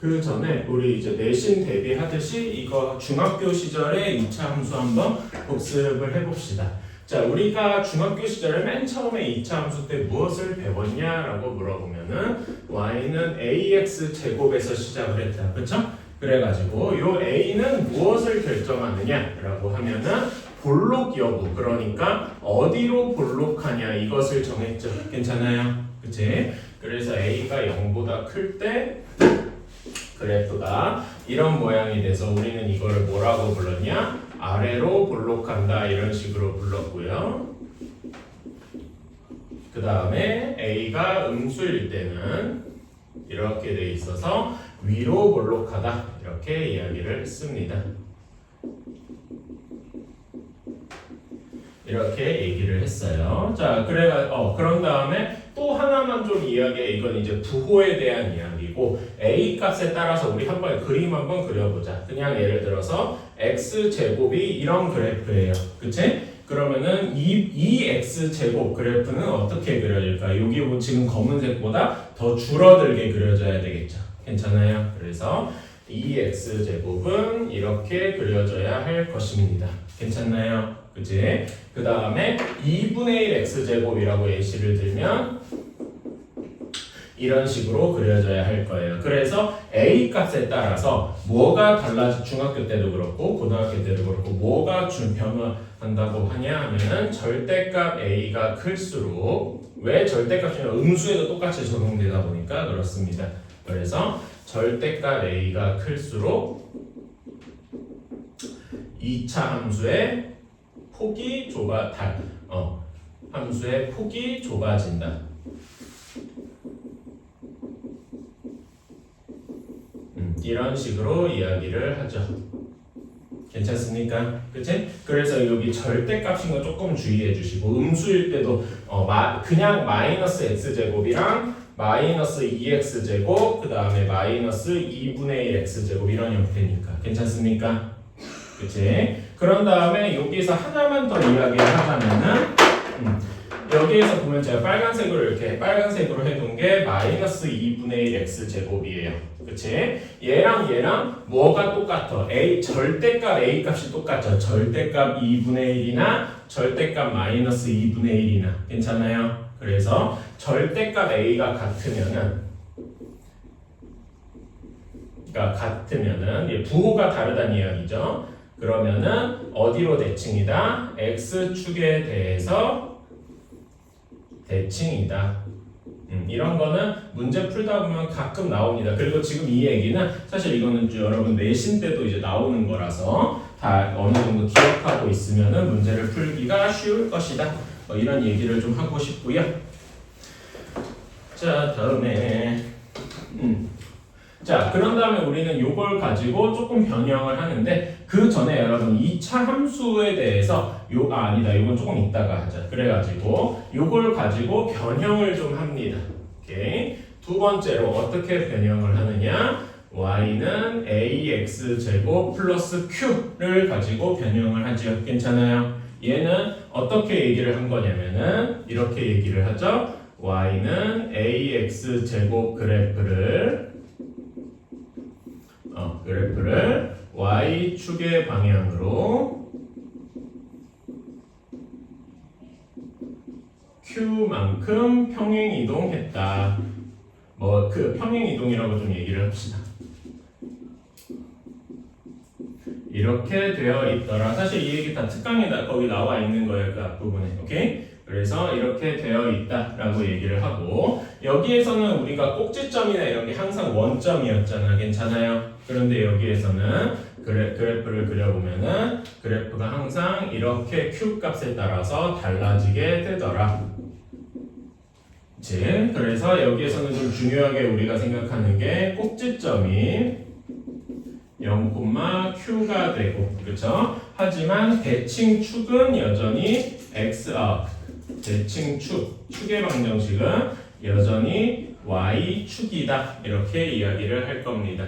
그 전에 우리 이제 내신 대비하듯이 이거 중학교 시절의 2차 함수 한번 복습을 해봅시다. 자, 우리가 중학교 시절에 맨 처음에 2차 함수 때 무엇을 배웠냐라고 물어보면은 y는 ax 제곱에서 시작을 했다. 그렇죠? 그래가지고 요 a는 무엇을 결정하느냐라고 하면은 볼록 여부, 그러니까 어디로 볼록하냐 이것을 정했죠. 괜찮아요? 그치? 그래서 a가 0보다 클 때 그래프가 이런 모양이 돼서 우리는 이거를 뭐라고 불렀냐? 아래로 볼록한다 이런 식으로 불렀고요. 그 다음에 a가 음수일 때는 이렇게 돼 있어서 위로 볼록하다 이렇게 이야기를 했습니다. 이렇게 얘기를 했어요. 자, 그런 다음에 또 하나만 좀 이야기해. 이건 이제 부호에 대한 이야기고 a 값에 따라서 우리 한번 그림 한번 그려보자. 그냥 예를 들어서 x 제곱이 이런 그래프예요. 그치? 그러면은 이 x 제곱 그래프는 어떻게 그려질까? 여기 뭐 지금 검은색보다 더 줄어들게 그려져야 되겠죠. 괜찮아요? 그래서 이 x 제곱은 이렇게 그려져야 할 것입니다. 괜찮나요? 그치? 그 다음에 2분의 1 x제곱이라고 예시를 들면 이런 식으로 그려져야 할 거예요. 그래서 a 값에 따라서 뭐가 중학교 때도 그렇고 고등학교 때도 그렇고 뭐가 변화한다고 하냐 하면은 절대값 a가 클수록, 왜 절대값이냐, 음수에도 똑같이 적용되다 보니까 그렇습니다. 그래서 절대값 a가 클수록 2차 함수의 폭이 함수의 폭이 좁아진다. 이런 식으로 이야기를 하죠. 괜찮습니까? 그치? 그래서 여기 절대값인 거 조금 주의해 주시고, 음수일 때도 그냥 마이너스 x제곱이랑 마이너스 2x제곱 그 다음에 마이너스 2분의 1 x제곱 이런 형태니까 괜찮습니까? 그치? 그런 다음에 여기서 하나만 더 이야기를 하자면은 여기에서 보면 제가 빨간색으로 해둔 게 마이너스 2분의 1 x제곱이에요. 그치? 얘랑 뭐가 똑같아? 절대값 a 값이 똑같죠. 절대값 2분의 1이나 절대값 마이너스 2분의 1이나 괜찮아요? 그래서 절대값 a가 같으면은 부호가 다르다는 이야기죠. 그러면은 어디로 대칭이다? x축에 대해서 대칭이다. 이런 거는 문제 풀다 보면 가끔 나옵니다. 그리고 지금 이 얘기는 사실 이거는 여러분 내신 때도 이제 나오는 거라서 다 어느 정도 기억하고 있으면은 문제를 풀기가 쉬울 것이다. 이런 얘기를 좀 하고 싶고요. 자, 다음에 자, 그런 다음에 우리는 요걸 가지고 조금 변형을 하는데, 그 전에 여러분 2차 함수에 대해서 이건 조금 이따가 하자. 그래가지고 요걸 가지고 변형을 좀 합니다. 오케이. 두 번째로 어떻게 변형을 하느냐? y는 ax 제곱 플러스 q를 가지고 변형을 하죠. 괜찮아요? 얘는 어떻게 얘기를 한 거냐면은 이렇게 얘기를 하죠. y는 ax 제곱 그래프를 y축의 방향으로 q만큼 평행이동했다. 그 평행이동이라고 좀 얘기를 합시다. 이렇게 되어 있더라. 사실 이 얘기 다 특강에 거기 나와 있는 거예요. 그 앞부분에. 오케이? 그래서 이렇게 되어 있다라고 얘기를 하고, 여기에서는 우리가 꼭지점이나 이런 게 항상 원점이었잖아. 괜찮아요? 그런데 여기에서는 그래프를 그려보면은 그래프가 항상 이렇게 q 값에 따라서 달라지게 되더라. 그치? 그래서 여기에서는 좀 중요하게 우리가 생각하는 게 꼭지점이 0,q가 되고, 그렇죠? 하지만 대칭축은 여전히 축의 방정식은 여전히 y축이다. 이렇게 이야기를 할 겁니다.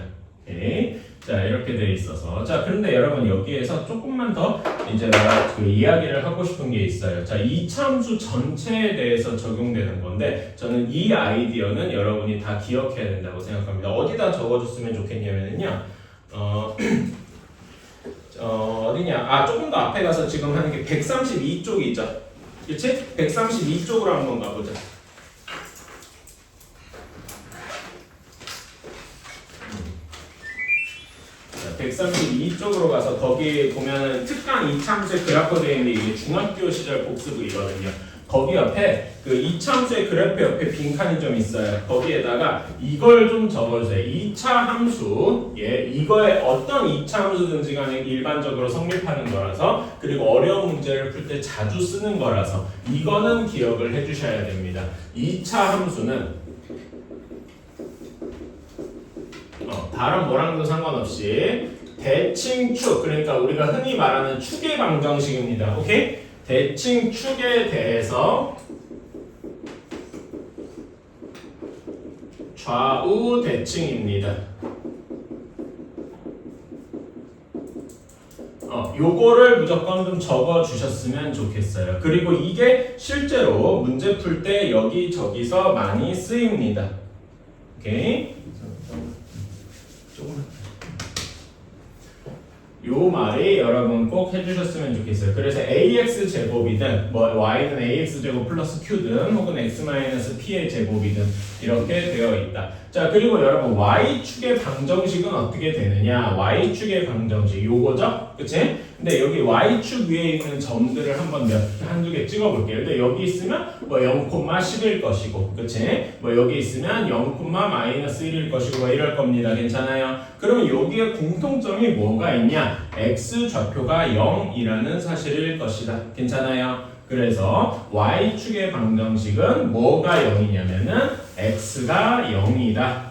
오케이. 자, 이렇게 돼 있어서. 자, 그런데 여러분 여기에서 조금만 더 이제 그 이야기를 하고 싶은 게 있어요. 자, 이차함수 전체에 대해서 적용되는 건데 저는 이 아이디어는 여러분이 다 기억해야 된다고 생각합니다. 어디다 적어줬으면 좋겠냐면요. 어디냐? 아, 조금 더 앞에 가서 지금 하는 게 132쪽이 있죠. 그치? 132쪽으로 한번 가보자. 132쪽으로 가서 거기 보면은 특강 이차함수의 그래프 되어 있는데 이게 중학교 시절 복습이거든요. 거기 옆에 그 이차함수의 그래프 옆에 빈칸이 좀 있어요. 거기에다가 이걸 좀 적어주세요. 이차함수, 예, 이거에 어떤 이차함수든지 간에 일반적으로 성립하는 거라서 그리고 어려운 문제를 풀 때 자주 쓰는 거라서 이거는 기억을 해주셔야 됩니다. 이차함수는 다른 뭐랑도 상관없이 대칭축, 그러니까 우리가 흔히 말하는 축의 방정식입니다. 오케이? 대칭축에 대해서 좌우 대칭입니다. 요거를 무조건 좀 적어 주셨으면 좋겠어요. 그리고 이게 실제로 문제 풀 때 여기저기서 많이 쓰입니다. 오케이? 요 말이 여러분 꼭 해주셨으면 좋겠어요. 그래서 ax 제곱이든 뭐 y는 ax 제곱 플러스 q든 혹은 x 마이너스 p의 제곱이든 이렇게 되어 있다. 자, 그리고 여러분 y축의 방정식은 어떻게 되느냐? y축의 방정식 요거죠? 그치? 근데 여기 y축 위에 있는 점들을 한번 한두 개 찍어볼게요. 근데 여기 있으면 뭐 0,10일 것이고, 그치? 뭐 여기 있으면 0,-1일 것이고 뭐 이럴 겁니다. 괜찮아요? 그러면 여기에 공통점이 뭐가 있냐? x 좌표가 0이라는 사실일 것이다. 괜찮아요? 그래서 y축의 방정식은 뭐가 0이냐면은 x가 0이다.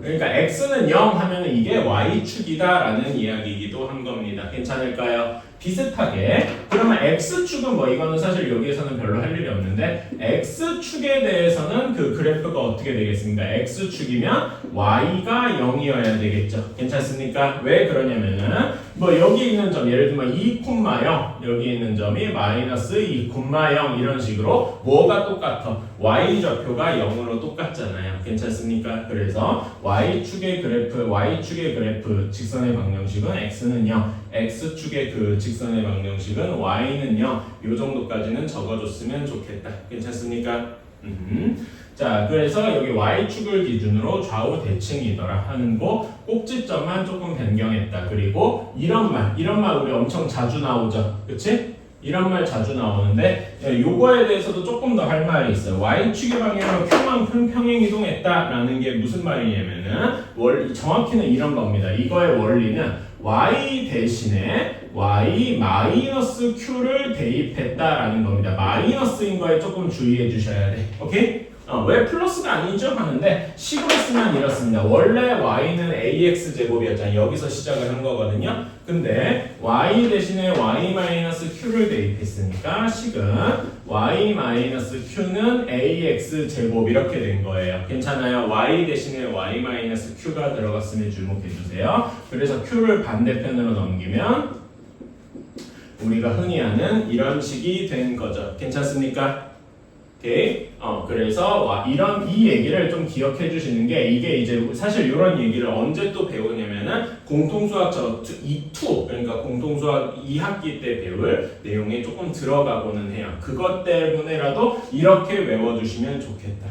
그러니까 x는 0 하면은 이게 y축이다라는 이야기이기도 한 겁니다. 괜찮을까요? 비슷하게 그러면 x축은 뭐 이거는 사실 여기에서는 별로 할 일이 없는데 x축에 대해서는 그 그래프가 어떻게 되겠습니까? x축이면 y가 0이어야 되겠죠. 괜찮습니까? 왜 그러냐면은 뭐 여기 있는 점 예를 들면 2,0 여기 있는 점이 마이너스 2,0 이런 식으로 뭐가 똑같아? y 좌표가 0으로 똑같잖아요. 괜찮습니까? 그래서 y축의 그래프 직선의 방정식은 x는 0, x축의 그 직선의 방정식은 y는 0. 요 정도까지는 적어줬으면 좋겠다. 괜찮습니까? 자, 그래서 여기 y축을 기준으로 좌우 대칭이더라 하는 거 꼭지점만 조금 변경했다. 그리고 이런 말 우리 엄청 자주 나오죠. 그치? 이런 말 자주 나오는데 요거에 대해서도 조금 더 할 말이 있어요. y축의 방향으로 q만큼 평행이동했다라는 게 무슨 말이냐면은 정확히는 이런 겁니다. 이거의 원리는 y 대신에 y 마이너스 q를 대입했다라는 겁니다. 마이너스인 거에 조금 주의해 주셔야 돼. 오케이? 왜 플러스가 아니죠? 하는데 식으로 쓰면 이렇습니다. 원래 y는 ax 제곱이었잖아요. 여기서 시작을 한 거거든요. 근데 y 대신에 y-q를 대입했으니까 식은 y-q는 ax 제곱 이렇게 된 거예요. 괜찮아요? y 대신에 y-q가 들어갔으면 주목해 주세요. 그래서 q를 반대편으로 넘기면 우리가 흔히 하는 이런 식이 된 거죠. 괜찮습니까? 오케이. 그래서 이 얘기를 좀 기억해 주시는 게 이게 이제 사실 이런 얘기를 언제 또 배우냐면은 공통수학 2 그러니까 공통수학 2학기 때 배울 내용에 조금 들어가고는 해요. 그것 때문에라도 이렇게 외워주시면 좋겠다.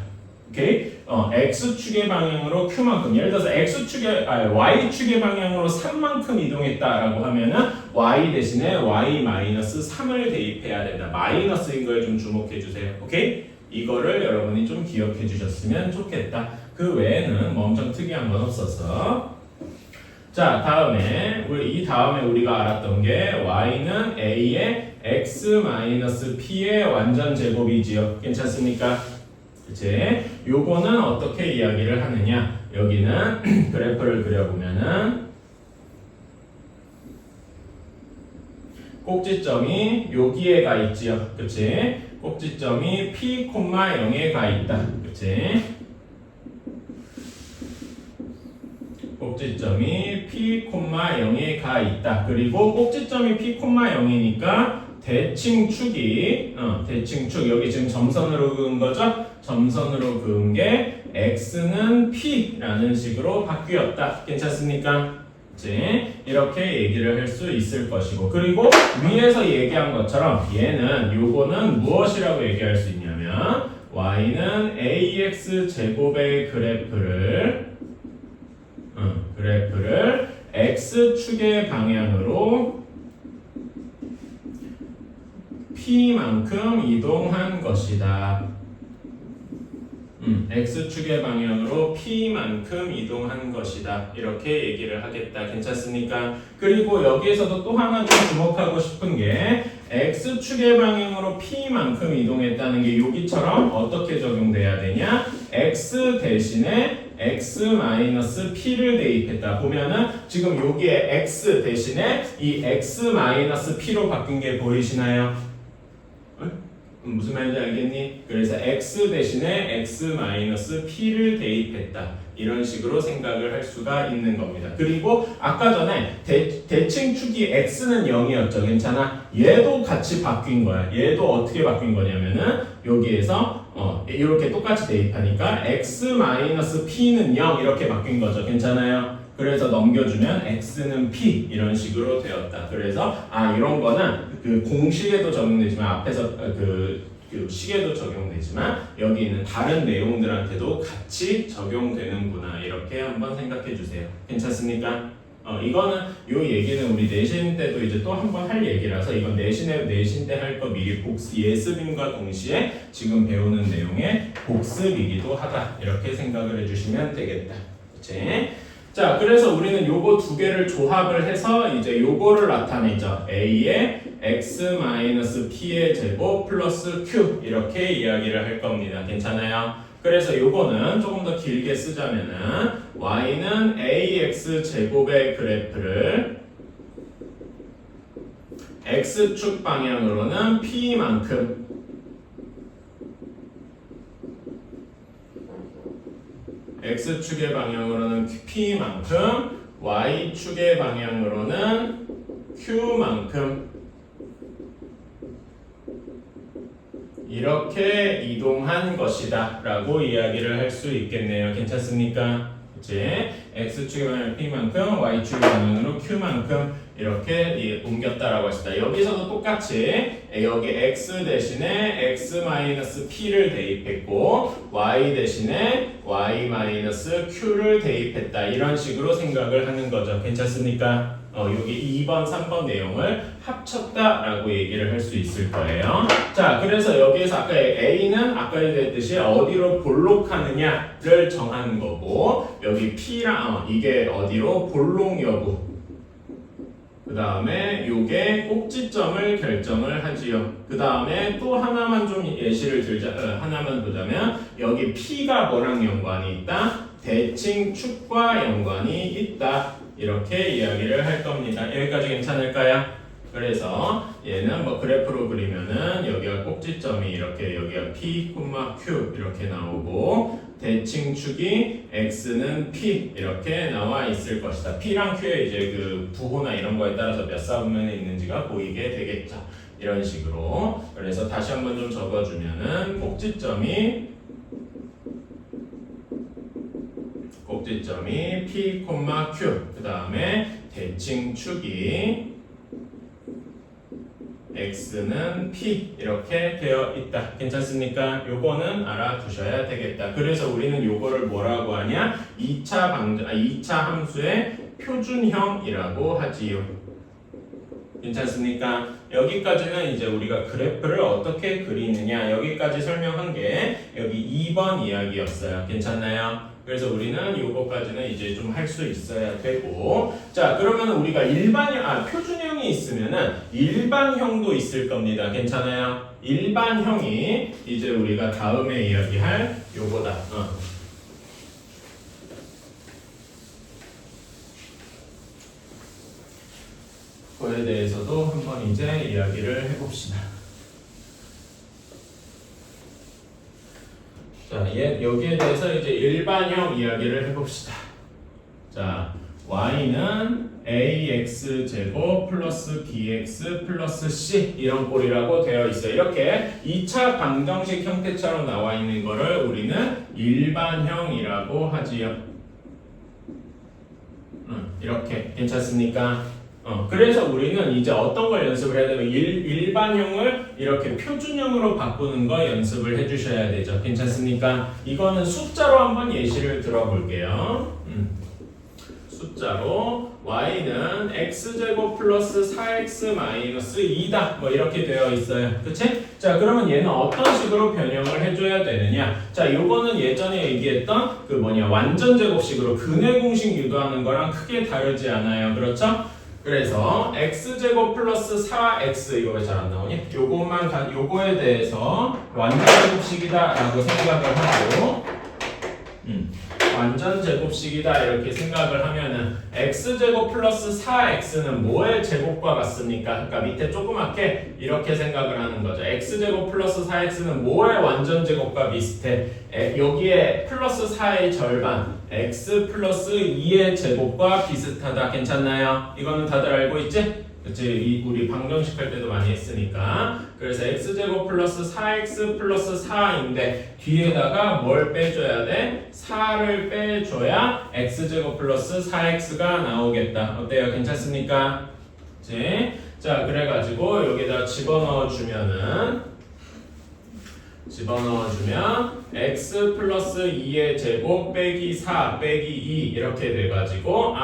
오케이? x축의 방향으로 q만큼 예를 들어서 y축의 방향으로 3만큼 이동했다라고 하면은 y 대신에 y-3을 대입해야 된다. 마이너스인 거에 좀 주목해 주세요. 오케이? 이거를 여러분이 좀 기억해 주셨으면 좋겠다. 그 외에는 뭐 엄청 특이한 건 없어서 자, 다음에 우리가 알았던 게 y는 a의 x-p의 완전 제곱이지요. 괜찮습니까? 그치? 요거는 어떻게 이야기를 하느냐? 여기는 그래프를 그려보면은 꼭지점이 여기에 가 있지요. 그치? 꼭지점이 p, 0에 가 있다. 그치? 꼭지점이 P, 0에 가 있다. 그리고 꼭지점이 P, 0이니까 대칭축이 대칭축 여기 지금 점선으로 그은 거죠? 점선으로 그은 게 x는 p라는 식으로 바뀌었다. 괜찮습니까? 이렇게 얘기를 할 수 있을 것이고 그리고 위에서 얘기한 것처럼 얘는 요거는 무엇이라고 얘기할 수 있냐면 y는 ax 제곱의 그래프를 x축의 방향으로 p만큼 이동한 것이다. x축의 방향으로 p만큼 이동한 것이다. 이렇게 얘기를 하겠다. 괜찮습니까? 그리고 여기에서도 또 하나 좀 주목하고 싶은 게 x축의 방향으로 p만큼 이동했다는 게 여기처럼 어떻게 적용돼야 되냐? x 대신에 x-p를 대입했다. 보면은 지금 여기에 x 대신에 이 x-p로 바뀐 게 보이시나요? 무슨 말인지 알겠니? 그래서 x 대신에 x-p를 대입했다. 이런 식으로 생각을 할 수가 있는 겁니다. 그리고 아까 전에 대칭축이 x는 0이었죠. 괜찮아? 얘도 같이 바뀐 거야. 얘도 어떻게 바뀐 거냐면은 여기에서 이렇게 똑같이 대입하니까 x-p는 0 이렇게 바뀐 거죠. 괜찮아요? 그래서 넘겨주면 x는 p 이런 식으로 되었다. 그래서 이런 거는 그 공식에도 적용되지만 앞에서 그 식에도 적용되지만 여기 있는 다른 내용들한테도 같이 적용되는구나. 이렇게 한번 생각해 주세요. 괜찮습니까? 이거는 요 얘기는 우리 내신 때도 이제 또 한번 할 얘기라서 이건 내신 때 할 거 미리 예습임과 동시에 지금 배우는 내용의 복습이기도 하다. 이렇게 생각을 해주시면 되겠다. 그치? 자, 그래서 우리는 요거 두 개를 조합을 해서 이제 요거를 나타내죠. a의 x-p의 제곱 플러스 q 이렇게 이야기를 할 겁니다. 괜찮아요? 그래서 요거는 조금 더 길게 쓰자면은 y는 ax 제곱의 그래프를 x축 방향으로는 p만큼 x축의 방향으로는 p만큼 y축의 방향으로는 q만큼 이렇게 이동한 것이다 라고 이야기를 할 수 있겠네요. 괜찮습니까? 이제 x축의 방향으로 p만큼 y축의 방향으로 q만큼 이렇게 옮겼다라고 했습니다. 여기서도 똑같이 여기 x 대신에 x-p를 대입했고 y 대신에 y-q를 대입했다. 이런 식으로 생각을 하는 거죠. 괜찮습니까? 여기 2번, 3번 내용을 합쳤다라고 얘기를 할 수 있을 거예요. 자, 그래서 여기에서 아까 A는 아까 얘기했듯이 어디로 볼록하느냐를 정하는 거고 여기 P랑 이게 어디로 볼록 여부 그 다음에 요게 꼭지점을 결정을 하지요. 그 다음에 또 하나만 좀 예시를 하나만 보자면 여기 P가 뭐랑 연관이 있다? 대칭축과 연관이 있다. 이렇게 이야기를 할 겁니다. 여기까지 괜찮을까요? 그래서 얘는 뭐 그래프로 그리면은 여기가 꼭지점이 이렇게 여기가 P, Q 이렇게 나오고 대칭축이 X는 P 이렇게 나와 있을 것이다. P랑 Q의 이제 그 부호나 이런 거에 따라서 몇 사분면에 있는지가 보이게 되겠죠. 이런 식으로. 그래서 다시 한번 좀 적어주면은 꼭지점이 P, Q 그 다음에 대칭축이 X는 P 이렇게 되어 있다. 괜찮습니까? 요거는 알아두셔야 되겠다. 그래서 우리는 요거를 뭐라고 하냐? 2차 함수의 표준형이라고 하지요. 괜찮습니까? 여기까지는 이제 우리가 그래프를 어떻게 그리느냐 여기까지 설명한 게 여기 2번 이야기였어요. 괜찮나요? 그래서 우리는 요거까지는 이제 좀 할 수 있어야 되고 자 그러면 우리가 표준형이 있으면은 일반형도 있을 겁니다. 괜찮아요? 일반형이 이제 우리가 다음에 이야기할 요거다. 그거에 대해서도 한번 이제 이야기를 해봅시다. 자, 여기에 대해서 이제 일반형 이야기를 해봅시다. 자, y는 ax 제곱 플러스 bx 플러스 c 이런 꼴이라고 되어 있어요. 이렇게 2차 방정식 형태처럼 나와 있는 거를 우리는 일반형이라고 하지요. 이렇게 괜찮습니까? 그래서 우리는 이제 어떤 걸 연습을 해야 되면 일반형을 이렇게 표준형으로 바꾸는 거 연습을 해주셔야 되죠. 괜찮습니까? 이거는 숫자로 한번 예시를 들어볼게요. 숫자로 y는 x제곱 플러스 4x 마이너스 2다 뭐 이렇게 되어 있어요. 그치? 자, 그러면 얘는 어떤 식으로 변형을 해줘야 되느냐? 자, 요거는 예전에 얘기했던 그 완전 제곱식으로 근의 공식 유도하는 거랑 크게 다르지 않아요. 그렇죠? 그래서 x제곱 플러스 4x 이거 왜 잘 안 나오니? 요거에 대해서 완전 제곱식이다 라고 생각을 하고 완전 제곱식이다 이렇게 생각을 하면은 x제곱 플러스 4x는 뭐의 제곱과 같습니까? 그러니까 밑에 조그맣게 이렇게 생각을 하는 거죠. x제곱 플러스 4x는 뭐의 완전 제곱과 비슷해? 여기에 플러스 4의 절반 x 플러스 2의 제곱과 비슷하다. 괜찮나요? 이거는 다들 알고 있지? 그치? 우리 방정식 할 때도 많이 했으니까. 그래서 x제곱 플러스 4x 플러스 4인데 뒤에다가 뭘 빼줘야 돼? 4를 빼줘야 x제곱 플러스 4x가 나오겠다. 어때요? 괜찮습니까? 그치? 자, 그래가지고 여기다 집어넣어 주면 x 플러스 2의 제곱 빼기 4 빼기 2 이렇게 돼가지고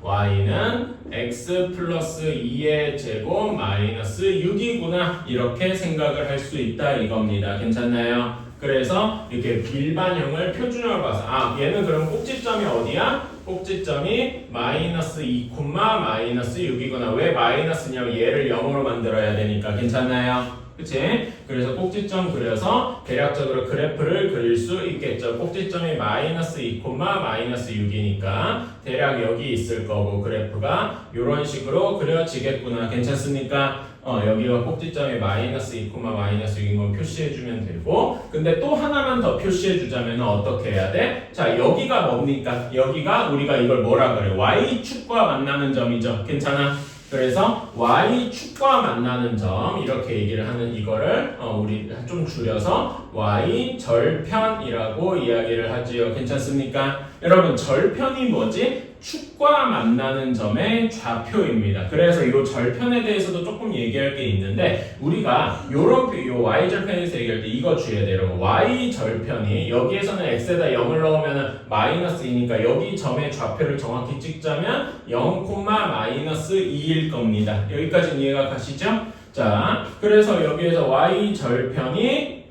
y는 x 플러스 2의 제곱 마이너스 6이구나 이렇게 생각을 할 수 있다 이겁니다. 괜찮나요? 그래서 이렇게 일반형을 표준형으로 봐서 얘는 그럼 꼭지점이 어디야? 꼭지점이 마이너스 2, 마이너스 6이구나. 왜 마이너스냐면 얘를 0으로 만들어야 되니까. 괜찮나요? 그치? 그래서 꼭지점 그려서 대략적으로 그래프를 그릴 수 있겠죠. 꼭지점이 마이너스 2, 마이너스 6이니까 대략 여기 있을 거고 그래프가 이런 식으로 그려지겠구나. 괜찮습니까? 여기가 꼭지점이 마이너스 2, 마이너스 6인 건 표시해주면 되고 근데 또 하나만 더 표시해주자면 어떻게 해야 돼? 자, 여기가 뭡니까? 여기가 우리가 이걸 뭐라 그래? y축과 만나는 점이죠. 괜찮아? 그래서 y축과 만나는 점 이렇게 얘기를 하는 이거를 우리 좀 줄여서 y절편이라고 이야기를 하지요. 괜찮습니까? 여러분 절편이 뭐지? 축과 만나는 점의 좌표입니다. 그래서 이 절편에 대해서도 조금 얘기할 게 있는데 우리가 요 y절편에서 얘기할 때 이거 주의해야 돼요. 여러분 y절편이 여기에서는 x에다 0을 넣으면 마이너스 2니까 여기 점의 좌표를 정확히 찍자면 0, 마이너스 2일 겁니다. 여기까지는 이해가 가시죠? 자, 그래서 여기에서 y절편이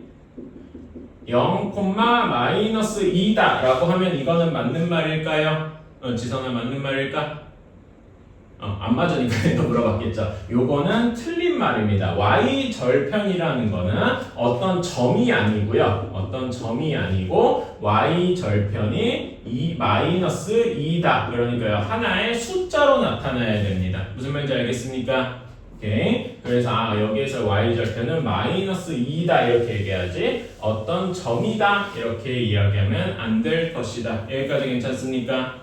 0, 마이너스 2다 라고 하면 이거는 맞는 말일까요? 지성아 맞는 말일까? 안 맞으니까 또 물어봤겠죠. 요거는 틀린 말입니다. y절편이라는 거는 어떤 점이 아니고요. 어떤 점이 아니고 y절편이 마이너스 2다. 그러니까요. 하나의 숫자로 나타나야 됩니다. 무슨 말인지 알겠습니까? 오케이. 그래서 여기에서 y절편은 마이너스 2다 이렇게 얘기하지 어떤 점이다 이렇게 이야기하면 안 될 것이다. 여기까지 괜찮습니까?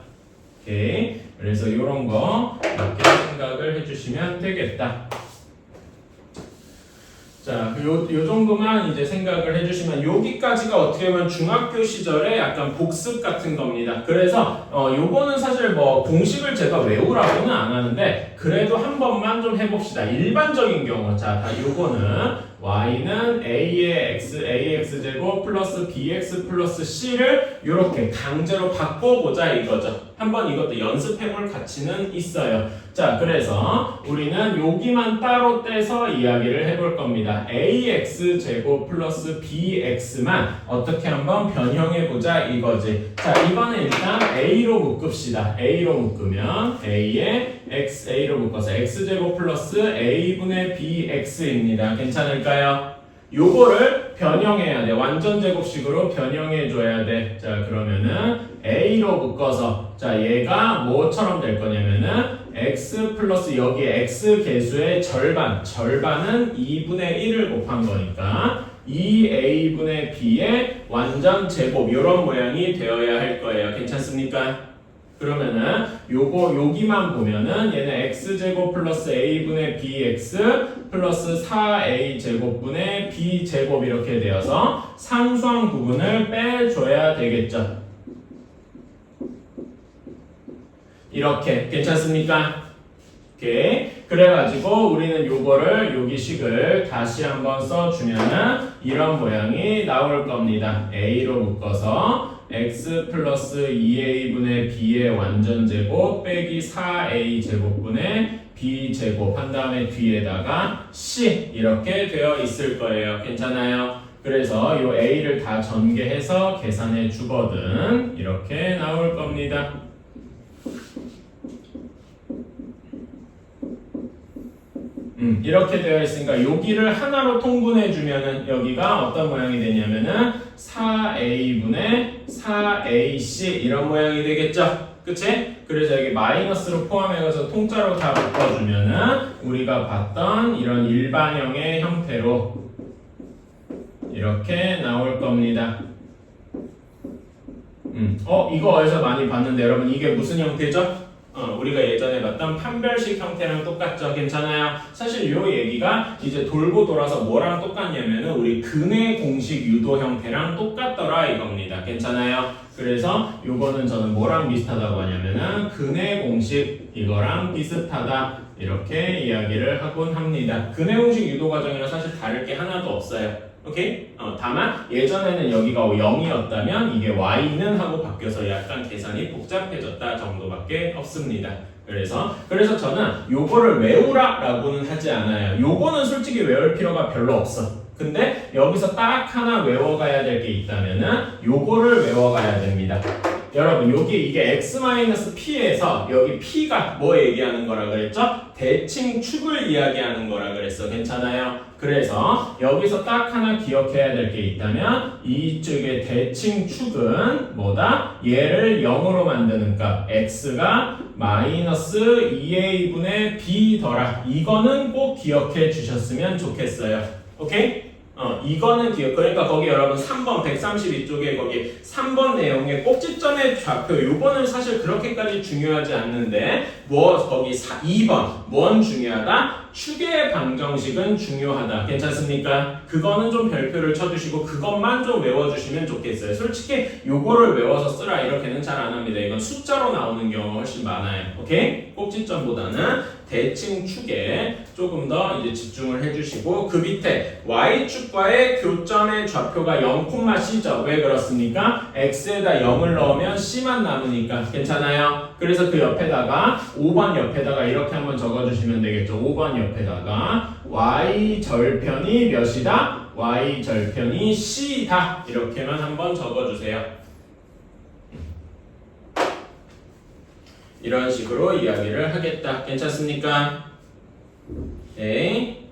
오케이. 그래서 이런 거 이렇게 생각을 해주시면 되겠다. 자, 요 정도만 이제 생각을 해주시면 여기까지가 어떻게 보면 중학교 시절에 약간 복습 같은 겁니다. 그래서 요거는 사실 뭐 공식을 제가 외우라고는 안 하는데 그래도 한 번만 좀 해봅시다. 일반적인 경우 자, 요거는 y는 a의 ax 제곱 플러스 bx 플러스 c를 이렇게 강제로 바꿔보자 이거죠. 한번 이것도 연습해볼 가치는 있어요. 자, 그래서 우리는 여기만 따로 떼서 이야기를 해볼 겁니다. ax 제곱 플러스 bx만 어떻게 한번 변형해보자 이거지. 자, 이거는 일단 a로 묶읍시다. a로 묶으면 a에 a로 묶어서 x제곱 플러스 a분의 bx입니다. 괜찮을까요? 요거를 변형해야 돼. 완전 제곱식으로 변형해줘야 돼. 자, 그러면은 a로 묶어서 자, 얘가 뭐처럼 될 거냐면은 x 플러스 여기에 x 개수의 절반은 2분의 1을 곱한 거니까 2a분의 b의 완전 제곱 이런 모양이 되어야 할 거예요. 괜찮습니까? 그러면은 요거 여기만 보면은 얘는 x제곱 플러스 a분의 bx 플러스 4a 제곱분의 b 제곱 이렇게 되어서 상수항 부분을 빼줘야 되겠죠. 이렇게 괜찮습니까? 오케이. 그래가지고 우리는 요거를 여기 식을 다시 한번 써주면은 이런 모양이 나올 겁니다. a로 묶어서 x 플러스 2a분의 b의 완전제곱 빼기 4a 제곱분의 b 제곱 한 다음에 뒤에다가 c 이렇게 되어 있을 거예요. 괜찮아요? 그래서 요 a를 다 전개해서 계산해 주거든 이렇게 나올 겁니다. 이렇게 되어 있으니까 여기를 하나로 통분해 주면은 여기가 어떤 모양이 되냐면은 4a분의 4ac 이런 모양이 되겠죠? 그치? 그래서 여기 마이너스로 포함해서 통짜로 다 바꿔주면은 우리가 봤던 이런 일반형의 형태로 이렇게 나올 겁니다. 이거 어디서 많이 봤는데 여러분 이게 무슨 형태죠? 우리가 예전에 봤던 판별식 형태랑 똑같죠? 괜찮아요? 사실 이 얘기가 이제 돌고 돌아서 뭐랑 똑같냐면은 우리 근의 공식 유도 형태랑 똑같더라 이겁니다. 괜찮아요? 그래서 요거는 저는 뭐랑 비슷하다고 하냐면은 근의 공식 이거랑 비슷하다 이렇게 이야기를 하곤 합니다. 근의 공식 유도 과정이랑 사실 다를 게 하나도 없어요. 오케이? 다만 예전에는 여기가 0이었다면 이게 y는 하고 바뀌어서 약간 계산이 복잡해졌다 정도밖에 없습니다. 그래서 저는 요거를 외우라 라고는 하지 않아요. 요거는 솔직히 외울 필요가 별로 없어. 근데 여기서 딱 하나 외워가야 될 게 있다면은 요거를 외워가야 됩니다. 여러분 여기 이게 x-p에서 여기 p가 뭐 얘기하는 거라 그랬죠? 대칭축을 이야기하는 거라 그랬어. 괜찮아요? 그래서 여기서 딱 하나 기억해야 될 게 있다면 이쪽의 대칭축은 뭐다? 얘를 0으로 만드는 값 x가 마이너스 2a분의 b더라. 이거는 꼭 기억해 주셨으면 좋겠어요. 오케이? 이거는 그러니까 거기 여러분 3번 132쪽에 거기 3번 내용의 꼭지점의 좌표 요거는 사실 그렇게까지 중요하지 않는데 거기 2번 뭔 중요하다? 축의 방정식은 중요하다. 괜찮습니까? 그거는 좀 별표를 쳐주시고 그것만 좀 외워주시면 좋겠어요. 솔직히 요거를 외워서 쓰라 이렇게는 잘 안 합니다. 이건 숫자로 나오는 경우가 훨씬 많아요. 오케이? 꼭지점보다는 대칭 축에 조금 더 이제 집중을 해주시고 그 밑에 y축과의 교점의 좌표가 0,c죠. 왜 그렇습니까? x에다 0을 넣으면 c만 남으니까 괜찮아요? 그래서 그 옆에다가 5번 옆에다가 이렇게 한번 적어주시면 되겠죠. 5번 옆에다가 y 절편이 몇이다? y 절편이 c다. 이렇게만 한번 적어주세요. 이런 식으로 이야기를 하겠다. 괜찮습니까? 네.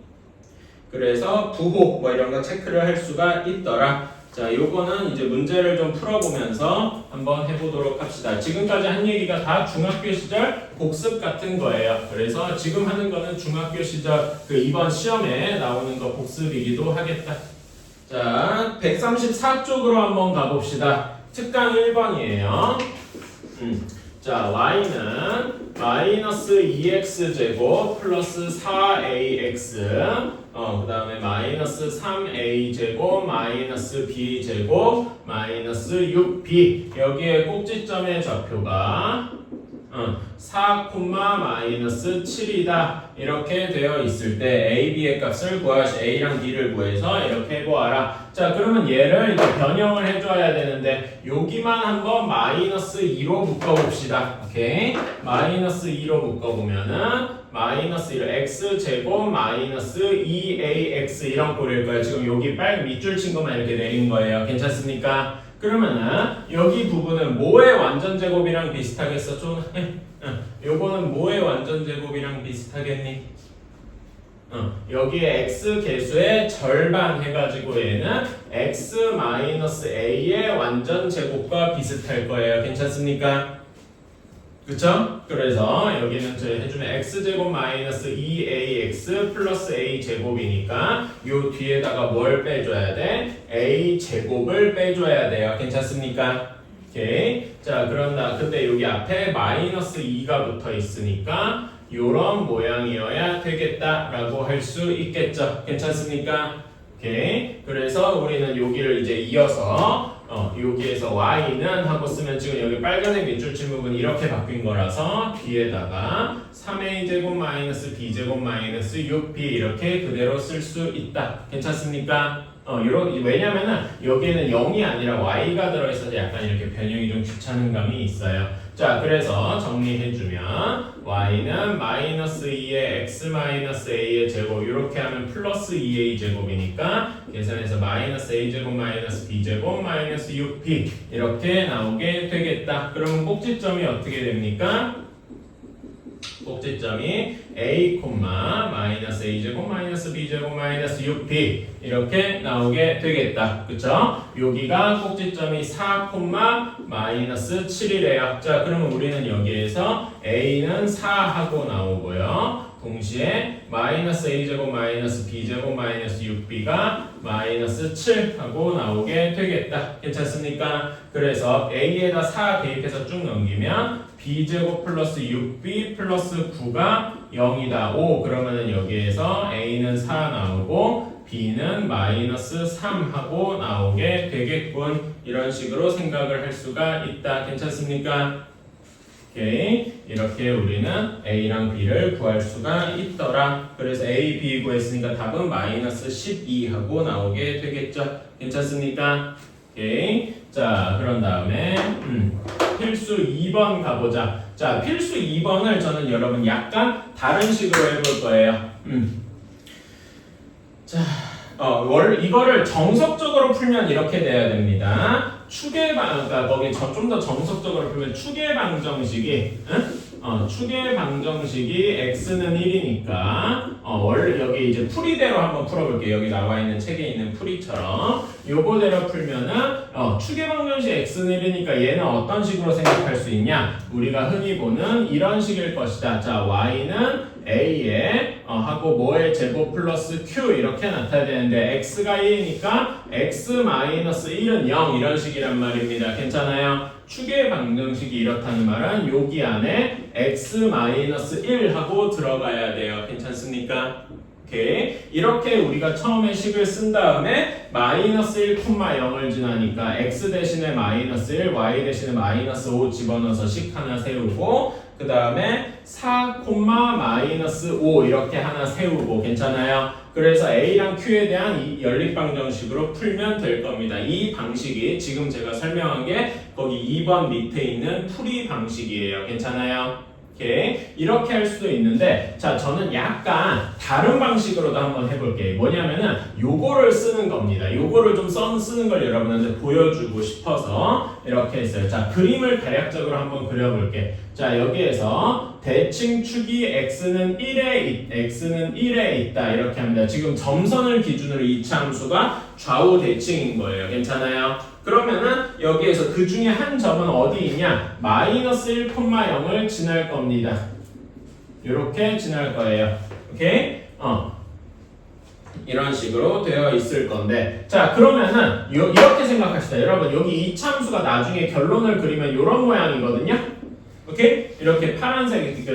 그래서 부호 뭐 이런 거 체크를 할 수가 있더라. 자, 요거는 이제 문제를 좀 풀어보면서 한번 해보도록 합시다. 지금까지 한 얘기가 다 중학교 시절 복습 같은 거예요. 그래서 지금 하는 거는 중학교 시절 그 이번 시험에 나오는 거 복습이기도 하겠다. 자, 134쪽으로 한번 가봅시다. 특강 1번이에요. 자, y는 마이너스 2x제곱 플러스 4ax 그 다음에 마이너스 3a제곱 마이너스 b제곱 마이너스 6b 여기에 꼭지점의 좌표가 4, 마이너스 7이다 이렇게 되어 있을 때 a, b의 값을 a랑 b를 구해서 이렇게 해보아라. 자, 그러면 얘를 이제 변형을 해줘야 되는데 여기만 한번 마이너스 2로 묶어봅시다. 오케이? 마이너스 2로 묶어보면은 마이너스 1 x제곱 마이너스 2ax 이런 꼴일 거예요. 지금 여기 빨간 밑줄 친 것만 이렇게 내린 거예요. 괜찮습니까? 그러면은 여기 부분은 뭐의 완전제곱이랑 비슷하겠어? 좀 요거는 뭐의 완전제곱이랑 비슷하겠니? 여기에 x 개수의 절반 해가지고 얘는 x-a의 완전제곱과 비슷할 거예요. 괜찮습니까? 그쵸? 그래서 여기는 저희 해주면 x제곱 마이너스 2ax 플러스 a제곱이니까 요 뒤에다가 뭘 빼줘야 돼? a제곱을 빼줘야 돼요. 괜찮습니까? 오케이. 자, 그런다. 근데 여기 앞에 마이너스 2가 붙어 있으니까 요런 모양이어야 되겠다라고 할 수 있겠죠. 괜찮습니까? 오케이. 그래서 우리는 여기를 이제 이어서 여기에서 y는 하고 쓰면 지금 여기 빨간색 밑줄 친 부분 이렇게 바뀐 거라서 뒤에다가 3a제곱 마이너스 b제곱 마이너스 6b 이렇게 그대로 쓸 수 있다. 괜찮습니까? 왜냐면은 여기에는 0이 아니라 y가 들어있어서 약간 이렇게 변형이 좀 귀찮은 감이 있어요. 자, 그래서 정리해주면 y는 마이너스 2의 x 마이너스 a의 제곱 이렇게 하면 플러스 2a 제곱이니까 계산해서 마이너스 a 제곱 마이너스 b 제곱 마이너스 6b 이렇게 나오게 되겠다. 그러면 꼭지점이 어떻게 됩니까? 꼭지점이 a, 마이너스 a 제곱 마이너스 b 제곱 마이너스 6b 이렇게 나오게 되겠다. 그쵸? 여기가 꼭지점이 4, 마이너스 7이래요. 자, 그러면 우리는 여기에서 a는 4 하고 나오고요. 동시에 마이너스 a 제곱 마이너스 b 제곱 마이너스 6b가 마이너스 7 하고 나오게 되겠다. 괜찮습니까? 그래서 a에다 4 대입해서 쭉 넘기면 b제곱 플러스 6b 플러스 9가 0이다. 5 그러면은 여기에서 a는 4 나오고 b는 마이너스 3 하고 나오게 되겠군. 이런 식으로 생각을 할 수가 있다. 괜찮습니까? 오케이. 이렇게 우리는 a랑 b를 구할 수가 있더라. 그래서 a, b 구했으니까 답은 마이너스 12 하고 나오게 되겠죠. 괜찮습니까? 오케이. 자, 그런 다음에 필수 2번 가보자. 자, 필수 2번을 저는 여러분 약간 다른 식으로 해볼 거예요. 자, 이거를 정석적으로 풀면 이렇게 돼야 됩니다. 그러니까 거기 좀 더 정석적으로 풀면 추계방정식이, 추계방정식이 x는 1이니까, 원래 여기 이제 풀이대로 한번 풀어볼게요. 여기 나와 있는 책에 있는 풀이처럼. 요거대로 풀면은, 추계방정식 x는 1이니까 얘는 어떤 식으로 생각할 수 있냐? 우리가 흔히 보는 이런 식일 것이다. 자, y는 a에 하고 뭐의 제곱 플러스 q 이렇게 나타내야 되는데 x가 1이니까 x 마이너스 1은 0 이런 식이란 말입니다. 괜찮아요? 추계 방정식이 이렇다는 말은 여기 안에 x 마이너스 1 하고 들어가야 돼요. 괜찮습니까? 오케이. 이렇게 우리가 처음에 식을 쓴 다음에 마이너스 1, 0을 지나니까 x 대신에 마이너스 1, y 대신에 마이너스 5 집어넣어서 식 하나 세우고 그 다음에 4, 마이너스 5 이렇게 하나 세우고 괜찮아요? 그래서 A랑 Q에 대한 이 연립방정식으로 풀면 될 겁니다. 이 방식이 지금 제가 설명한 게 거기 2번 밑에 있는 풀이 방식이에요. 괜찮아요? 오케이. 이렇게 할 수도 있는데 자 저는 약간 다른 방식으로도 한번 해볼게요. 뭐냐면은 요거를 쓰는 겁니다. 요거를 좀 쓰는 걸 여러분한테 보여주고 싶어서 이렇게 했어요. 자 그림을 대략적으로 한번 그려볼게. 자 여기에서 대칭 축이 x는 1에 있다 이렇게 합니다. 지금 점선을 기준으로 이차 함수가 좌우 대칭인 거예요. 괜찮아요? 그러면은 여기에서 그 중에 한 점은 어디 있냐? 마이너스 1,0을 지날 겁니다. 이렇게 지날 거예요. 오케이? 이런 식으로 되어 있을 건데 자 그러면은 이렇게 생각합시다. 여러분 여기 이차 함수가 나중에 결론을 그리면 이런 모양이거든요. 오케이? 이렇게 파란색이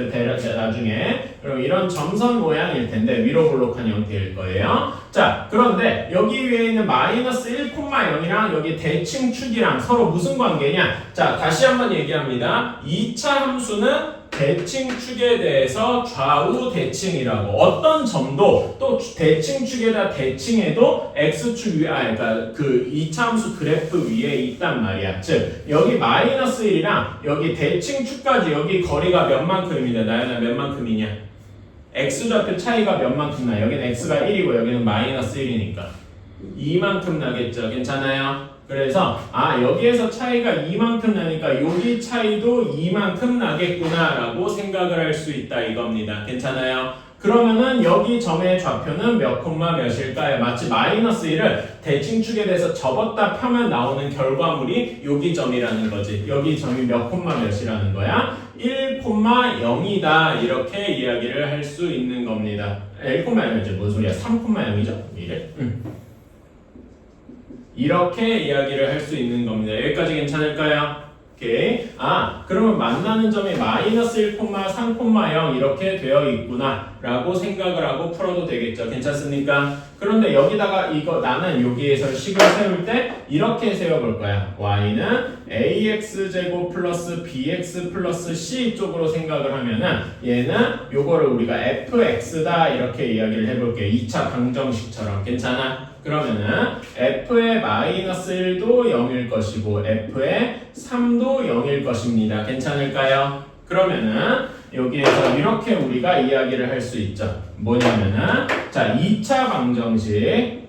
나중에 그럼 이런 점선 모양일 텐데 위로 볼록한 형태일 거예요. 자, 그런데 여기 위에 있는 마이너스 1,0이랑 여기 대칭축이랑 서로 무슨 관계냐? 자, 다시 한번 얘기합니다. 2차 함수는 대칭축에 대해서 좌우 대칭이라고 어떤 점도 또 대칭축에다 대칭해도 x축 위에 그러니까 그 2차 함수 그래프 위에 있단 말이야. 즉 여기 마이너스 1이랑 여기 대칭축까지 여기 거리가 몇 만큼입니다. 나연아 몇 만큼이냐? x좌표 차이가 몇 만큼 나? 여기는 x가 1이고 여기는 마이너스 1이니까 2만큼 나겠죠. 괜찮아요? 그래서 여기에서 차이가 2만큼 나니까 여기 차이도 2만큼 나겠구나 라고 생각을 할 수 있다 이겁니다. 괜찮아요? 그러면은 여기 점의 좌표는 몇 콤마 몇일까요? 마치 마이너스 1을 대칭축에 대해서 접었다 펴면 나오는 결과물이 여기 점이라는 거지. 여기 점이 몇 콤마 몇이라는 거야? 1,0이다 이렇게 이야기를 할 수 있는 겁니다. 1,0이지 뭔 소리야? 3,0이죠? 이래? 이렇게 이야기를 할 수 있는 겁니다. 여기까지 괜찮을까요? 오케이. 그러면 만나는 점이 마이너스 1, 3, 0 이렇게 되어 있구나 라고 생각을 하고 풀어도 되겠죠. 괜찮습니까? 그런데 여기다가 나는 여기에서 식을 세울 때 이렇게 세워볼 거야. y는 ax제곱 플러스 bx 플러스 c 쪽으로 생각을 하면은 얘는 요거를 우리가 fx다 이렇게 이야기를 해볼게요. 2차 방정식처럼. 괜찮아? 그러면은 f의 마이너스 1도 0일 것이고 f의 3도 0일 것입니다. 괜찮을까요? 그러면은 여기에서 이렇게 우리가 이야기를 할 수 있죠. 뭐냐면은 자 2차 방정식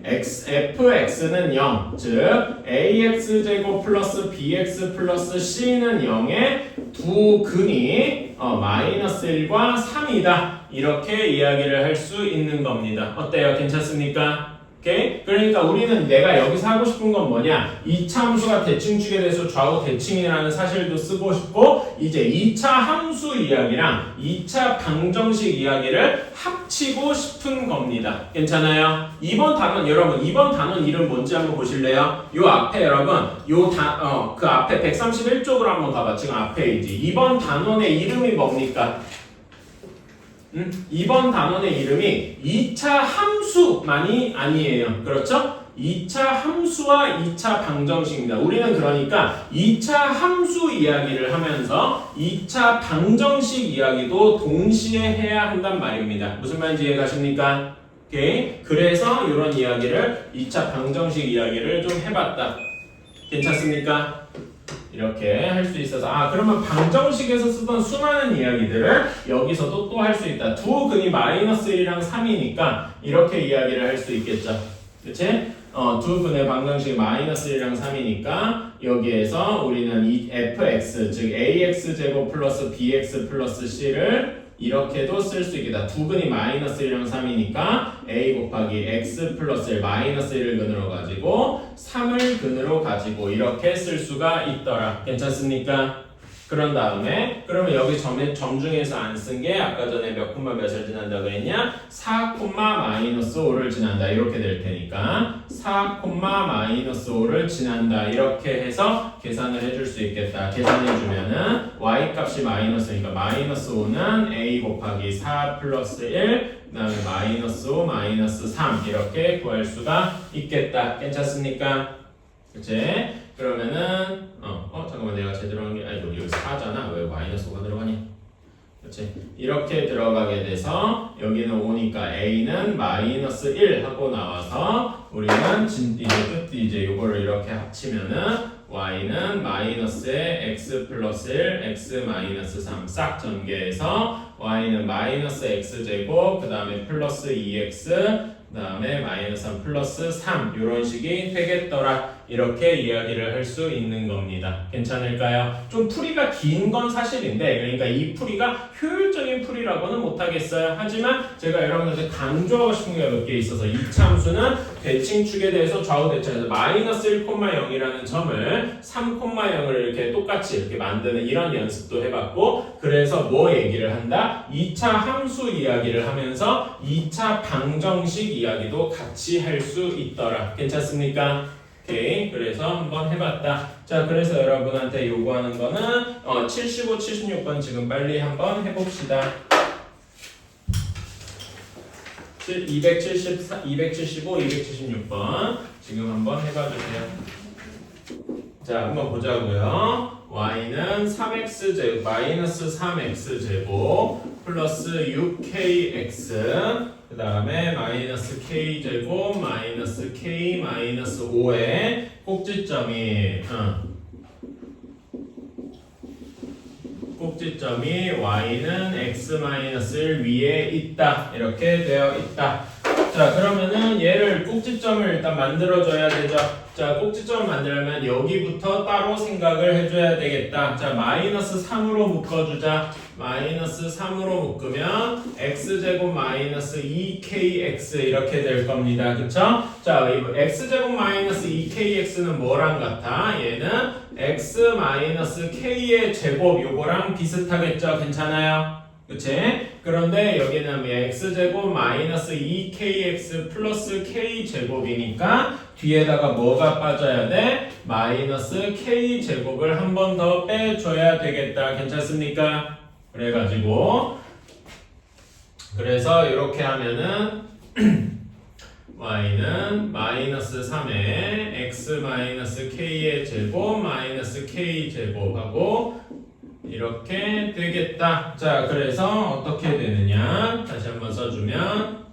fx는 0, 즉 ax제곱 플러스 bx 플러스 c는 0의 두 근이 마이너스 1과 3이다. 이렇게 이야기를 할 수 있는 겁니다. 어때요? 괜찮습니까? 오케이? 그러니까 우리는 내가 여기서 하고 싶은 건 뭐냐? 2차 함수가 대칭축에 대해서 좌우 대칭이라는 사실도 쓰고 싶고 이제 2차 함수 이야기랑 2차 방정식 이야기를 합치고 싶은 겁니다. 괜찮아요? 이번 단원 여러분 이번 단원 이름 뭔지 한번 보실래요? 요 앞에 여러분 그 앞에 131쪽으로 한번 가봐. 지금 앞에 이제 이번 단원의 이름이 뭡니까? 이번 단원의 이름이 2차 함수만이 아니에요. 그렇죠? 2차 함수와 2차 방정식입니다. 우리는 그러니까 2차 함수 이야기를 하면서 2차 방정식 이야기도 동시에 해야 한단 말입니다. 무슨 말인지 이해가십니까? 오케이. 그래서 이런 이야기를 2차 방정식 이야기를 좀 해봤다. 괜찮습니까? 이렇게 할 수 있어서 그러면 방정식에서 쓰던 수많은 이야기들을 여기서도 또 할 수 있다. 두 근이 마이너스 1이랑 3이니까 이렇게 이야기를 할 수 있겠죠. 그치? 두 근의 방정식이 마이너스 1이랑 3이니까 여기에서 우리는 이 fx 즉 ax제곱 플러스 bx 플러스 c를 이렇게도 쓸 수 있겠다. 두 근이 마이너스 1이랑 3이니까 a 곱하기 x 플러스 1 마이너스 1을 근으로 가지고 3을 근으로 가지고 이렇게 쓸 수가 있더라. 괜찮습니까? 그런 다음에 그러면 여기 점 중에서 안 쓴 게 아까 전에 몇 콤마 몇을 지난다 그랬냐? 4 마이너스 5를 지난다 이렇게 될 테니까 4 마이너스 5를 지난다 이렇게 해서 계산을 해줄 수 있겠다. 계산해주면은 y 값이 마이너스니까 마이너스 5는 a 곱하기 4 플러스 1 그 다음에 마이너스 5 마이너스 3 이렇게 구할 수가 있겠다. 괜찮습니까? 그치? 그러면은 잠깐만 내가 제대로 한 게 여기 4잖아. 왜 마이너스 5가 들어가니? 그렇지? 이렇게 들어가게 돼서 여기는 5니까 a는 마이너스 1 하고 나와서 우리는 이제 요거를 이렇게 합치면은 y는 마이너스에 x 플러스 1 x 마이너스 3 싹 전개해서 y는 마이너스 x제곱 그 다음에 플러스 2x 그 다음에 마이너스 3 플러스 3 이런 식이 되겠더라. 이렇게 이야기를 할 수 있는 겁니다. 괜찮을까요? 좀 풀이가 긴 건 사실인데 그러니까 이 풀이가 효율적인 풀이라고는 못하겠어요. 하지만 제가 여러분들한테 강조하고 싶은 게 몇 개 있어서 2차 함수는 대칭축에 대해서 좌우 대칭해서 마이너스 1,0이라는 점을 3,0을 이렇게 똑같이 이렇게 만드는 이런 연습도 해봤고 그래서 뭐 얘기를 한다? 2차 함수 이야기를 하면서 2차 방정식 이야기도 같이 할 수 있더라. 괜찮습니까? 오케이. 그래서 한번 해봤다. 자, 그래서 여러분한테 요구하는 거는 75, 76번 지금 빨리 한번 해봅시다. 274, 275, 276번 지금 한번 해봐주세요. 자, 한번 보자고요. y는 3x 마이너스 3x 제곱 플러스 6kx 그 다음에 마이너스 k제곱 마이너스 k 마이너스 5의 꼭지점이 y는 x 마이너스 1 위에 있다. 이렇게 되어 있다. 자, 그러면은 얘를 꼭지점을 일단 만들어줘야 되죠. 자, 꼭지점을 만들려면 여기부터 따로 생각을 해줘야 되겠다. 자, 마이너스 3으로 묶어주자. 마이너스 3으로 묶으면 x제곱 마이너스 2kx 이렇게 될 겁니다. 그쵸? 자, x제곱 마이너스 2kx는 뭐랑 같아? 얘는 x 마이너스 k의 제곱 요거랑 비슷하겠죠? 괜찮아요? 그치? 그런데 여기는 x제곱 마이너스 2kx 플러스 k제곱이니까 뒤에다가 뭐가 빠져야 돼? 마이너스 k제곱을 한 번 더 빼줘야 되겠다. 괜찮습니까? 그래가지고 그래서 이렇게 하면은 y는 마이너스 3에 x 마이너스 k의 제곱 마이너스 k제곱하고 이렇게 되겠다. 자, 그래서 어떻게 되느냐? 다시 한번 써주면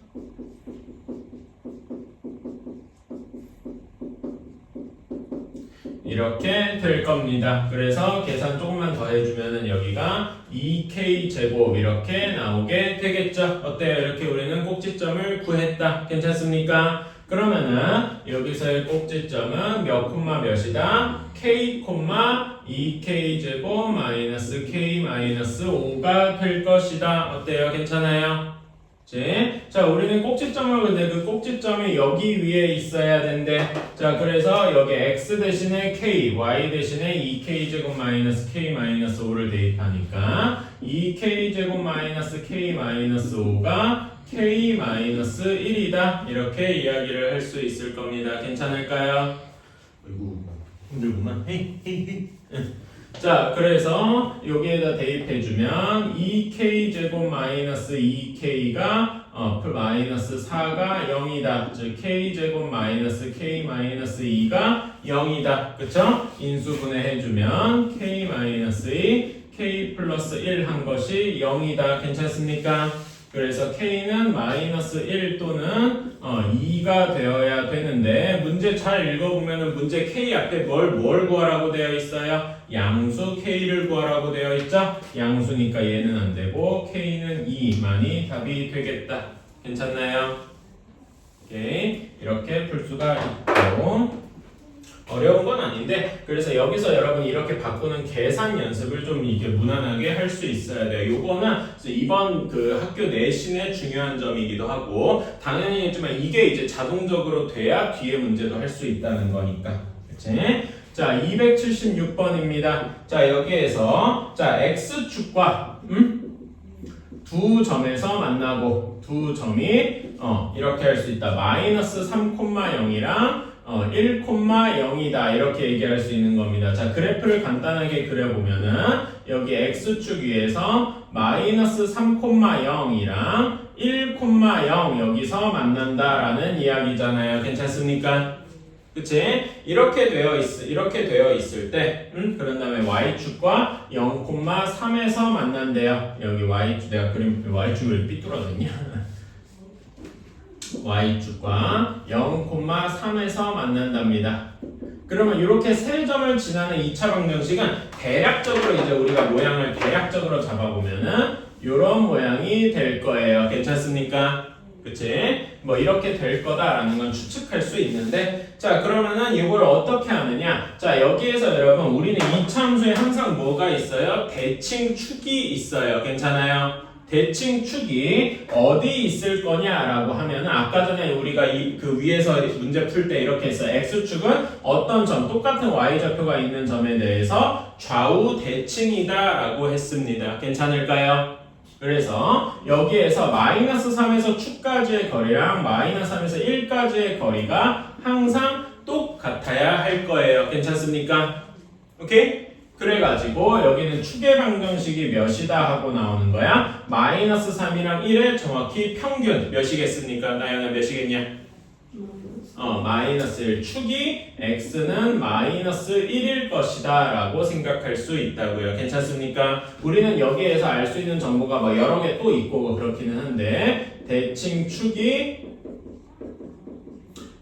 이렇게 될 겁니다. 그래서 계산 조금만 더 해주면은 여기가 2k제곱 이렇게 나오게 되겠죠. 어때요? 이렇게 우리는 꼭지점을 구했다. 괜찮습니까? 그러면은 여기서의 꼭지점은 몇 콤마 몇이다? k 콤마 2k제곱 마이너스 k 마이너스 5가 될 것이다. 어때요? 괜찮아요? 자, 우리는 꼭지점을 근데 그 꼭지점이 여기 위에 있어야 된대. 자, 그래서 여기 x 대신에 k, y 대신에 2k제곱 마이너스 k 마이너스 5를 대입하니까 2k제곱 마이너스 k 마이너스 5가 k 마이너스 1이다. 이렇게 이야기를 할 수 있을 겁니다. 괜찮을까요? 아이고, 힘들구만. 자, 그래서 여기에다 대입해주면 2k제곱 마이너스 2k가 마이너스 4가 0이다. 즉 k제곱 마이너스 k 마이너스 2가 0이다. 그쵸? 인수분해해주면 k 마이너스 2, k 플러스 1 한 것이 0이다. 괜찮습니까? 그래서 k는 마이너스 1 또는 2가 되어야 되는데 문제 잘 읽어보면 문제 k 앞에 뭘 구하라고 되어 있어요? 양수 k를 구하라고 되어 있죠? 양수니까 얘는 안 되고 k는 2만이 답이 되겠다. 괜찮나요? 오케이. 이렇게 풀 수가 있고 어려운 건 아닌데 그래서 여기서 여러분 이렇게 바꾸는 계산 연습을 좀 이렇게 무난하게 할 수 있어야 돼요. 요거는 이번 그 학교 내신의 중요한 점이기도 하고 당연히지만 이게 이제 자동적으로 돼야 뒤에 문제도 할 수 있다는 거니까. 그치? 자, 276번입니다. 자, 여기에서 자 x축과 두 점에서 만나고 두 점이 이렇게 할 수 있다. 마이너스 3,0이랑 1,0이다 이렇게 얘기할 수 있는 겁니다. 자, 그래프를 간단하게 그려보면은 여기 x축 위에서 마이너스 3,0이랑 1,0 여기서 만난다라는 이야기잖아요. 괜찮습니까? 그치? 이렇게 되어 있을 때 그런 다음에 y축과 0,3에서 만난대요. 여기 y축 내가 그림 y축을 삐뚤어졌냐? y축과 0,3에서 만난답니다. 그러면 이렇게 세 점을 지나는 2차 방정식은 대략적으로 이제 우리가 모양을 대략적으로 잡아보면은 이런 모양이 될 거예요. 괜찮습니까? 그치? 뭐 이렇게 될 거다라는 건 추측할 수 있는데 자, 그러면은 이걸 어떻게 하느냐? 자, 여기에서 여러분 우리는 2차 함수에 항상 뭐가 있어요? 대칭축이 있어요. 괜찮아요? 대칭축이 어디 있을 거냐라고 하면은 아까 전에 우리가 그 위에서 문제 풀 때 이렇게 했어요. x축은 어떤 점, 똑같은 y좌표가 있는 점에 대해서 좌우 대칭이다라고 했습니다. 괜찮을까요? 그래서 여기에서 마이너스 3에서 축까지의 거리랑 마이너스 3에서 1까지의 거리가 항상 똑같아야 할 거예요. 괜찮습니까? 오케이? 그래가지고 여기는 축의 방정식이 몇이다 하고 나오는 거야. 마이너스 3이랑 1의 정확히 평균 몇이겠습니까? 나연아 몇이겠냐? 마이너스 1 축이 x는 마이너스 1일 것이다 라고 생각할 수 있다고요. 괜찮습니까? 우리는 여기에서 알 수 있는 정보가 뭐 여러 개 또 있고 그렇기는 한데 대칭 축이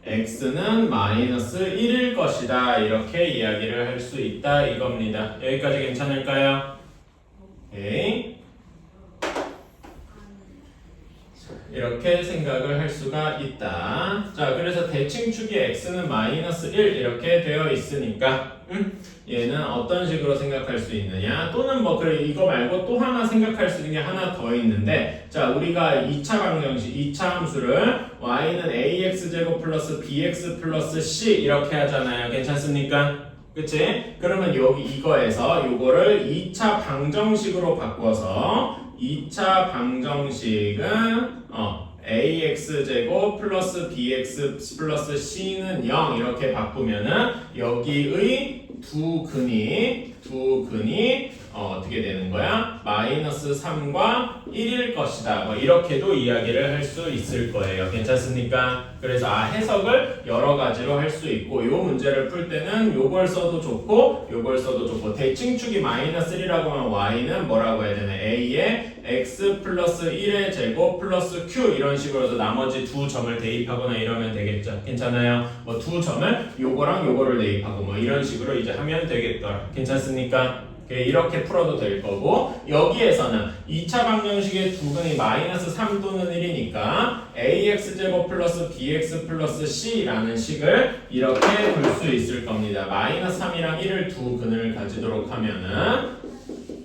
x는 마이너스 1일 것이다 이렇게 이야기를 할 수 있다 이겁니다. 여기까지 괜찮을까요? 오케이. 이렇게 생각을 할 수가 있다. 자, 그래서 대칭축이 x는 마이너스 1 이렇게 되어 있으니까 얘는 어떤 식으로 생각할 수 있느냐? 또는 뭐 그래 이거 말고 또 하나 생각할 수 있는 게 하나 더 있는데 자, 우리가 2차 방정식, 2차 함수를 y는 ax제곱 플러스 bx 플러스 c 이렇게 하잖아요. 괜찮습니까? 그치? 그러면 여기 이거에서 요거를 2차 방정식으로 바꿔서 2차 방정식은 ax제곱 플러스 bx 플러스 c는 0 이렇게 바꾸면은 여기의 두 근이 어떻게 되는 거야? 마이너스 3과 1일 것이다. 뭐 이렇게도 이야기를 할 수 있을 거예요. 괜찮습니까? 그래서 해석을 여러 가지로 할 수 있고 요 문제를 풀 때는 요걸 써도 좋고 요걸 써도 좋고 대칭축이 마이너스 1이라고 하면 y는 뭐라고 해야 되나? a에 x 플러스 1의 제곱 플러스 q 이런 식으로 해서 나머지 두 점을 대입하거나 이러면 되겠죠. 괜찮아요? 뭐 두 점을 요거랑 요거를 대입하고 뭐 이런 식으로 이제 하면 되겠더라. 괜찮습니까? 이렇게 풀어도 될 거고 여기에서는 2차 방정식의 두 근이 마이너스 3 또는 1이니까 ax제곱 플러스 bx 플러스 c라는 식을 이렇게 둘 수 있을 겁니다. 마이너스 3이랑 1을 두 근을 가지도록 하면은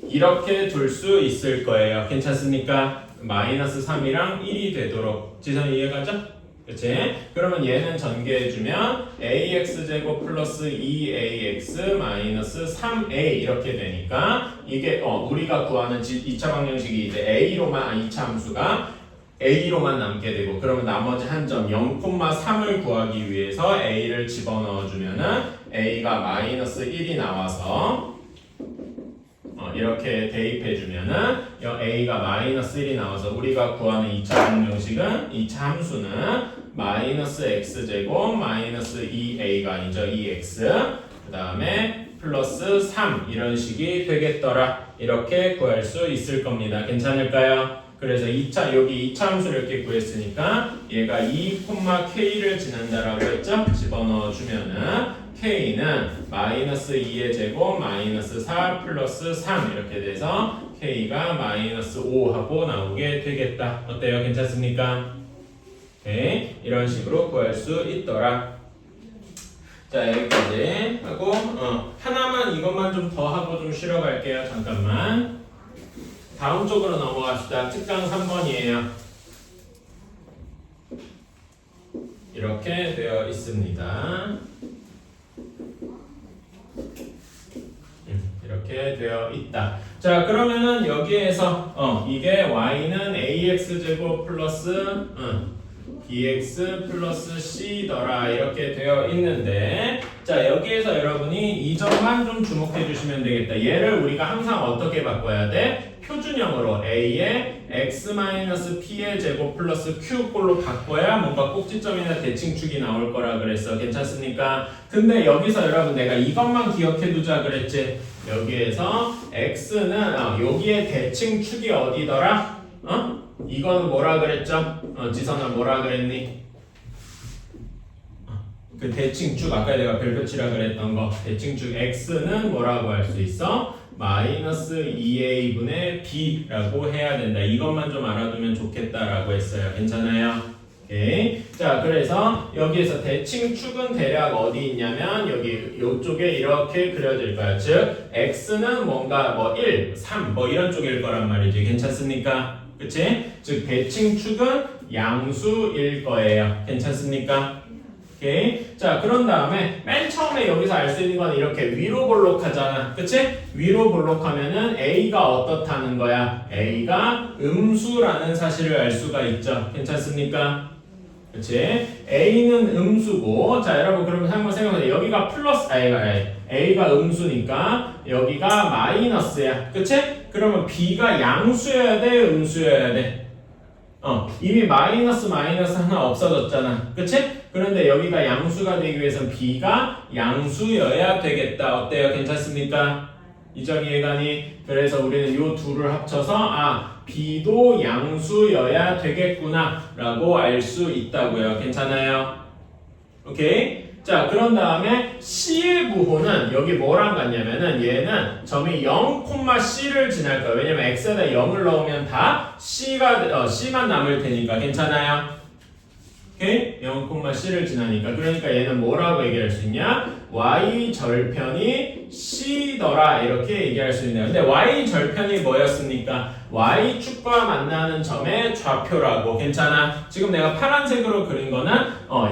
이렇게 둘 수 있을 거예요. 괜찮습니까? 마이너스 3이랑 1이 되도록 지선 이해가죠? 그치? 그러면 얘는 전개해주면 ax제곱 플러스 2ax 마이너스 3a 이렇게 되니까 이게 우리가 구하는 2차 방정식이 이제 a로만 2차 함수가 a로만 남게 되고 그러면 나머지 한 점 0,3을 구하기 위해서 a를 집어넣어주면은 a가 마이너스 1이 나와서 이렇게 대입해주면은 a가 마이너스 1이 나와서 우리가 구하는 2차 방정식은 2차 함수는 마이너스 x제곱 마이너스 2a가 아니죠. 2x 그 다음에 플러스 3 이런 식이 되겠더라. 이렇게 구할 수 있을 겁니다. 괜찮을까요? 그래서 여기 2차 함수를 이렇게 구했으니까 얘가 2,k를 지난다라고 했죠? 집어넣어주면은 k는 마이너스 2의 제곱 마이너스 4 플러스 3 이렇게 돼서 k가 마이너스 5 하고 나오게 되겠다. 어때요? 괜찮습니까? 네, 이런 식으로 구할 수 있더라. 자 여기까지 하고 하나만 이것만 좀 더 하고 좀 쉬러 갈게요. 잠깐만. 다음 쪽으로 넘어갑시다. 특강 3번이에요. 이렇게 되어 있습니다. 이렇게 되어 있다. 자 그러면은 여기에서 이게 y는 ax제곱 플러스 bx 플러스 c더라 이렇게 되어 있는데 자 여기에서 여러분이 이 점만 좀 주목해 주시면 되겠다. 얘를 우리가 항상 어떻게 바꿔야 돼? 표준형으로 a의 x-p의 제곱 플러스 q꼴로 바꿔야 뭔가 꼭지점이나 대칭축이 나올 거라 그랬어. 괜찮습니까? 근데 여기서 여러분 내가 이것만 기억해 두자 그랬지. 여기에서 x는 여기에 대칭축이 어디더라? 이거는 뭐라 그랬죠? 지선아 뭐라 그랬니? 그 대칭축 아까 내가 별표치라 그랬던 거 대칭축 x는 뭐라고 할 수 있어? 마이너스 2a분의 b라고 해야 된다. 이것만 좀 알아두면 좋겠다라고 했어요. 괜찮아요? 오케이. 자 그래서 여기에서 대칭축은 대략 어디 있냐면 여기 요쪽에 이렇게 그려질 거야. 즉 x는 뭔가 뭐 1, 3 뭐 이런 쪽일 거란 말이지. 괜찮습니까? 그치? 즉 대칭축은 양수일 거예요. 괜찮습니까? 오케이. 자 그런 다음에 맨 처음에 여기서 알 수 있는 건 이렇게 위로 볼록하잖아. 그치? 위로 볼록하면은 a가 어떻다는 거야? a가 음수라는 사실을 알 수가 있죠. 괜찮습니까? 그치? a는 음수고 자 여러분 그러면 한번 생각해. 여기가 플러스 a가 음수니까 여기가 마이너스야. 그치? 그러면 b가 양수여야 돼? 음수여야 돼? 이미 마이너스 하나 없어졌잖아. 그치? 그런데 여기가 양수가 되기 위해서는 b가 양수여야 되겠다. 어때요? 괜찮습니까? 이 점 이해가니? 그래서 우리는 요 둘을 합쳐서 b도 양수여야 되겠구나 라고 알 수 있다고요. 괜찮아요? 오케이? 자 그런 다음에 c의 부호는 여기 뭐랑 같냐면은 얘는 점이 0,c를 지날 거예요. 왜냐면 x에다 0을 넣으면 다 c만 남을 테니까. 괜찮아요? 오케이? 0,c를 지나니까. 그러니까 얘는 뭐라고 얘기할 수 있냐? y 절편이 c더라 이렇게 얘기할 수 있네요. 근데 y 절편이 뭐였습니까? y축과 만나는 점의 좌표라고. 괜찮아? 지금 내가 파란색으로 그린 거는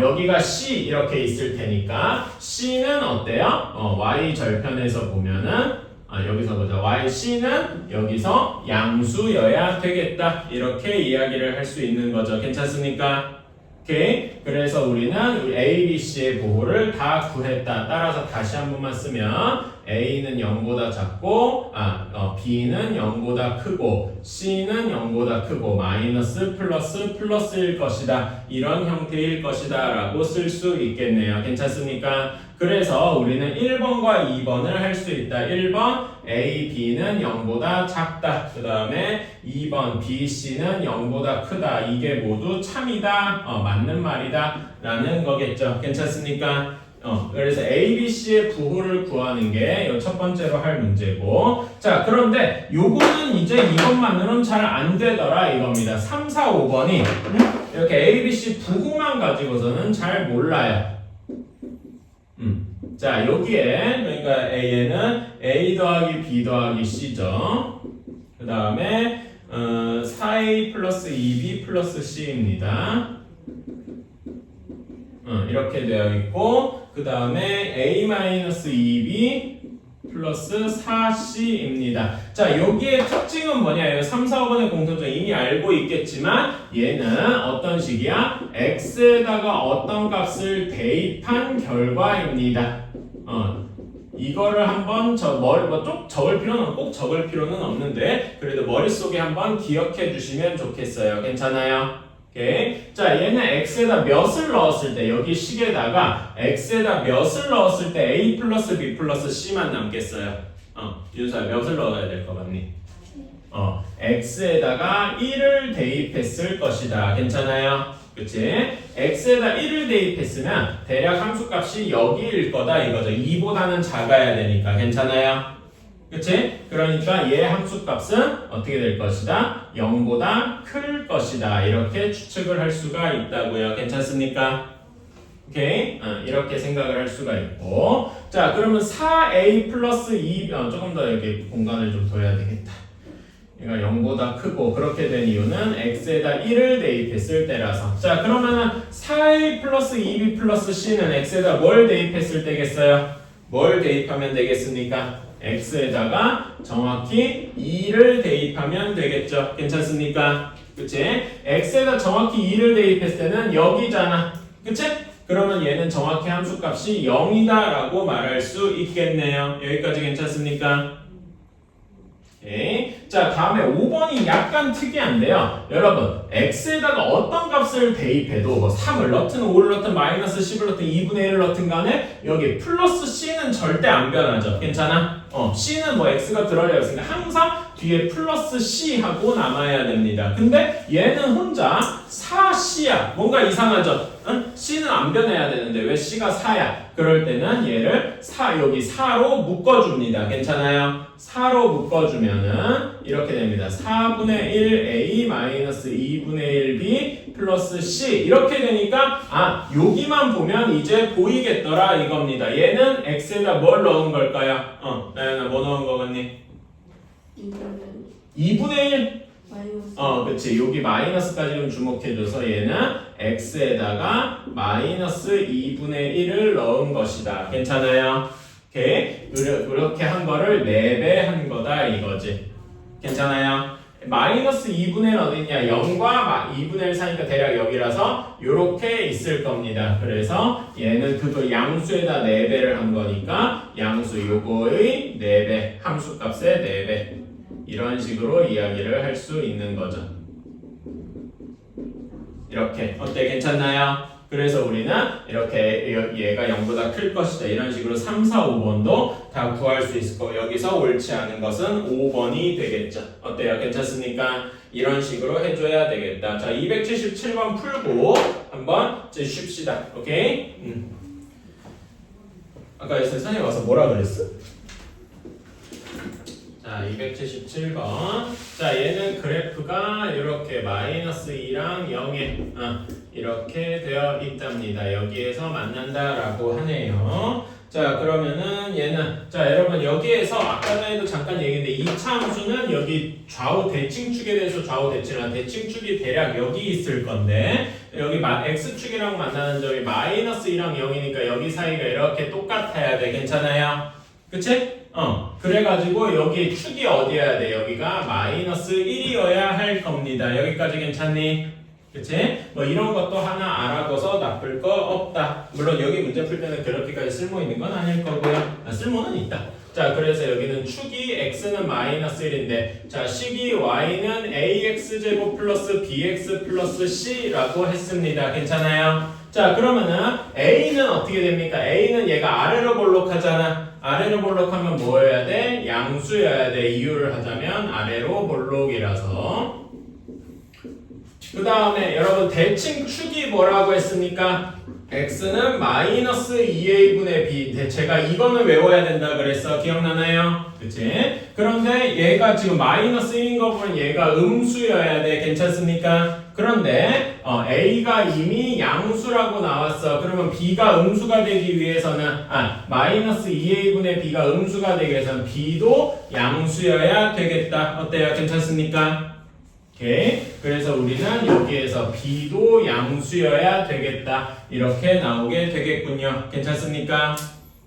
여기가 c 이렇게 있을 테니까 c는 어때요? y 절편에서 보면은 여기서 보자. C는 여기서 양수여야 되겠다. 이렇게 이야기를 할 수 있는 거죠. 괜찮습니까? 오케이. 그래서 우리는 A, B, C의 부호를 다 구했다. 따라서 다시 한 번만 쓰면 A는 0보다 작고 B는 0보다 크고 C는 0보다 크고 마이너스 플러스 플러스일 것이다. 이런 형태일 것이다 라고 쓸 수 있겠네요. 괜찮습니까? 그래서 우리는 1번과 2번을 할 수 있다. 1번 A, B는 0보다 작다. 그 다음에 2번 B, C는 0보다 크다. 이게 모두 참이다. 맞는 말이다. 라는 거겠죠. 괜찮습니까? 그래서 A, B, C의 부호를 구하는 게 첫 번째로 할 문제고. 자, 그런데 요거는 이제 이것만으로는 잘 안 되더라 이겁니다. 3, 4, 5번이 이렇게 A, B, C 부호만 가지고서는 잘 몰라요. 자, 여기에 그러니까 얘는 A 더하기 B 더하기 C죠. 그 다음에 4A 플러스 2B 플러스 C입니다. 이렇게 되어 있고 그 다음에 A-2B 플러스 4C입니다. 자, 여기의 특징은 뭐냐? 3, 4, 5번의 공통점 이미 알고 있겠지만 얘는 어떤 식이야? x에다가 어떤 값을 대입한 결과입니다. 이거를 한번 꼭 적을 필요는 없는데 그래도 머릿속에 한번 기억해 주시면 좋겠어요. 괜찮아요? 오케이. 자, 얘는 x에다 몇을 넣었을 때 여기 식에다가 x에다 몇을 넣었을 때 a 플러스 b 플러스 c만 남겠어요. 윤서야 몇을 넣어야 될 것 같니? x에다가 1을 대입했을 것이다. 괜찮아요? 그치? x에다 1을 대입했으면 대략 함수값이 여기일 거다 이거죠. 2보다는 작아야 되니까. 괜찮아요? 그치? 그러니까 얘 함수값은 어떻게 될 것이다? 0보다 클 것이다. 이렇게 추측을 할 수가 있다고요. 괜찮습니까? 오케이? 이렇게 생각을 할 수가 있고. 자, 그러면 4a 플러스 2, 조금 더 이렇게 공간을 좀 둬야 되겠다. 얘가 0보다 크고 그렇게 된 이유는 x에다 1을 대입했을 때라서. 자, 그러면은 4a 플러스 2b 플러스 c는 x에다 뭘 대입했을 때겠어요? 뭘 대입하면 되겠습니까? x에다가 정확히 2를 대입하면 되겠죠. 괜찮습니까? 그치? x에다 정확히 2를 대입했을 때는 여기잖아. 그치? 그러면 얘는 정확히 함수값이 0이다 라고 말할 수 있겠네요. 여기까지 괜찮습니까? 오케이. 자, 다음에 5번이 약간 특이한데요. 여러분, x에다가 어떤 값을 대입해도 뭐 3을 넣든 5를 넣든 마이너스 10을 넣든 2분의 1을 넣든 간에 여기 플러스 c는 절대 안 변하죠. 괜찮아? c는 뭐 x가 들어려 있으니까 항상 뒤에 플러스 c 하고 남아야 됩니다. 근데 얘는 혼자 4c야. 뭔가 이상하죠? c는 안 변해야 되는데 왜 c가 4야? 그럴 때는 얘를 여기 4로 묶어줍니다. 괜찮아요? 4로 묶어주면은 이렇게 됩니다. 4분의 1a 마이너스 2분의 1b 플러스 c 이렇게 되니까 여기만 보면 이제 보이겠더라 이겁니다. 얘는 x에다 뭘 넣은 걸까요? 나연아 뭐 넣은 거겠니? 2분의 1? 마이너스. 그치. 여기 마이너스까지 좀 주목해줘서 얘는 x에다가 마이너스 2분의 1을 넣은 것이다. 괜찮아요? 오케이. 이렇게 한 거를 4배 한 거다 이거지. 괜찮아요? 마이너스 2분의 1 어디냐? 0과 2분의 1 사이니까 대략 여기라서 이렇게 있을 겁니다. 그래서 얘는 그거 양수에다 4배를 한 거니까 양수 요거의 4배, 함수값의 4배 이런 식으로 이야기를 할 수 있는 거죠. 이렇게 어때? 괜찮나요? 그래서 우리는 이렇게 얘가 0보다 클 것이다 이런 식으로 3, 4, 5번도 다 구할 수 있을 거고 여기서 옳지 않은 것은 5번이 되겠죠. 어때요? 괜찮습니까? 이런 식으로 해줘야 되겠다. 자, 277번 풀고 한번 이제 쉽시다. 오케이? 아까 선생님 와서 뭐라 그랬어? 자, 277번. 자, 얘는 그래프가 이렇게 마이너스 2랑 0에 이렇게 되어 있답니다. 여기에서 만난다라고 하네요. 자, 그러면은 얘는 자, 여러분 여기에서 아까 전에도 잠깐 얘기했는데 2차 함수는 여기 좌우 대칭축에 대해서 좌우 대칭축이 대략 여기 있을 건데 여기 x축이랑 만나는 점이 마이너스 2랑 0이니까 여기 사이가 이렇게 똑같아야 돼. 괜찮아요? 그치? 그래가지고 여기 축이 어디여야 돼? 여기가 마이너스 1이어야 할 겁니다. 여기까지 괜찮니? 그치? 뭐 이런 것도 하나 알아둬서 나쁠 거 없다. 물론 여기 문제 풀 때는 그렇게까지 쓸모 있는 건 아닐 거고요. 쓸모는 있다. 자, 그래서 여기는 축이 x는 마이너스 1인데, 자, 식이 y는 ax제곱 플러스 bx 플러스 c라고 했습니다. 괜찮아요? 자, 그러면은 a는 어떻게 됩니까? a는 얘가 아래로 볼록하잖아. 아래로 볼록하면 뭐여야 돼? 양수여야 돼. 이유를 하자면 아래로 볼록이라서. 그 다음에 여러분 대칭 축이 뭐라고 했습니까? x는 마이너스 2a분의 b. 제가 이거는 외워야 된다 그랬어. 기억나나요? 그치? 그런데 얘가 지금 마이너스 1인 거 보면 얘가 음수여야 돼. 괜찮습니까? 그런데 a가 이미 양수라고 나왔어. 그러면 b가 음수가 되기 위해서는 마이너스 2a분의 b가 음수가 되기 위해서는 b도 양수여야 되겠다. 어때요? 괜찮습니까? 오케이. 그래서 우리는 여기에서 b도 양수여야 되겠다. 이렇게 나오게 되겠군요. 괜찮습니까?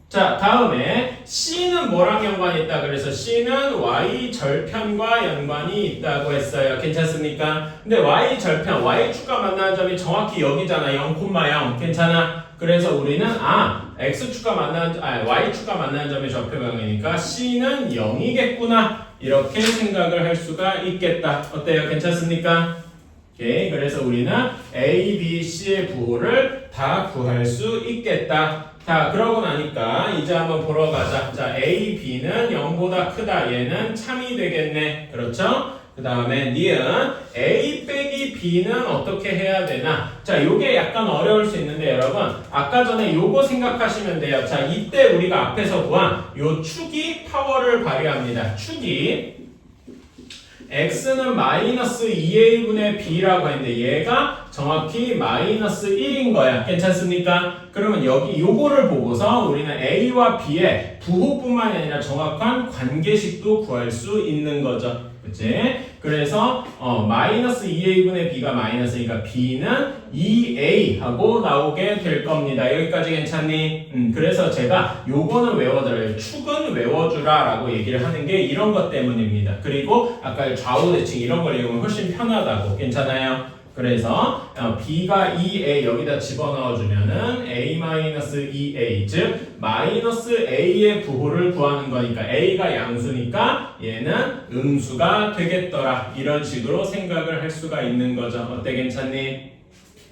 자, 다음에 c는 뭐랑 연관이 있다? 그래서 c는 y 절편과 연관이 있다고 했어요. 괜찮습니까? 근데 y 절편, y축과 만나는 점이 정확히 여기잖아. 0,0. 괜찮아? 그래서 우리는 x축과 만나는 y축과 만나는 점이 좌표방이니까 c는 0이겠구나. 이렇게 생각을 할 수가 있겠다. 어때요? 괜찮습니까? 오케이. 그래서 우리는 A, B, C의 부호를 다 구할 수 있겠다. 자, 그러고 나니까 이제 한번 보러 가자. 자, A, B는 0보다 크다. 얘는 참이 되겠네. 그렇죠? 그 다음에 니은 A 빼기 B는 어떻게 해야 되나? 자, 요게 약간 어려울 수 있는데 여러분 아까 전에 요거 생각하시면 돼요. 자, 이때 우리가 앞에서 보아 요 축이 파워를 발휘합니다. 축이 x는 마이너스 2a분의 b라고 했는데 얘가 정확히 마이너스 1인 거야. 괜찮습니까? 그러면 여기 요거를 보고서 우리는 a와 b의 부호뿐만이 아니라 정확한 관계식도 구할 수 있는 거죠. 그치? 그래서 마이너스 2a분의 b가 마이너스니까 b는 2a 하고 나오게 될 겁니다. 여기까지 괜찮니? 그래서 제가 요거는 외워들어요. 축은 외워주라 라고 얘기를 하는 게 이런 것 때문입니다. 그리고 아까 좌우 대칭 이런 걸 이용하면 훨씬 편하다고. 괜찮아요? 그래서 b가 2a 여기다 집어넣어주면은 a-2a 즉 마이너스 a의 부호를 구하는 거니까 a가 양수니까 얘는 음수가 되겠더라. 이런 식으로 생각을 할 수가 있는 거죠. 어때? 괜찮니?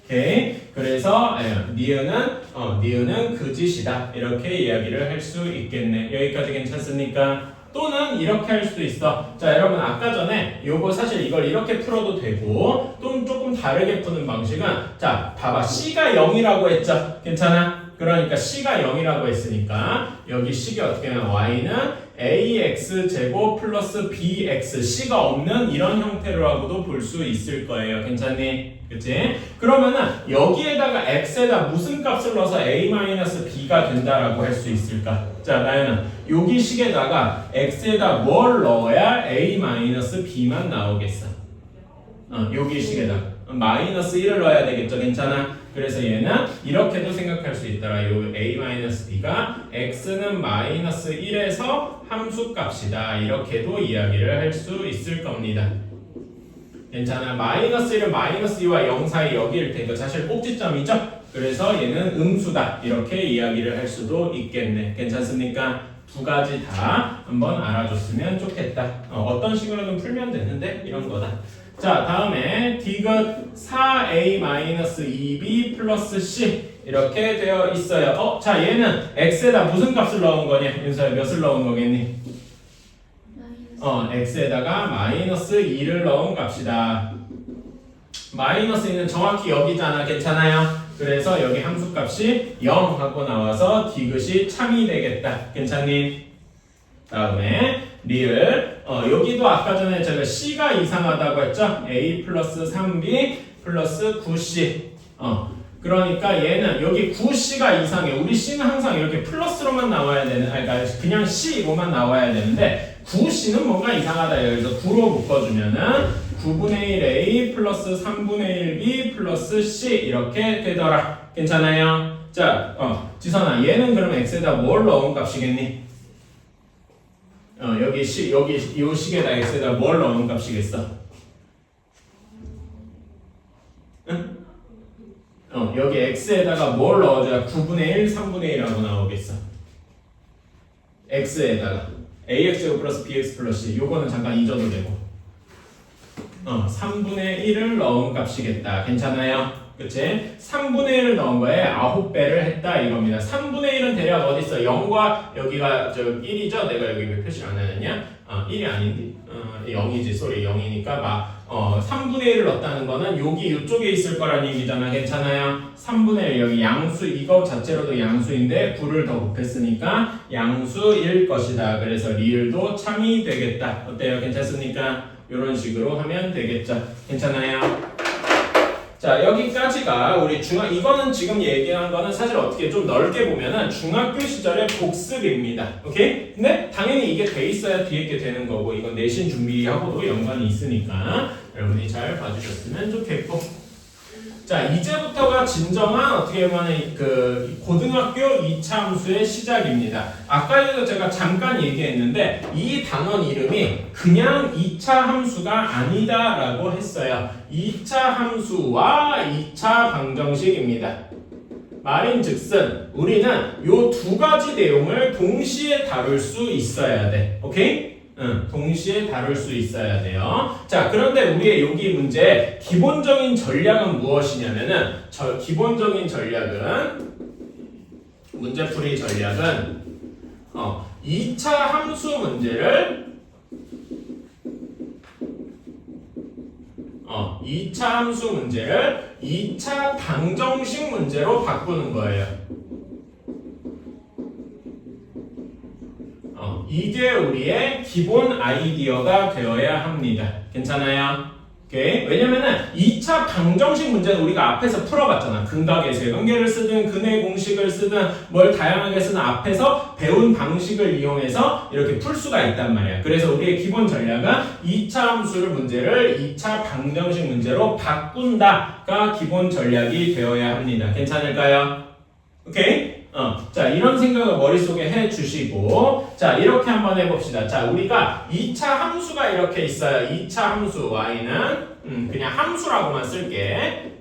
오케이. 그래서 니은은 그 짓이다. 이렇게 이야기를 할 수 있겠네. 여기까지 괜찮습니까? 또는 이렇게 할 수도 있어. 자, 여러분 아까 전에 요거 사실 이걸 이렇게 풀어도 되고 또는 조금 다르게 푸는 방식은 자, 봐봐. C가 0이라고 했죠. 괜찮아? 그러니까 C가 0이라고 했으니까 여기 식이 어떻게 하면 Y는 AX 제곱 플러스 BX C가 없는 이런 형태로 하고도 볼 수 있을 거예요. 괜찮니? 그치? 그러면은 여기에다가 X에다 무슨 값을 넣어서 A-B가 된다라고 할 수 있을까? 자, 나연아 여기 식에다가 X에다 뭘 넣어야 A-B만 나오겠어? 여기 식에다 마이너스 1을 넣어야 되겠죠. 괜찮아? 그래서 얘는 이렇게도 생각할 수 있더라. 요 A-B가 X는 마이너스 1에서 함수값이다. 이렇게도 이야기를 할 수 있을 겁니다. 괜찮아. 마이너스 1은 마이너스 2와 0 사이 여기일 테니까 사실 꼭지점이죠. 그래서 얘는 음수다. 이렇게 이야기를 할 수도 있겠네. 괜찮습니까? 두 가지 다 한번 알아줬으면 좋겠다. 어떤 식으로든 풀면 되는데 이런 거다. 자, 다음에 디귿 4a-2b 플러스 c 이렇게 되어 있어요. 자, 얘는 x에다 무슨 값을 넣은 거냐? 윤서야 몇을 넣은 거겠니? x에다가 마이너스 2를 넣은 값이다. 마이너스 2는 정확히 여기잖아. 괜찮아요? 그래서 여기 함수값이 0 하고 나와서 디귿이 참이 되겠다. 괜찮니? 다음에 리을 여기도 아까 전에 제가 C가 이상하다고 했죠? A 플러스 3B 플러스 9C 그러니까 얘는 여기 9C가 이상해. 우리 C는 항상 이렇게 플러스로만 나와야 되는 그러니까 그냥 C로만 나와야 되는데 9C는 뭔가 이상하다. 그래서 9로 묶어주면은 9분의 1 A 플러스 3분의 1 B 플러스 C 이렇게 되더라. 괜찮아요? 자, 지선아 얘는 그럼 X에다 뭘 넣은 값이겠니? 여기 이 식에다 x에다 뭘 넣는 값이겠어? 응? 여기 x에다가 뭘 넣어줘야 9분의 1, 3분의 1하고 나오겠어. x에다가 ax제곱 플러스 bx 플러스 c 요거는 잠깐 잊어도 되고 3분의 1을 넣은 값이겠다. 괜찮아요? 그치? 3분의 1을 넣은 거에 9배를 했다 이겁니다. 3분의 1은 대략 어디 있어? 0과 여기가 1이죠? 내가 여기 왜 표시 안 해놨냐? 1이 아닌데? 0이지. 소리 0이니까 막 3분의 1을 넣었다는 거는 여기 이쪽에 있을 거란 얘기잖아. 괜찮아요? 3분의 1 여기 양수 이거 자체로도 양수인데 9를 더 곱했으니까 양수일 것이다. 그래서 리을도 참이 되겠다. 어때요? 괜찮습니까? 이런 식으로 하면 되겠죠. 괜찮아요? 자, 여기까지가 우리 이거는 지금 얘기한 거는 사실 어떻게 좀 넓게 보면은 중학교 시절의 복습입니다. 오케이? 근데 당연히 이게 돼 있어야 뒤에 게 되는 거고, 이건 내신 준비하고도 연관이 있으니까 여러분이 잘 봐주셨으면 좋겠고. 자, 이제부터가 진정한 어떻게 보면 그 고등학교 2차 함수의 시작입니다. 아까도 제가 잠깐 얘기했는데 이 단원 이름이 그냥 2차 함수가 아니다라고 했어요. 2차 함수와 2차 방정식입니다. 말인즉슨 우리는 요 두 가지 내용을 동시에 다룰 수 있어야 돼. 오케이? 동시에 다룰 수 있어야 돼요. 자, 그런데 우리의 여기 문제 기본적인 전략은 무엇이냐면은 기본적인 전략은 문제풀이 전략은 2차 함수 문제를 2차 함수 문제를 2차 방정식 문제로 바꾸는 거예요. 이게 우리의 기본 아이디어가 되어야 합니다. 괜찮아요? 오케이? 왜냐면은 2차 방정식 문제는 우리가 앞에서 풀어봤잖아. 근각의 세관계를 쓰든 근의 공식을 쓰든 뭘 다양하게 쓰든 앞에서 배운 방식을 이용해서 이렇게 풀 수가 있단 말이야. 그래서 우리의 기본 전략은 2차 함수를 문제를 2차 방정식 문제로 바꾼다가 기본 전략이 되어야 합니다. 괜찮을까요? 오케이? 자, 이런 생각을 머릿속에 해 주시고, 자, 이렇게 한번 해봅시다. 자, 우리가 2차 함수가 이렇게 있어요. 2차 함수 y는, 그냥 함수라고만 쓸게.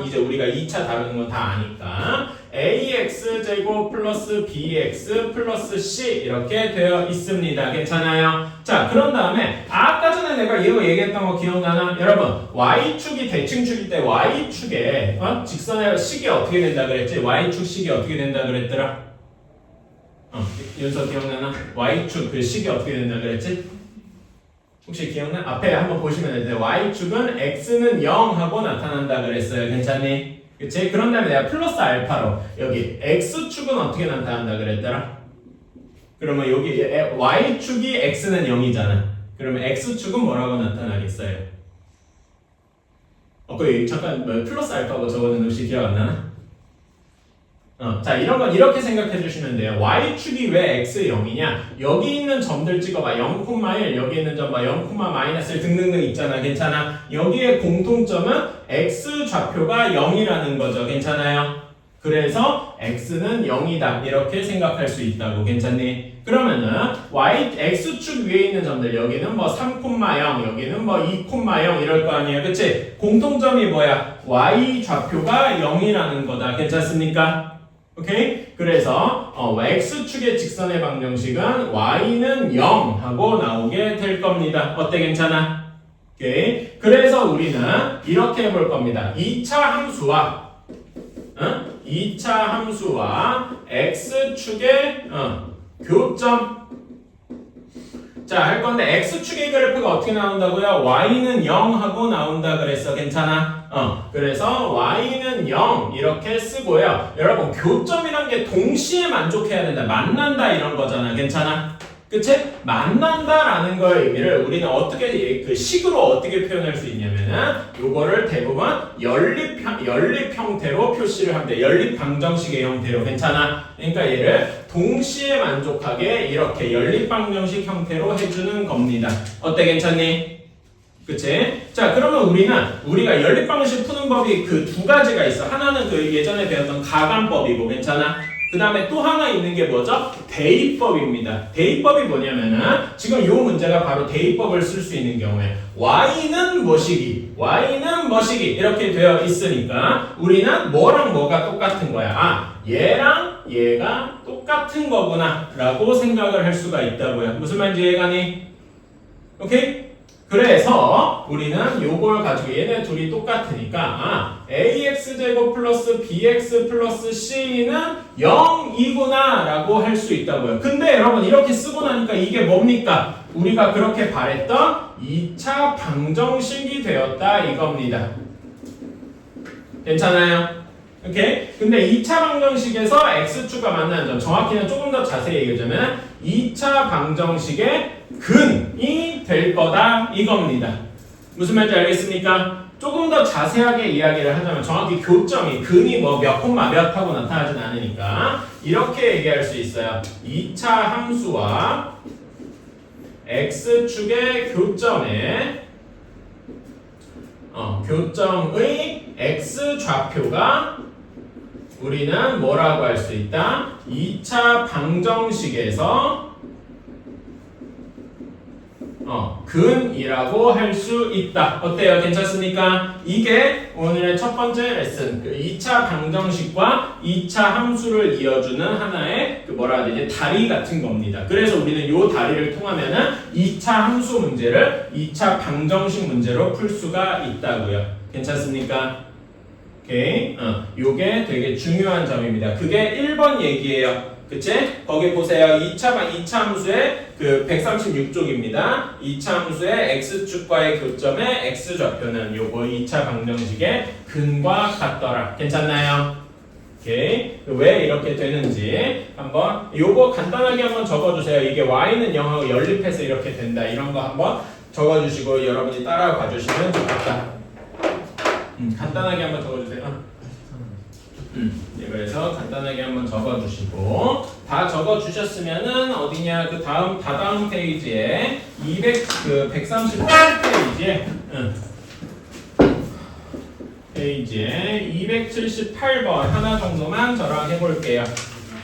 이제 우리가 2차 다루는 건 다 아니까. ax제곱 플러스 bx 플러스 c 이렇게 되어 있습니다. 괜찮아요? 자, 그런 다음에 아까 전에 내가 이거 얘기했던 거 기억나나? 여러분, y축이 대칭축일 때 y축에 직선의 식이 어떻게 된다 그랬지? y축 식이 어떻게 된다 그랬더라? 윤서 기억나나? y축 그 식이 어떻게 된다 그랬지? 혹시 기억나? 앞에 한번 보시면 되는데 y축은 x는 0 하고 나타난다 그랬어요. 괜찮니? 그치? 그런 다음에 내가 플러스 알파로 여기 x축은 어떻게 나타난다 그랬더라? 그러면 여기 y축이 x는 0이잖아. 그러면 x축은 뭐라고 나타나겠어요? 잠깐 플러스 알파고 적어놓은 혹시 기억 안 나나? 자, 이런 건 이렇게 생각해 주시면 돼요. y축이 왜 x 0이냐? 여기 있는 점들 찍어봐. 0,1, 여기 있는 점 봐. 0,-1 등등등 있잖아. 괜찮아? 여기에 공통점은 x 좌표가 0이라는 거죠. 괜찮아요? 그래서 x는 0이다. 이렇게 생각할 수 있다고. 괜찮니? 그러면은 x축 위에 있는 점들 여기는 뭐 3,0, 여기는 뭐 2,0 이럴 거 아니에요. 그치? 공통점이 뭐야? y 좌표가 0이라는 거다. 괜찮습니까? 오케이? 그래서 x축의 직선의 방정식은 y는 0 하고 나오게 될 겁니다. 어때? 괜찮아? 오케이? 그래서 우리는 이렇게 해볼 겁니다. 2차 함수와 2차 함수와 x축의 교점 자, 할 건데 x축의 그래프가 어떻게 나온다고요? y는 0 하고 나온다 그랬어. 괜찮아? 그래서 y는 0 이렇게 쓰고요. 여러분, 교점이란 게 동시에 만족해야 된다. 만난다 이런 거잖아. 괜찮아? 그치? 만난다라는 거의 의미를 우리는 어떻게 그 식으로 어떻게 표현할 수 있냐면은 요거를 대부분 연립 형태로 표시를 합니다. 연립 방정식의 형태로. 괜찮아? 그러니까 얘를 동시에 만족하게 이렇게 연립 방정식 형태로 해주는 겁니다. 어때? 괜찮니? 그치? 자, 그러면 우리가 연립 방정식 푸는 법이 그 두 가지가 있어. 하나는 그 예전에 배웠던 가관법이고, 괜찮아? 그 다음에 또 하나 있는 게 뭐죠? 대입법입니다. 대입법이 뭐냐면은 지금 이 문제가 바로 대입법을 쓸 수 있는 경우에 y는 뭐시기, y는 뭐시기 이렇게 되어 있으니까 우리는 뭐랑 뭐가 똑같은 거야? 아, 얘랑 얘가 똑같은 거구나 라고 생각을 할 수가 있다고요. 무슨 말인지 이해가니? 오케이? 그래서 우리는 요걸 가지고 얘네 둘이 똑같으니까 아, ax제곱 플러스 bx 플러스 c는 0이구나 라고 할 수 있다고요. 근데 여러분 이렇게 쓰고 나니까 이게 뭡니까? 우리가 그렇게 바랬던 2차 방정식이 되었다 이겁니다. 괜찮아요? 오케이? 근데 2차 방정식에서 x축과 만나는 점, 정확히는 조금 더 자세히 얘기하자면 2차 방정식의 근이 될 거다 이겁니다. 무슨 말인지 알겠습니까? 조금 더 자세하게 이야기를 하자면 정확히 교점이 근이 뭐 몇 콤마 몇 하고 나타나진 않으니까 이렇게 얘기할 수 있어요. 2차 함수와 x축의 교점의 교점의 x좌표가 우리는 뭐라고 할 수 있다? 2차 방정식에서 근이라고 할 수 있다. 어때요? 괜찮습니까? 이게 오늘의 첫 번째 레슨. 그 2차 방정식과 2차 함수를 이어주는 하나의 그 뭐라 해야 되지? 다리 같은 겁니다. 그래서 우리는 이 다리를 통하면은 2차 함수 문제를 2차 방정식 문제로 풀 수가 있다고요. 괜찮습니까? 오케이. 요게 되게 중요한 점입니다. 그게 1번 얘기예요. 그치? 거기 보세요. 2차 함수의 그 136쪽입니다. 2차 함수의 x축과의 교점의 x좌표는 요거 2차 방정식의 근과 같더라. 괜찮나요? 오케이. 왜 이렇게 되는지 한번 요거 간단하게 한번 적어주세요. 이게 y는 0하고 연립해서 이렇게 된다. 이런 거 한번 적어주시고 여러분이 따라가 주시면 좋겠다. 간단하게 한번 적어주세요. 그래서 간단하게 한번 적어주시고 다 적어주셨으면은 어디냐 그 다다음 페이지에 138페이지에 페이지에 278번 하나 정도만 저랑 해볼게요.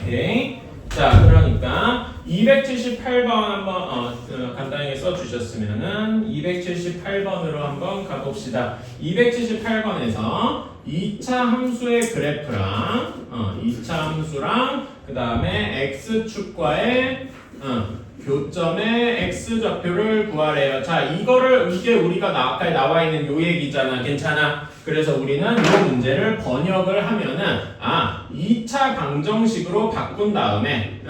오케이. 자, 그러니까 278번 한번 간단하게 써주셨으면은 278번으로 한번 가봅시다. 278번에서 2차 함수의 그래프랑 2차 함수랑 그 다음에 x축과의 교점의 x좌표를 구하래요. 자, 이게 우리가 아까 나와 있는 요 얘기잖아. 괜찮아? 그래서 우리는 이 문제를 번역을 하면은 2차 방정식으로 바꾼 다음에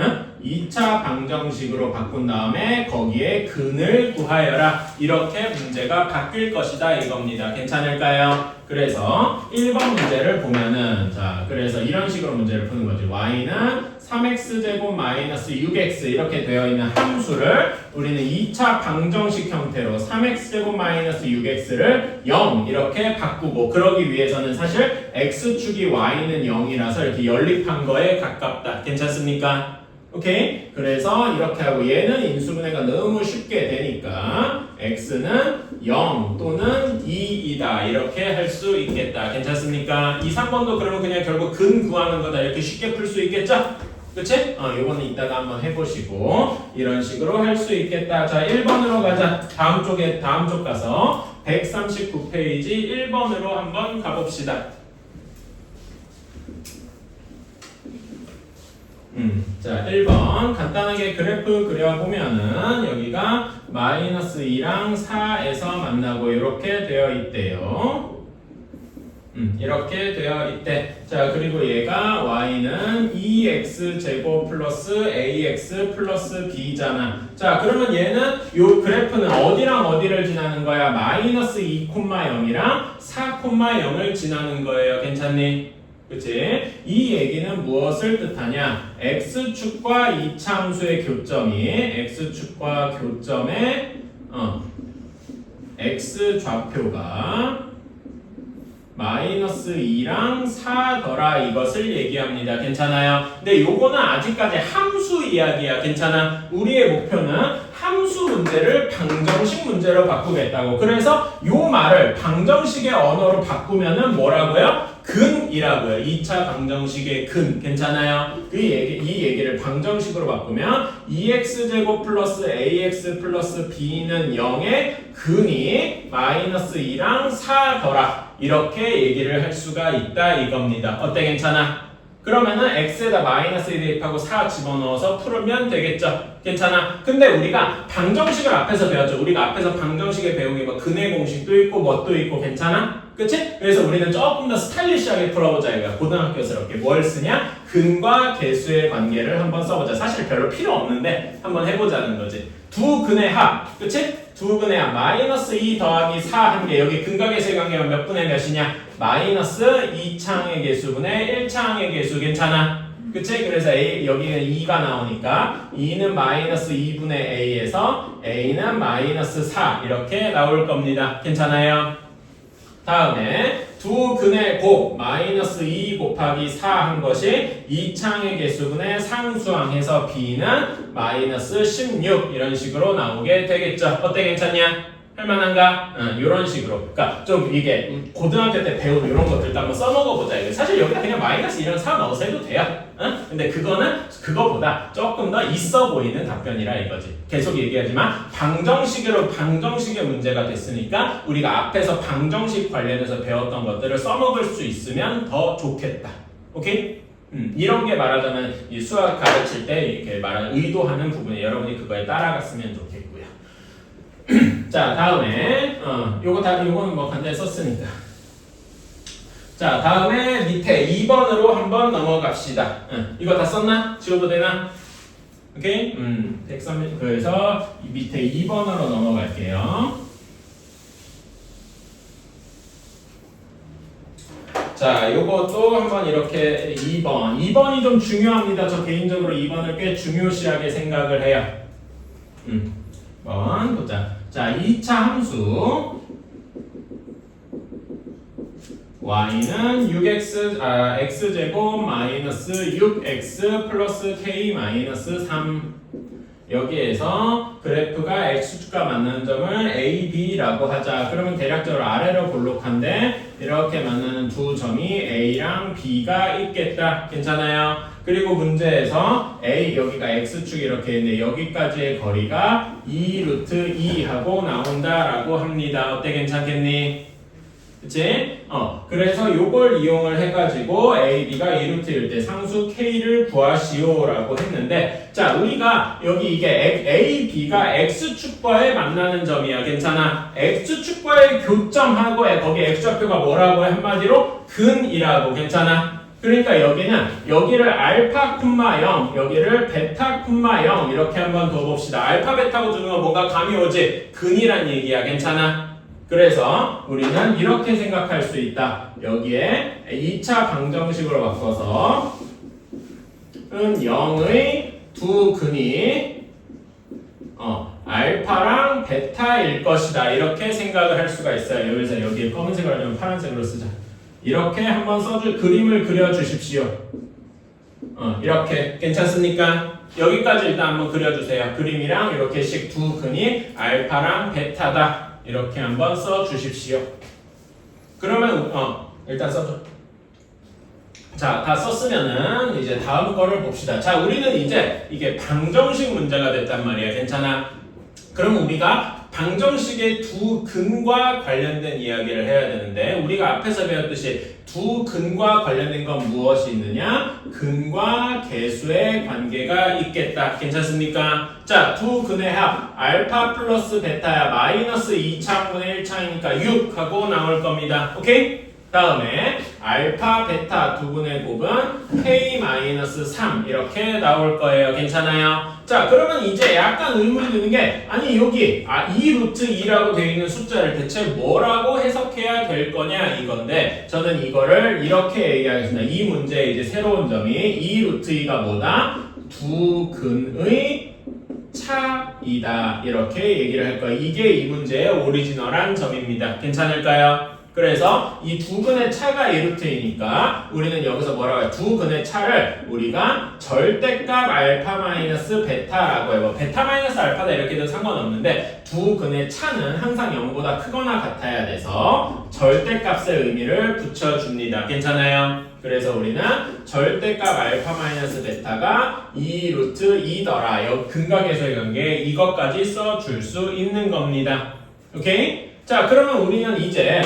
2차 방정식으로 바꾼 다음에 거기에 근을 구하여라. 이렇게 문제가 바뀔 것이다 이겁니다. 괜찮을까요? 그래서 1번 문제를 보면은 자, 그래서 이런 식으로 문제를 푸는 거지. y는 3x제곱 마이너스 6x 이렇게 되어 있는 함수를 우리는 2차 방정식 형태로 3x제곱 마이너스 6x를 0 이렇게 바꾸고 그러기 위해서는 사실 x축이 y는 0이라서 이렇게 연립한 거에 가깝다. 괜찮습니까? 오케이? 그래서 이렇게 하고 얘는 인수분해가 너무 쉽게 되니까 x는 0 또는 2이다 이렇게 할 수 있겠다. 괜찮습니까? 2, 3번도 그러면 그냥 결국 근 구하는 거다 이렇게 쉽게 풀 수 있겠죠? 그치? 요거는 이따가 한번 해보시고 이런 식으로 할 수 있겠다. 자, 1번으로 가자. 다음 쪽 가서 139페이지 1번으로 한번 가봅시다. 자, 1번 간단하게 그래프 그려보면은 여기가 마이너스 2랑 4에서 만나고 이렇게 되어 있대요. 이렇게 되어 있대. 자, 그리고 얘가 y는 2x제곱 플러스 ax 플러스 b잖아. 자, 그러면 얘는 요 그래프는 어디랑 어디를 지나는 거야? 마이너스 2,0이랑 4,0을 지나는 거예요. 괜찮니? 그치? 이 얘기는 무엇을 뜻하냐? x축과 2차 함수의 교점이 x축과 교점의 x좌표가 마이너스 2랑 4더라 이것을 얘기합니다. 괜찮아요? 근데 요거는 아직까지 함수 이야기야. 괜찮아? 우리의 목표는 함수 문제를 방정식 문제로 바꾸겠다고. 그래서 요 말을 방정식의 언어로 바꾸면은 뭐라고요? 근이라고요. 2차 방정식의 근. 괜찮아요? 이 얘기를 방정식으로 바꾸면 2x제곱 플러스 ax 플러스 b는 0의 근이 마이너스 2랑 4더라. 이렇게 얘기를 할 수가 있다 이겁니다. 어때? 괜찮아? 그러면은 x에다 마이너스 1 대입하고 4 집어넣어서 풀으면 되겠죠? 괜찮아? 근데 우리가 방정식을 앞에서 배웠죠? 우리가 앞에서 방정식에 배운 게 뭐 근의 공식도 있고 뭣도 있고 괜찮아? 그치? 그래서 우리는 조금 더 스타일리시하게 풀어보자 이거야. 고등학교스럽게 뭘 쓰냐? 근과 개수의 관계를 한번 써보자. 사실 별로 필요 없는데 한번 해보자는 거지. 두 근의 합, 그치? 두 근의 합 마이너스 2 더하기 4 한 개. 여기 근과 개수의 관계가 몇 분의 몇이냐? 마이너스 2창의 개수분의 1창의 개수. 괜찮아? 그치? 그래서 여기는 2가 나오니까 2는 마이너스 2분의 a에서 a는 마이너스 4 이렇게 나올 겁니다. 괜찮아요? 다음에 두 근의 곱 마이너스 2 곱하기 4 한 것이 2창의 개수분의 상수항해서 b는 마이너스 16 이런 식으로 나오게 되겠죠. 어때? 괜찮냐? 할만한가? 이런 식으로. 그러니까 좀 이게 고등학교 때 배운 이런 것들도 한번 써먹어보자. 사실 여기다 그냥 마이너스 2랑 4 넣어서 해도 돼요. 근데 그거는 그거보다 조금 더 있어 보이는 답변이라 이거지. 계속 얘기하지만 방정식의 문제가 됐으니까 우리가 앞에서 방정식 관련해서 배웠던 것들을 써먹을 수 있으면 더 좋겠다. 오케이? 이런 게 말하자면 이 수학 가르칠 때 이렇게 말하는 의도하는 부분이 여러분이 그거에 따라갔으면 좋겠고요. 자, 다음에 요거는 뭐 간단히 썼으니까. 자, 다음에 밑에 2번으로 한번 넘어갑시다. 이거 다 썼나? 지워도 되나? 오케이? 103, 그래서 밑에 2번으로 넘어갈게요. 자, 요것도 한번 이렇게 2번이 좀 중요합니다. 저 개인적으로 2번을 꽤 중요시하게 생각을 해요. 한번 보자. 자, 2차 함수 y는 6x x제곱 마이너스 6x 플러스 k 마이너스 3 여기에서 그래프가 x축과 만나는 점을 a, b라고 하자. 그러면 대략적으로 아래로 볼록한데 이렇게 만나는 두 점이 a랑 b가 있겠다. 괜찮아요? 그리고 문제에서 a 여기가 x축 이렇게 있는데 여기까지의 거리가 2 루트 2하고 나온다라고 합니다. 어때? 괜찮겠니? 그치? 그래서 요걸 이용을 해가지고 a, b가 2루트일 때 상수 k를 구하시오라고 했는데 자, 우리가 여기 이게 a, b가 x축과의 만나는 점이야. 괜찮아? x축과의 교점하고 거기 x좌표가 뭐라고 해? 한마디로 근이라고. 괜찮아? 그러니까 여기를 알파 콤마 0, 여기를 베타 콤마 0 이렇게 한번 둬봅시다. 알파 베타고 두는 거 뭔가 감이 오지? 근이란 얘기야. 괜찮아? 그래서 우리는 이렇게 생각할 수 있다. 여기에 2차 방정식으로 바꿔서 0의 두 근이 알파랑 베타일 것이다. 이렇게 생각을 할 수가 있어요. 여기서 여기에 검은색으로 하면 파란색으로 쓰자. 이렇게 한번 그림을 그려주십시오. 이렇게 괜찮습니까? 여기까지 일단 한번 그려주세요. 그림이랑 이렇게씩 두 근이 알파랑 베타다. 이렇게 한번 써주십시오. 그러면 일단 써줘. 자, 다 썼으면은 이제 다음 거를 봅시다. 자, 우리는 이제 이게 방정식 문제가 됐단 말이야. 괜찮아? 그럼 우리가 방정식의 두 근과 관련된 이야기를 해야 되는데 우리가 앞에서 배웠듯이 두 근과 관련된 건 무엇이 있느냐? 근과 개수의 관계가 있겠다. 괜찮습니까? 자, 두 근의 합 알파 플러스 베타야 마이너스 2창분의 1창이니까 6 하고 나올 겁니다. 오케이? 다음에 알파 베타 두 분의 곱은 k-3 이렇게 나올 거예요. 괜찮아요? 자, 그러면 이제 약간 의문이 드는 게 아니 여기 2루트 2라고 되어 있는 숫자를 대체 뭐라고 해석해야 될 거냐 이건데 저는 이거를 이렇게 얘기하겠습니다. 이 문제의 이제 새로운 점이 2루트 2가 뭐다? 두 근의 차이다. 이렇게 얘기를 할 거예요. 이게 이 문제의 오리지널한 점입니다. 괜찮을까요? 그래서 이 두 근의 차가 2루트이니까 우리는 여기서 뭐라고 해요? 두 근의 차를 우리가 절대값 알파 마이너스 베타라고 해요. 뭐 베타 마이너스 알파다 이렇게 해도 상관없는데 두 근의 차는 항상 0보다 크거나 같아야 돼서 절대값의 의미를 붙여줍니다. 괜찮아요? 그래서 우리는 절대값 알파 마이너스 베타가 2루트 2더라. 여기 근각에서의 관계 이것까지 써줄 수 있는 겁니다. 오케이? 자, 그러면 우리는 이제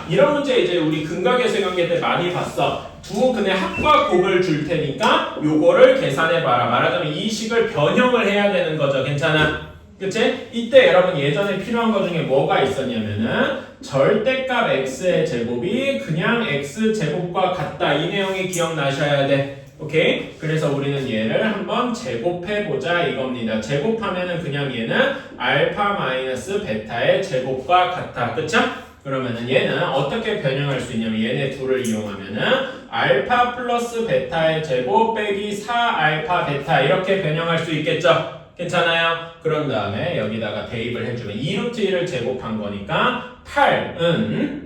이런 문제 이제 우리 근각에서의 관계 때 많이 봤어. 두 근의 합과 곱을 줄 테니까 요거를 계산해봐라. 말하자면 이 식을 변형을 해야 되는 거죠. 괜찮아? 그치? 이때 여러분 예전에 필요한 것 중에 뭐가 있었냐면은 절대값 x의 제곱이 그냥 x 제곱과 같다. 이 내용이 기억나셔야 돼. 오케이? 그래서 우리는 얘를 한번 제곱해보자 이겁니다. 제곱하면은 그냥 얘는 알파 마이너스 베타의 제곱과 같아. 그쵸? 그러면은 얘는 어떻게 변형할 수 있냐면 얘네 둘을 이용하면은 알파 플러스 베타의 제곱 빼기 4 알파 베타 이렇게 변형할 수 있겠죠? 괜찮아요? 그런 다음에 여기다가 대입을 해주면 2루트 1을 제곱한 거니까 8은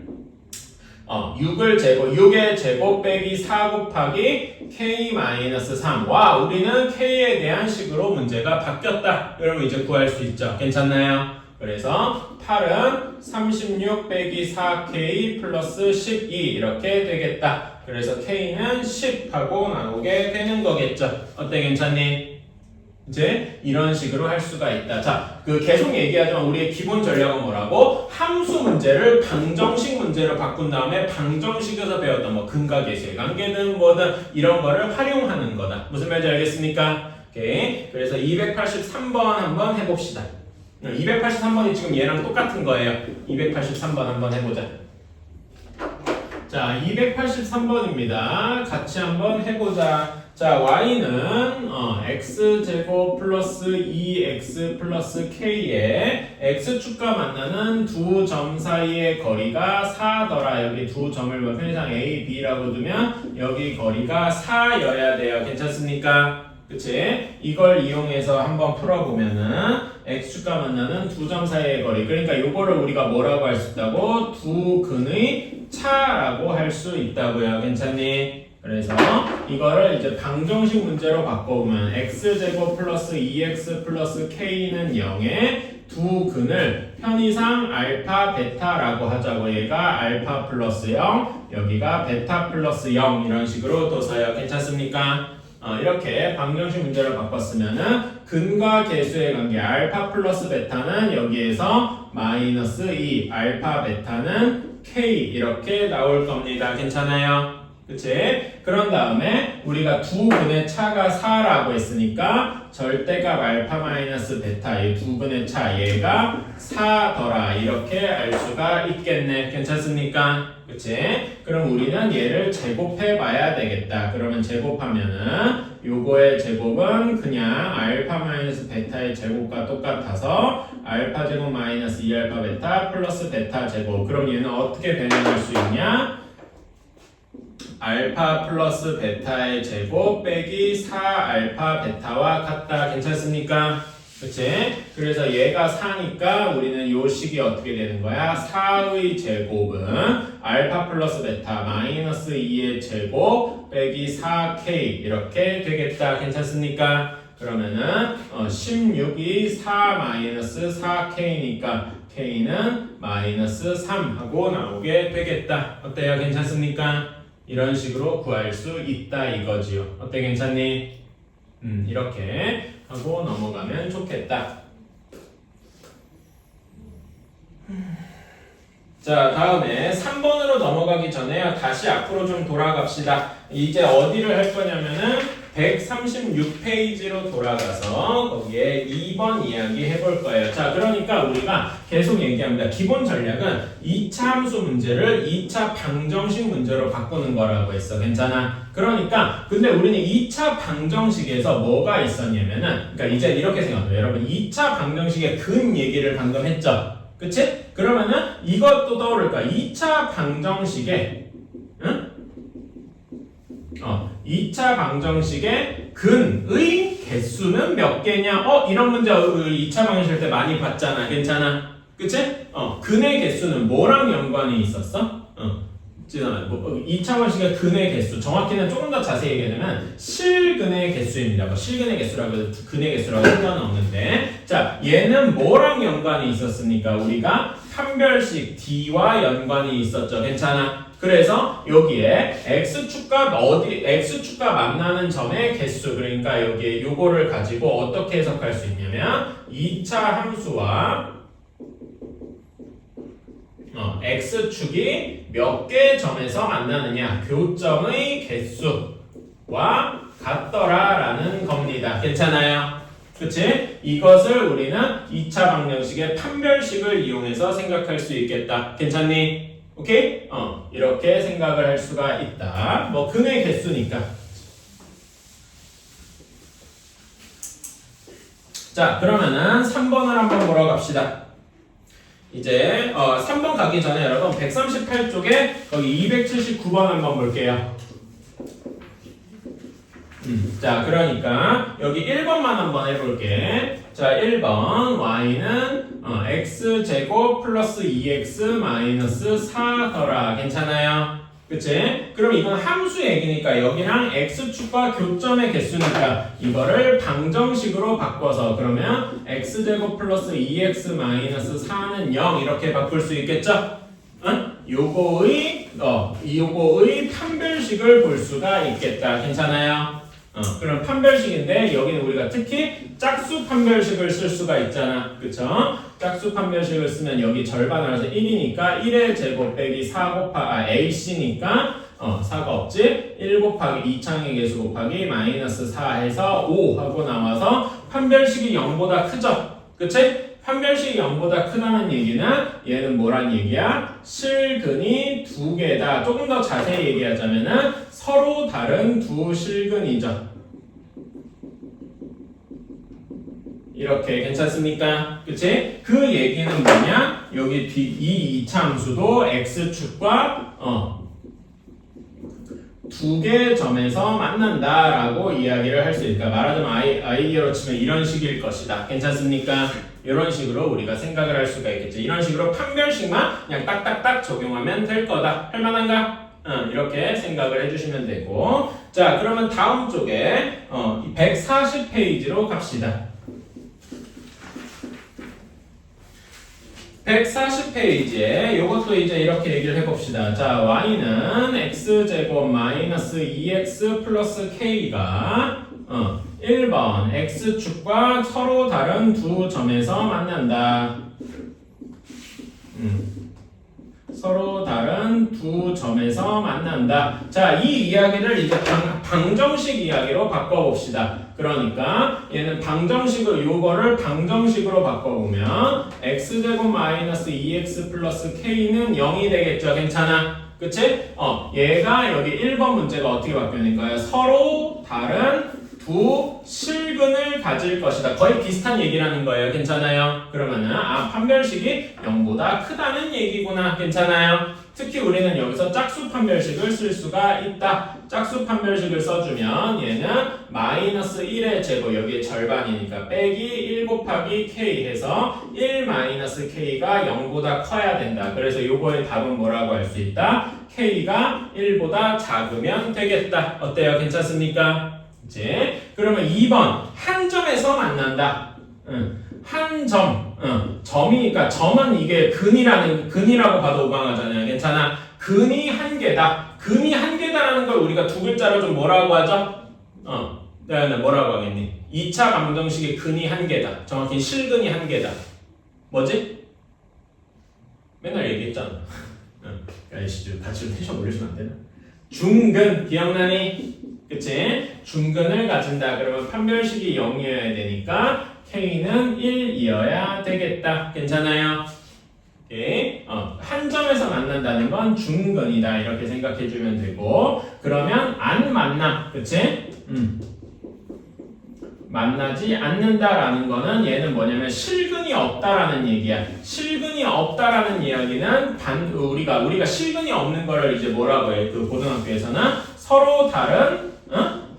6의 제곱 빼기 4 곱하기 k-3. 와, 우리는 k에 대한 식으로 문제가 바뀌었다. 그러면 이제 구할 수 있죠. 괜찮나요? 그래서 8은 36 빼기 4k 플러스 12 이렇게 되겠다. 그래서 k는 10하고 나오게 되는 거겠죠. 어때? 괜찮니? 이제 이런 식으로 할 수가 있다. 자, 계속 얘기하지만 우리의 기본 전략은 뭐라고? 함수 문제를 방정식 문제로 바꾼 다음에 방정식에서 배웠던 뭐 근각계수의 관계든 뭐든 이런 거를 활용하는 거다. 무슨 말인지 알겠습니까? 오케이. 그래서 283번 한번 해봅시다. 283번이 지금 얘랑 똑같은 거예요. 283번 한번 해보자. 자, 283번입니다. 같이 한번 해보자. 자, y는 x제곱 플러스 2x 플러스 k에 x축과 만나는 두 점 사이의 거리가 4더라. 여기 두 점을 뭐 편의상 a, b라고 두면 여기 거리가 4여야 돼요. 괜찮습니까? 그치? 이걸 이용해서 한번 풀어보면은 x축과 만나는 두 점 사이의 거리, 그러니까 요거를 우리가 뭐라고 할 수 있다고? 두 근의 차라고 할 수 있다고요. 괜찮니? 그래서 이거를 이제 방정식 문제로 바꿔보면 x제곱 플러스 2x 플러스 k는 0에 두 근을 편의상 알파 베타라고 하자고. 얘가 알파 플러스 0, 여기가 베타 플러스 0 이런 식으로 둬서요. 괜찮습니까? 이렇게 방정식 문제로 바꿨으면은 근과 계수의 관계 알파 플러스 베타는 여기에서 마이너스 2, 알파 베타는 k 이렇게 나올 겁니다. 괜찮아요? 그치? 그런 다음에 우리가 두 근의 차가 4라고 했으니까 절대값 알파 마이너스 베타 이 두 근의 차 얘가 4더라 이렇게 알 수가 있겠네. 괜찮습니까? 그치? 그럼 우리는 얘를 제곱해 봐야 되겠다. 그러면 제곱하면은 요거의 제곱은 그냥 알파 마이너스 베타의 제곱과 똑같아서 알파 제곱 마이너스 2알파 베타 플러스 베타 제곱. 그럼 얘는 어떻게 변형할 수 있냐? 알파 플러스 베타의 제곱 빼기 4알파 베타와 같다. 괜찮습니까? 그치? 그래서 얘가 4니까 우리는 요 식이 어떻게 되는 거야? 4의 제곱은 알파 플러스 베타 마이너스 2의 제곱 빼기 4k 이렇게 되겠다. 괜찮습니까? 그러면은 16이 4 마이너스 4k니까 k는 마이너스 3 하고 나오게 되겠다. 어때요? 괜찮습니까? 이런 식으로 구할 수 있다 이거지요. 어때? 괜찮니? 이렇게 하고 넘어가면 좋겠다. 자, 다음에 3번으로 넘어가기 전에요. 다시 앞으로 좀 돌아갑시다. 이제 어디를 할 거냐면은 136페이지로 돌아가서 거기에 2번 이야기 해볼 거예요. 자, 그러니까 우리가 계속 얘기합니다. 기본 전략은 2차 함수 문제를 2차 방정식 문제로 바꾸는 거라고 했어. 괜찮아? 그러니까 근데 우리는 2차 방정식에서 뭐가 있었냐면은, 그러니까 이제 이렇게 생각해요. 여러분 2차 방정식의 근 얘기를 방금 했죠. 그치? 그러면은 이것도 떠오를 거야. 2차 방정식에 2차 방정식의 근의 개수는 몇 개냐? 이런 문제 2차 방정식 때 많이 봤잖아. 괜찮아? 그치? 근의 개수는 뭐랑 연관이 있었어? 뭐 2차원식의 근의 개수, 정확히는 조금 더 자세히 얘기하면 실근의 개수입니다. 뭐 실근의 개수라고 해서 근의 개수라고 할 건 없는데, 자, 얘는 뭐랑 연관이 있었습니까? 우리가 판별식 D와 연관이 있었죠. 괜찮아? 그래서 여기에 x축과 만나는 점의 개수, 그러니까 여기에 요거를 가지고 어떻게 해석할 수 있냐면 2차 함수와 x축이 몇 개 점에서 만나느냐, 교점의 개수와 같더라라는 겁니다. 괜찮아요? 그치? 이것을 우리는 2차 방정식의 판별식을 이용해서 생각할 수 있겠다. 괜찮니? 오케이? 이렇게 생각을 할 수가 있다. 뭐 근의 개수니까. 자, 그러면은 3번을 한번 보러 갑시다. 이제 3번 가기 전에 여러분 138쪽에 거기 279번 한번 볼게요. 자, 그러니까 여기 1번만 한번 해볼게. 자, 1번 y는 x제곱 플러스 2x 마이너스 4더라. 괜찮아요? 그치? 그럼 이건 함수 얘기니까 여기랑 x축과 교점의 개수니까 이거를 방정식으로 바꿔서 그러면 x제곱 플러스 2x 마이너스 4는 0 이렇게 바꿀 수 있겠죠? 요거의 판별식을 볼 수가 있겠다. 괜찮아요? 그럼 판별식인데 여기는 우리가 특히 짝수 판별식을 쓸 수가 있잖아. 그쵸? 짝수 판별식을 쓰면 여기 절반을 해서 1이니까 1의 제곱 빼기 4 곱하기 AC니까 4가 없지? 1 곱하기 2창의 개수 곱하기 마이너스 4 해서 5 하고 나와서 판별식이 0보다 크죠? 그치? 판별식이 0보다 크다는 얘기는 얘는 뭐란 얘기야? 실근이 두 개다. 조금 더 자세히 얘기하자면은 서로 다른 두 실근이죠. 이렇게 괜찮습니까? 그치? 그 얘기는 뭐냐? 여기 이 2차 함수도 x축과 두 개 점에서 만난다라고 이야기를 할 수 있다. 말하자면 아이디어로 치면 이런 식일 것이다. 괜찮습니까? 이런 식으로 우리가 생각을 할 수가 있겠죠. 이런 식으로 판별식만 그냥 딱딱딱 적용하면 될 거다. 할 만한가? 이렇게 생각을 해주시면 되고. 자, 그러면 다음 쪽에 140페이지로 갑시다. 140페이지에 이것도 이제 이렇게 얘기를 해봅시다. 자, y는 x제곱 마이너스 2x 플러스 k가 1번 x축과 서로 다른 두 점에서 만난다. 서로 다른 두 점에서 만난다. 자, 이 이야기를 이제 방정식 이야기로 바꿔봅시다. 그러니까 얘는 방정식으로 요거를 방정식으로 바꿔보면 x제곱 마이너스 2x 플러스 k는 0이 되겠죠. 괜찮아? 그치? 얘가 여기 1번 문제가 어떻게 바뀌니까요? 서로 다른 두 실근을 가질 것이다. 거의 비슷한 얘기라는 거예요. 괜찮아요? 그러면은 판별식이 0보다 크다는 얘기구나. 괜찮아요? 특히 우리는 여기서 짝수 판별식을 쓸 수가 있다. 짝수 판별식을 써주면 얘는 마이너스 1의 제곱, 여기에 절반이니까 빼기 1 곱하기 k 해서 1 마이너스 k가 0보다 커야 된다. 그래서 요거의 답은 뭐라고 할 수 있다? k가 1보다 작으면 되겠다. 어때요? 괜찮습니까? 그치? 그러면 2번 한 점에서 만난다. 한 점. 점이니까 점은 이게 근이라고 봐도 오방하잖아요. 괜찮아? 근이 한 개다. 근이 한 개다라는 걸 우리가 두 글자로 좀 뭐라고 하죠? 내가 뭐라고 하겠니? 2차 방정식의 근이 한 개다. 정확히 실근이 한 개다. 뭐지? 맨날 얘기했잖아. 야이씨, 같이 좀 텐션 올려주면 안 되나? 중근 기억나니? 그치? 중근을 가진다. 그러면 판별식이 0이어야 되니까 k는 1이어야 되겠다. 괜찮아요? 오케이. 한 점에서 만난다는 건 중근이다. 이렇게 생각해주면 되고, 그러면 안 만나. 그치? 만나지 않는다라는 거는 얘는 뭐냐면 실근이 없다라는 얘기야. 실근이 없다라는 이야기는 우리가 실근이 없는 거를 이제 뭐라고 해? 그 고등학교에서는 서로 다른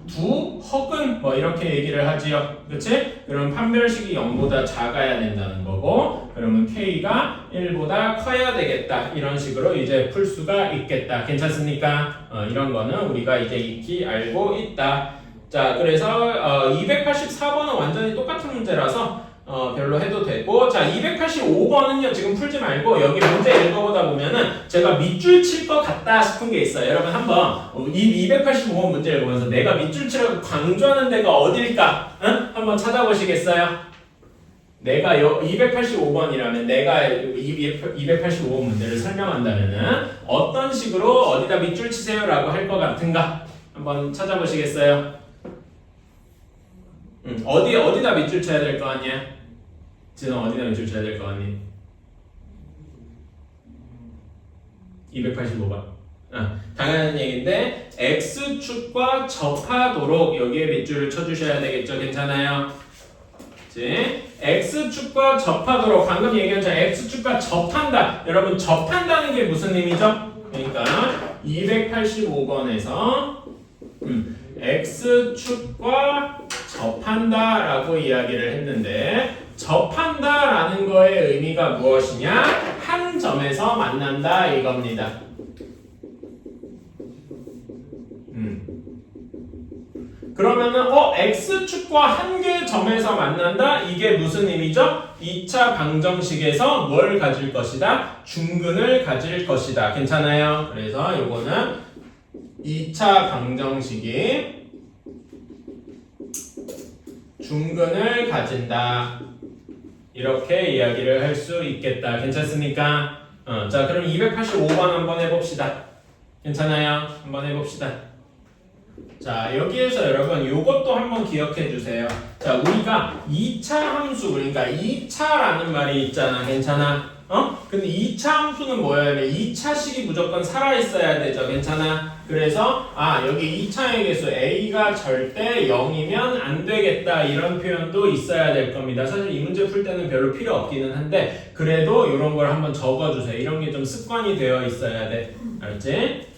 두 혹은 뭐 이렇게 얘기를 하지요. 그치? 그럼 판별식이 0보다 작아야 된다는 거고 그러면 K가 1보다 커야 되겠다. 이런 식으로 이제 풀 수가 있겠다. 괜찮습니까? 이런 거는 우리가 이제 익히 알고 있다. 자, 그래서 284번은 완전히 똑같은 문제라서 별로 해도 되고 자 285번은요 지금 풀지 말고 여기 문제 읽어보다 보면은 제가 밑줄 칠 것 같다 싶은 게 있어요. 여러분 한번 이 285번 문제 읽으면서 내가 밑줄 치라고 강조하는 데가 어딜까? 응? 한번 찾아보시겠어요? 내가 285번이라면 내가 285번 문제를 설명한다면은 어떤 식으로 어디다 밑줄 치세요 라고 할 것 같은가? 한번 찾아보시겠어요? 어디다 밑줄 쳐야 될 거 아니야? 지금 어디다 밑줄 쳐야 될 거 같니? 285번. 당연한 얘기인데 X축과 접하도록 여기에 밑줄을 쳐주셔야 되겠죠? 괜찮아요? 그치? X축과 접하도록 방금 얘기한 저 X축과 접한다. 여러분 접한다는 게 무슨 의미죠? 그러니까 285번에서 X축과 접한다라고 이야기를 했는데 접한다라는 거의 의미가 무엇이냐? 한 점에서 만난다 이겁니다. 그러면은 X축과 한 개의 점에서 만난다? 이게 무슨 의미죠? 2차 방정식에서 뭘 가질 것이다? 중근을 가질 것이다. 괜찮아요? 그래서 요거는 2차 방정식이 중근을 가진다. 이렇게 이야기를 할 수 있겠다. 괜찮습니까? 자, 그럼 285번 한번 해봅시다. 괜찮아요? 한번 해봅시다. 자, 여기에서 여러분 요것도 한번 기억해 주세요. 자, 우리가 2차 함수, 그러니까 2차라는 말이 있잖아. 괜찮아? 근데 2차 함수는 뭐야? 2차식이 무조건 살아있어야 되죠. 괜찮아? 그래서 여기 2차의 개수 A가 절대 0이면 안 되겠다. 이런 표현도 있어야 될 겁니다. 사실 이 문제 풀 때는 별로 필요 없기는 한데 그래도 이런 걸 한번 적어주세요. 이런 게 좀 습관이 되어 있어야 돼. 알았지?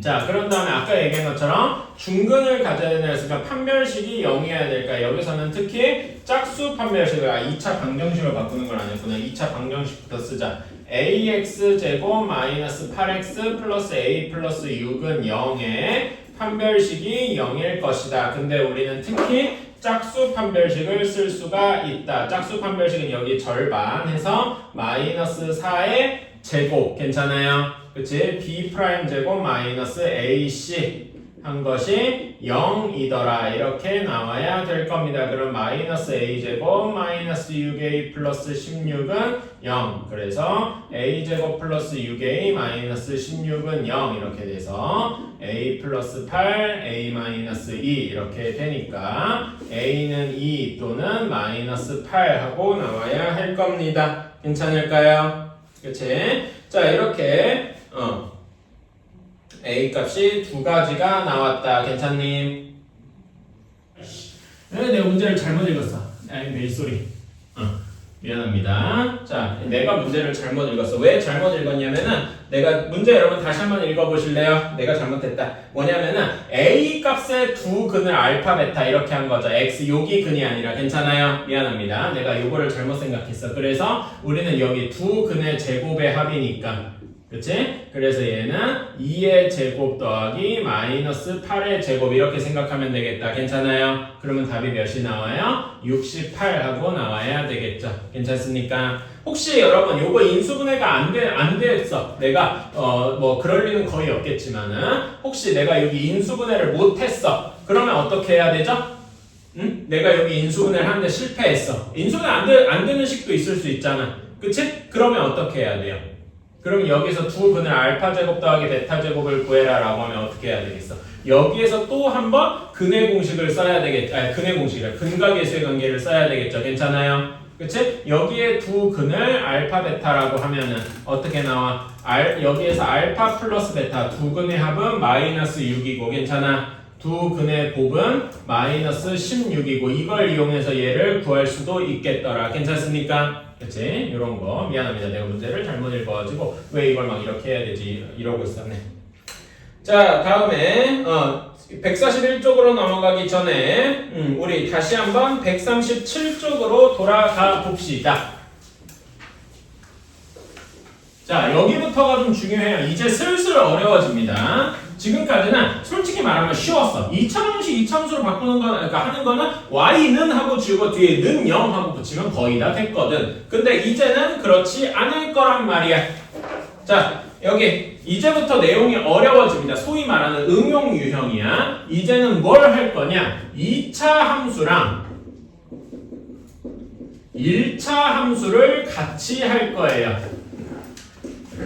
자, 그런 다음에 아까 얘기한 것처럼 중근을 가져야 되는 했으니까 판별식이 0이어야 될까? 여기서는 특히 짝수 판별식을 2차 방정식을 바꾸는 걸 안 했구나. 2차 방정식부터 쓰자. ax제곱 마이너스 8x 플러스 a 플러스 6은 0에 판별식이 0일 것이다. 근데 우리는 특히 짝수 판별식을 쓸 수가 있다. 짝수 판별식은 여기 절반 해서 마이너스 4의 제곱. 괜찮아요? 그치? b' 제곱 마이너스 ac 한 것이 0이더라. 이렇게 나와야 될 겁니다. 그럼 마이너스 a 제곱 마이너스 6a 플러스 16은 0. 그래서 a 제곱 플러스 6a 마이너스 16은 0. 이렇게 돼서 a 플러스 8, a 마이너스 2 이렇게 되니까 a는 2 또는 마이너스 8 하고 나와야 할 겁니다. 괜찮을까요? 그치? 자, 이렇게 A 값이 두 가지가 나왔다. 괜찮니? 내가 문제를 잘못 읽었어. 내 소리. 미안합니다. 자, 내가 문제를 잘못 읽었어. 왜 잘못 읽었냐면은 내가 문제 여러분 다시 한번 읽어보실래요? 내가 잘못했다. 뭐냐면은 A 값의 두 근을 알파 베타 이렇게 한 거죠. X 여기 근이 아니라. 괜찮아요? 미안합니다. 내가 요거를 잘못 생각했어. 그래서 우리는 여기 두 근의 제곱의 합이니까 그치? 그래서 얘는 2의 제곱 더하기 마이너스 8의 제곱 이렇게 생각하면 되겠다. 괜찮아요? 그러면 답이 몇이 나와요? 68 하고 나와야 되겠죠. 괜찮습니까? 혹시 여러분 요거 인수분해가 안 됐어. 내가 뭐 그럴 리는 거의 없겠지만은 혹시 내가 여기 인수분해를 못했어. 그러면 어떻게 해야 되죠? 응? 내가 여기 인수분해를 하는데 실패했어. 인수분해 안 되는 식도 있을 수 있잖아. 그치? 그러면 어떻게 해야 돼요? 그럼 여기서 두 근을 알파 제곱 더하기 베타 제곱을 구해라 라고 하면 어떻게 해야 되겠어? 여기에서 또 한 번 근의 공식을 써야 되겠죠. 근의 공식을 근과 계수의 관계를 써야 되겠죠. 괜찮아요? 그치? 여기에 두 근을 알파 베타라고 하면은 어떻게 나와? 여기에서 알파 플러스 베타 두 근의 합은 마이너스 6이고 괜찮아? 두 근의 곱은 마이너스 16이고 이걸 이용해서 얘를 구할 수도 있겠더라. 괜찮습니까? 그치? 이런 거 미안합니다. 내가 문제를 잘못 읽어가지고 왜 이걸 막 이렇게 해야 되지 이러고 있었네. 자 다음에 141쪽으로 넘어가기 전에 우리 다시 한번 137쪽으로 돌아가 봅시다. 자 여기부터가 좀 중요해요. 이제 슬슬 어려워집니다. 지금까지는 솔직히 말하면 쉬웠어. 2차 방식 2차함수로 바꾸는 거, 그러니까 하는 거는 y는 하고 지우고 뒤에 는 0 하고 붙이면 거의 다 됐거든. 근데 이제는 그렇지 않을 거란 말이야. 자 여기 이제부터 내용이 어려워집니다. 소위 말하는 응용 유형이야. 이제는 뭘 할 거냐? 2차 함수랑 1차 함수를 같이 할 거예요.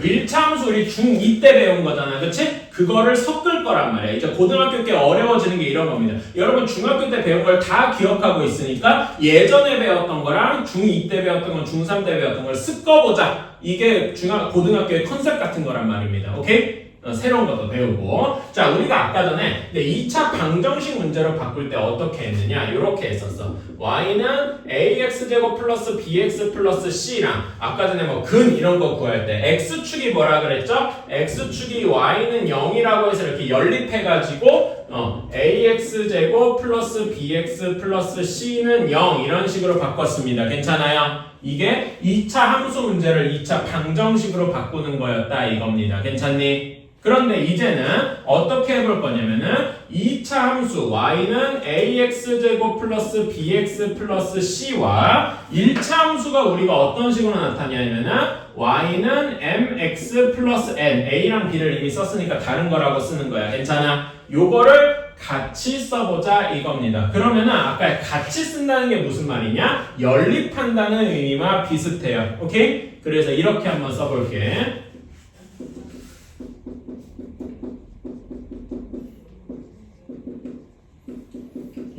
1차 함수 우리 중2 때 배운 거잖아. 그치? 그거를 섞을 거란 말이야. 이제 고등학교 때 어려워지는 게 이런 겁니다. 여러분 중학교 때 배운 걸 다 기억하고 있으니까 예전에 배웠던 거랑 중2 때 배웠던 거, 중3 때 배웠던 걸 섞어보자. 이게 고등학교의 컨셉 같은 거란 말입니다. 오케이? 새로운 것도 배우고. 자, 우리가 아까 전에 2차 방정식 문제로 바꿀 때 어떻게 했느냐? 이렇게 했었어. y는 ax제곱 플러스 bx 플러스 c랑 아까 전에 뭐 근 이런 거 구할 때 x축이 뭐라 그랬죠? x축이 y는 0이라고 해서 이렇게 연립해가지고 ax제곱 플러스 bx 플러스 c는 0 이런 식으로 바꿨습니다. 괜찮아요? 이게 2차 함수 문제를 2차 방정식으로 바꾸는 거였다 이겁니다. 괜찮니? 그런데 이제는 어떻게 해볼 거냐면은 2차 함수 y는 ax제곱 플러스 bx 플러스 c와 1차 함수가 우리가 어떤 식으로 나타냐면은 y는 mx 플러스 n a랑 b를 이미 썼으니까 다른 거라고 쓰는 거야. 괜찮아? 요거를 같이 써보자 이겁니다. 그러면은 아까 같이 쓴다는 게 무슨 말이냐? 연립한다는 의미와 비슷해요. 오케이? 그래서 이렇게 한번 써볼게.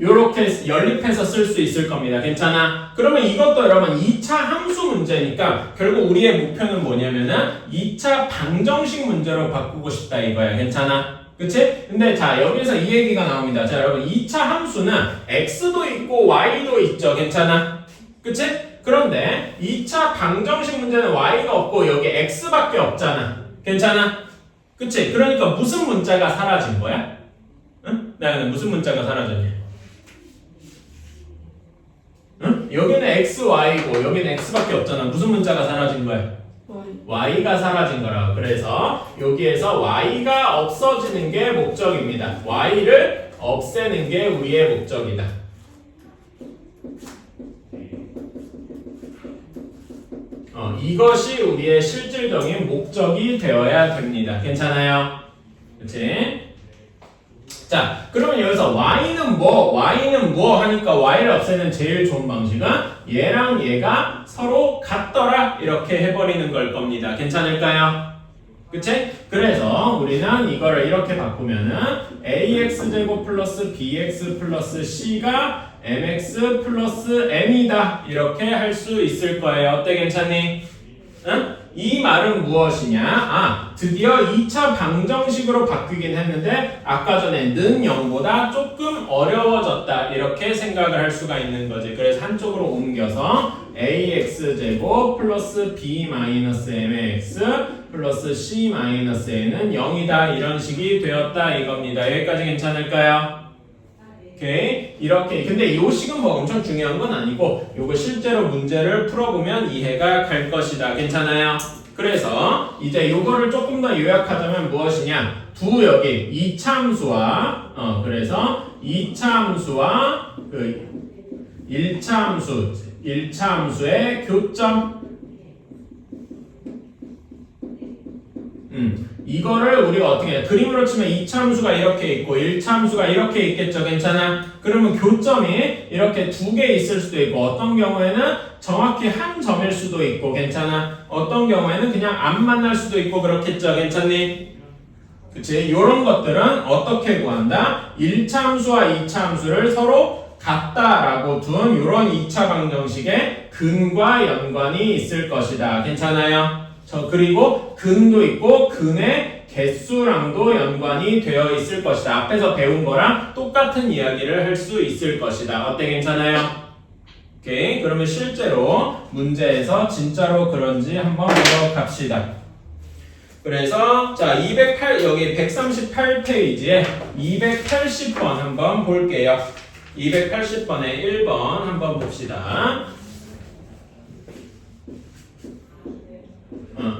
요렇게 연립해서 쓸 수 있을 겁니다. 괜찮아? 그러면 이것도 여러분 2차 함수 문제니까 결국 우리의 목표는 뭐냐면은 2차 방정식 문제로 바꾸고 싶다 이거야. 괜찮아? 그치? 근데 자 여기서 이 얘기가 나옵니다. 자 여러분 2차 함수는 x도 있고 y도 있죠. 괜찮아? 그치? 그런데 2차 방정식 문제는 y가 없고 여기 x밖에 없잖아. 괜찮아? 그치? 그러니까 무슨 문자가 사라진 거야? 응? 나 무슨 문자가 사라졌냐? 응? 여기는 x, y고 여기는 x밖에 없잖아. 무슨 문자가 사라진 거야? y가 사라진 거라고. 그래서 여기에서 y가 없어지는 게 목적입니다. y를 없애는 게 우리의 목적이다. 이것이 우리의 실질적인 목적이 되어야 됩니다. 괜찮아요? 그치? 자, 그러면 여기서 y는 뭐 하니까 y를 없애는 제일 좋은 방식은 얘랑 얘가 서로 같더라 이렇게 해버리는 걸 겁니다. 괜찮을까요? 그치? 그래서 우리는 이거를 이렇게 바꾸면은 ax제곱 플러스 bx 플러스 c가 mx 플러스 n이다 이렇게 할 수 있을 거예요. 어때? 괜찮니? 응? 이 말은 무엇이냐? 드디어 2차 방정식으로 바뀌긴 했는데 아까 전에 는 0보다 조금 어려워졌다 이렇게 생각을 할 수가 있는 거지. 그래서 한쪽으로 옮겨서 ax제곱 플러스 b 마이너스 mx 플러스 c 마이너스 n은 0이다 이런 식이 되었다 이겁니다. 여기까지 괜찮을까요? 오케이. 이렇게. 근데 이 식은 뭐 엄청 중요한 건 아니고 요거 실제로 문제를 풀어보면 이해가 갈 것이다. 괜찮아요? 그래서 이제 요거를 조금 더 요약하자면 무엇이냐? 여기 2차 함수와 그래서 2차 함수와 그 1차 함수의 교점 이거를 우리가 어떻게 해? 그림으로 치면 2차 함수가 이렇게 있고 1차 함수가 이렇게 있겠죠. 괜찮아? 그러면 교점이 이렇게 두 개 있을 수도 있고 어떤 경우에는 정확히 한 점일 수도 있고 괜찮아? 어떤 경우에는 그냥 안 만날 수도 있고 그렇겠죠. 괜찮니? 그치? 요런 것들은 어떻게 구한다? 1차 함수와 2차 함수를 서로 같다라고 둔 요런 2차 방정식에 근과 연관이 있을 것이다. 괜찮아요? 그리고 근도 있고 근의 개수랑도 연관이 되어 있을 것이다. 앞에서 배운 거랑 똑같은 이야기를 할 수 있을 것이다. 어때? 괜찮아요? 오케이. 그러면 실제로 문제에서 진짜로 그런지 한번 보러 갑시다. 그래서 자 208 여기 138페이지에 280번 한번 볼게요. 280번에 1번 한번 봅시다.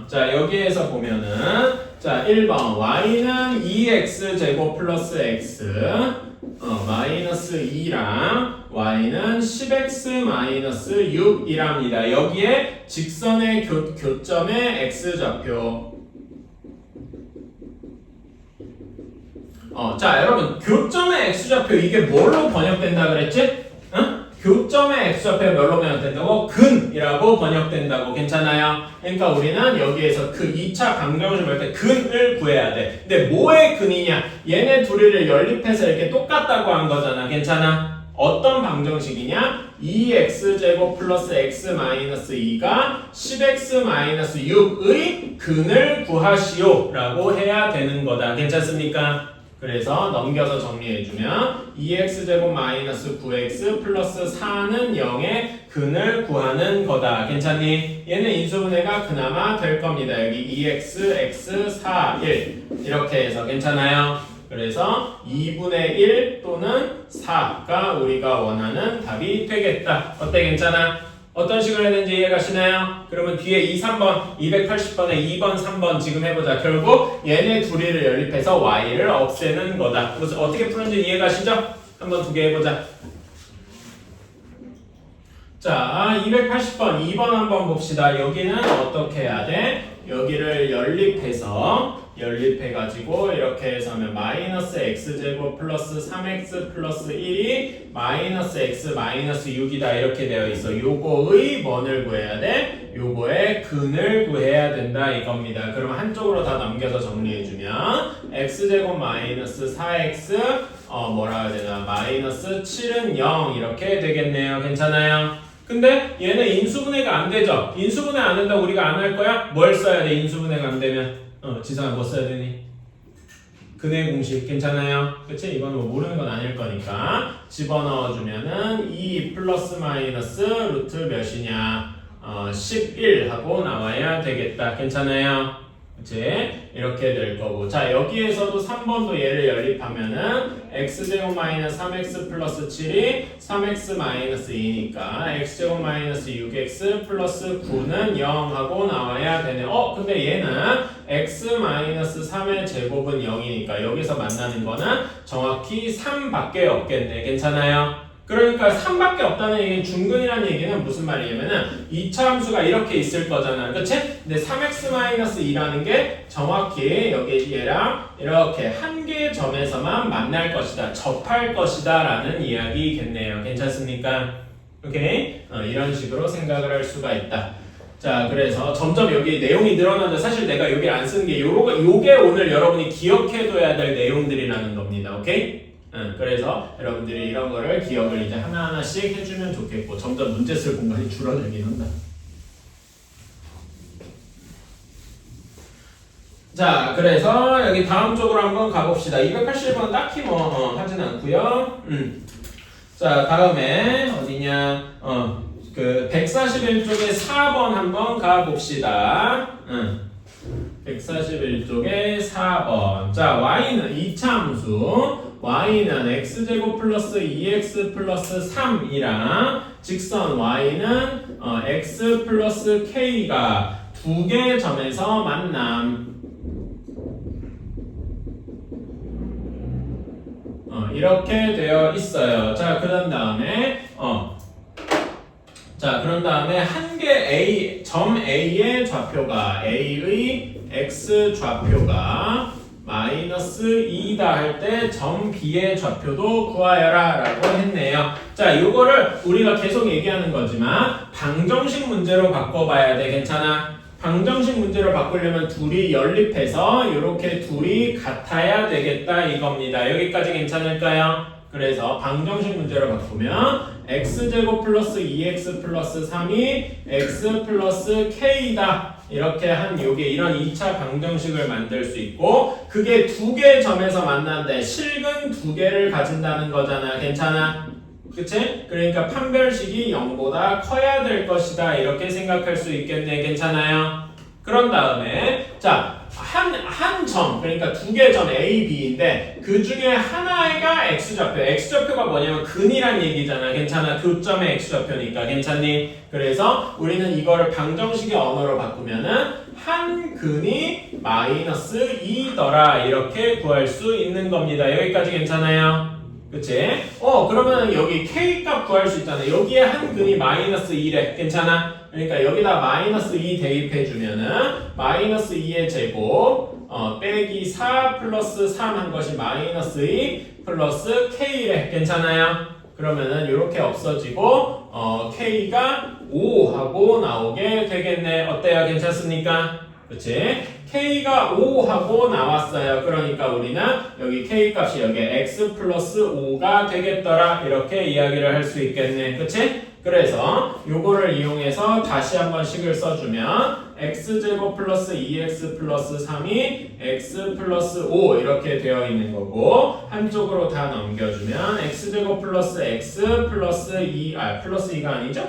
자 여기에서 보면은 자 1번 y는 2x제곱 플러스 x 마이너스 2랑 y는 10x 마이너스 6이랍니다. 여기에 직선의 교점의 x좌표 자 여러분 교점의 x좌표 이게 뭘로 번역된다 그랬지? 응? 교점의 x좌표가 뭘로 번역된다고? 근이라고 번역된다고. 괜찮아요? 그러니까 우리는 여기에서 그 2차 방정식을 볼 때 근을 구해야 돼. 근데 뭐의 근이냐? 얘네 둘이를 연립해서 이렇게 똑같다고 한 거잖아. 괜찮아? 어떤 방정식이냐? 2x제곱 플러스 x 마이너스 2가 10x 마이너스 6의 근을 구하시오 라고 해야 되는 거다. 괜찮습니까? 그래서 넘겨서 정리해주면 2x제곱 마이너스 9x 플러스 4는 0의 근을 구하는 거다. 괜찮니? 얘는 인수분해가 그나마 될 겁니다. 여기 2x, x, 4, 1 이렇게 해서 괜찮아요? 그래서 2분의 1 또는 4가 우리가 원하는 답이 되겠다. 어때? 괜찮아? 어떤 식으로 해야 되는지 이해가시나요? 그러면 뒤에 2, 3번, 280번에 2번, 3번 지금 해보자. 결국 얘네 둘이를 연립해서 y를 없애는 거다. 그래서 어떻게 푸는지 이해가시죠? 한번 두 개 해보자. 자, 280번, 2번 한번 봅시다. 여기는 어떻게 해야 돼? 여기를 연립해가지고 이렇게 해서 하면 마이너스 x제곱 플러스 3x 플러스 1이 마이너스 x 마이너스 6이다 이렇게 되어 있어. 요거의 뭐를 구해야 돼? 요거의 근을 구해야 된다 이겁니다. 그럼 한쪽으로 다 넘겨서 정리해주면 x제곱 마이너스 4x 뭐라 해야 되나 마이너스 7은 0 이렇게 되겠네요. 괜찮아요? 근데 얘는 인수분해가 안 되죠? 인수분해 안 된다고 우리가 안 할 거야? 뭘 써야 돼? 인수분해가 안 되면 지성아 뭐 써야 되니? 근의 공식 괜찮아요? 그치? 이건 뭐 모르는 건 아닐 거니까 집어넣어주면은 2 플러스 마이너스 루트 몇이냐 11 하고 나와야 되겠다. 괜찮아요? 그치? 이렇게 될 거고 자 여기에서도 3번도 얘를 연립하면은 x제곱 마이너스 3x 플러스 7이 3x 마이너스 2니까 x제곱 마이너스 6x 플러스 9는 0 하고 나와야 되네. 근데 얘는 x 마이너스 3의 제곱은 0이니까 여기서 만나는 거는 정확히 3밖에 없겠네. 괜찮아요? 그러니까 3밖에 없다는 얘기는 중근이라는 얘기는 무슨 말이냐면은 2차 함수가 이렇게 있을 거잖아. 그치? 근데 3x-2라는 게 정확히 여기 얘랑 이렇게 한 개의 점에서만 만날 것이다. 접할 것이다. 라는 이야기겠네요. 괜찮습니까? 오케이? 이런 식으로 생각을 할 수가 있다. 자, 그래서 점점 여기 내용이 늘어나는데 사실 내가 여기 안 쓴 게 요게 오늘 여러분이 기억해둬야 될 내용들이라는 겁니다. 오케이? 그래서 여러분들이 이런 거를 기억을 이제 하나하나씩 해주면 좋겠고 점점 문제 쓸 공간이 줄어들긴 한다. 자, 그래서 여기 다음 쪽으로 한번 가봅시다. 280번 딱히 뭐 하진 않고요. 자, 다음에 어디냐? 그 141쪽에 4번 한번 가봅시다. 141쪽에 4번. 자, y는 2차 함수. y는 x제곱 플러스 2x 플러스 3이랑 직선 y는 x 플러스 k가 두 개의 점에서 만남. 이렇게 되어 있어요. 자, 그런 다음에 한 개 점 A의 좌표가 A의 x 좌표가 마이너스 2다 할 때 점 B의 좌표도 구하여라 라고 했네요. 자, 요거를 우리가 계속 얘기하는 거지만 방정식 문제로 바꿔봐야 돼. 괜찮아? 방정식 문제로 바꾸려면 둘이 연립해서 이렇게 둘이 같아야 되겠다 이겁니다. 여기까지 괜찮을까요? 그래서 방정식 문제로 바꾸면 x제곱 플러스 2x 플러스 3이 x 플러스 k다 이렇게 한 요게 이런 2차 방정식을 만들 수 있고 그게 두 개의 점에서 만났는데 실근 두 개를 가진다는 거잖아. 괜찮아? 그치? 그러니까 판별식이 0보다 커야 될 것이다. 이렇게 생각할 수 있겠네. 괜찮아요? 그런 다음에 자 한 점, 그러니까 두 개의 점 A, B인데 그 중에 하나가 X좌표. X좌표가 뭐냐면 근이란 얘기잖아. 괜찮아? 그 점의 X좌표니까. 괜찮니? 그래서 우리는 이거를 방정식의 언어로 바꾸면은 한 근이 마이너스 2더라 이렇게 구할 수 있는 겁니다. 여기까지 괜찮아요? 그치? 그러면 여기 K값 구할 수 있잖아. 여기에 한 근이 마이너스 2래. 괜찮아? 그러니까 여기다 마이너스 2 대입해주면은 마이너스 2의 제곱 빼기 4 플러스 3 한 것이 마이너스 2 플러스 K래. 괜찮아요? 그러면은 이렇게 없어지고 K가 5하고 나오게 되겠네. 어때요? 괜찮습니까? 그치? K가 5하고 나왔어요. 그러니까 우리는 여기 K 값이 여기 X 플러스 5가 되겠더라. 이렇게 이야기를 할 수 있겠네. 그치? 그래서 요거를 이용해서 다시 한번 식을 써주면 x제곱 플러스 2x 플러스 3이 x 플러스 5 이렇게 되어 있는 거고 한쪽으로 다 넘겨주면 x제곱 플러스 x 플러스 2 플러스 2가 아니죠?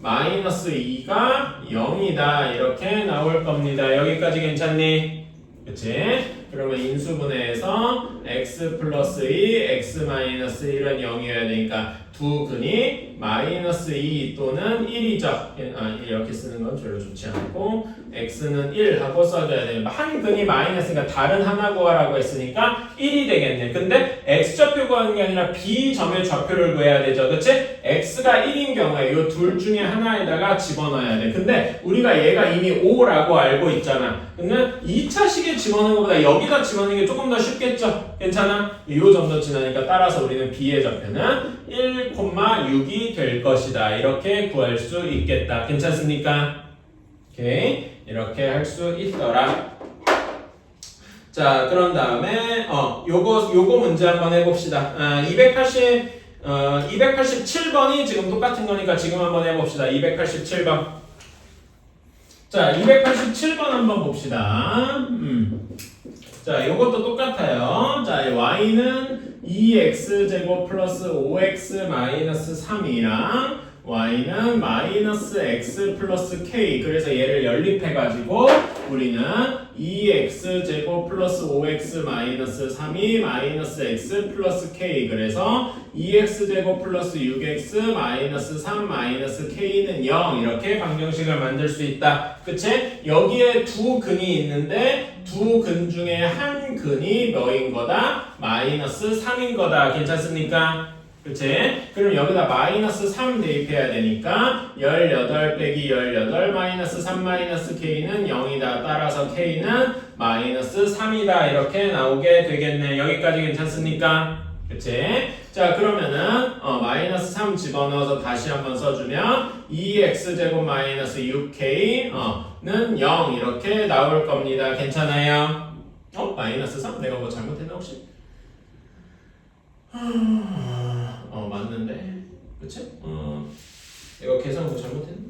마이너스 2가 0이다 이렇게 나올 겁니다. 여기까지 괜찮니? 그치? 그러면 인수분해에서 x 플러스 2, x 마이너스 1은 0이어야 되니까 두 근이 마이너스 2 또는 1이죠. 이렇게 쓰는 건 별로 좋지 않고 x는 1 하고 써줘야 돼요. 한 근이 마이너스니까 다른 하나 구하라고 했으니까 1이 되겠네. 근데 x좌표 구하는 게 아니라 b점의 좌표를 구해야 되죠. 그치? x가 1인 경우에 이 둘 중에 하나에다가 집어넣어야 돼. 근데 우리가 얘가 이미 5라고 알고 있잖아. 근데 2차식에 집어넣는 것보다 여기다 집어넣는 게 조금 더 쉽겠죠? 괜찮아? 이 정도 지나니까 따라서 우리는 b의 좌표는 1,6이 될 것이다. 이렇게 구할 수 있겠다. 괜찮습니까? 오케이. 이렇게 할 수 있더라. 자, 그런 다음에 요거 문제 한번 해봅시다. 287번이 지금 똑같은 거니까 지금 한번 해봅시다. 287번. 자, 287번 한번 봅시다. 자, 요것도 똑같아요. 자, y는 2x제곱 플러스 5x 마이너스 3이랑 y는 마이너스 x 플러스 k. 그래서 얘를 연립해가지고 우리는 2x제곱 플러스 5x 마이너스 3이 마이너스 x 플러스 k. 그래서 2x제곱 플러스 6x 마이너스 3 마이너스 k는 0 이렇게 방정식을 만들 수 있다. 그치? 여기에 두 근이 있는데 두 근 중에 한 근이 뭐인 거다? 마이너스 3인 거다. 괜찮습니까? 그치? 그럼 여기다 마이너스 3 대입해야 되니까 18 빼기 18 마이너스 3 마이너스 k는 0이다. 따라서 k는 마이너스 3이다. 이렇게 나오게 되겠네. 여기까지 괜찮습니까? 그치? 자, 그러면은 마이너스 3 집어넣어서 다시 한번 써주면 2x제곱 마이너스 6k 는 0 이렇게 나올 겁니다. 괜찮아요? 마이너스 3? 내가 뭐 잘못했나 혹시? 맞는데? 그치? 이거 계산 뭐 잘못했나?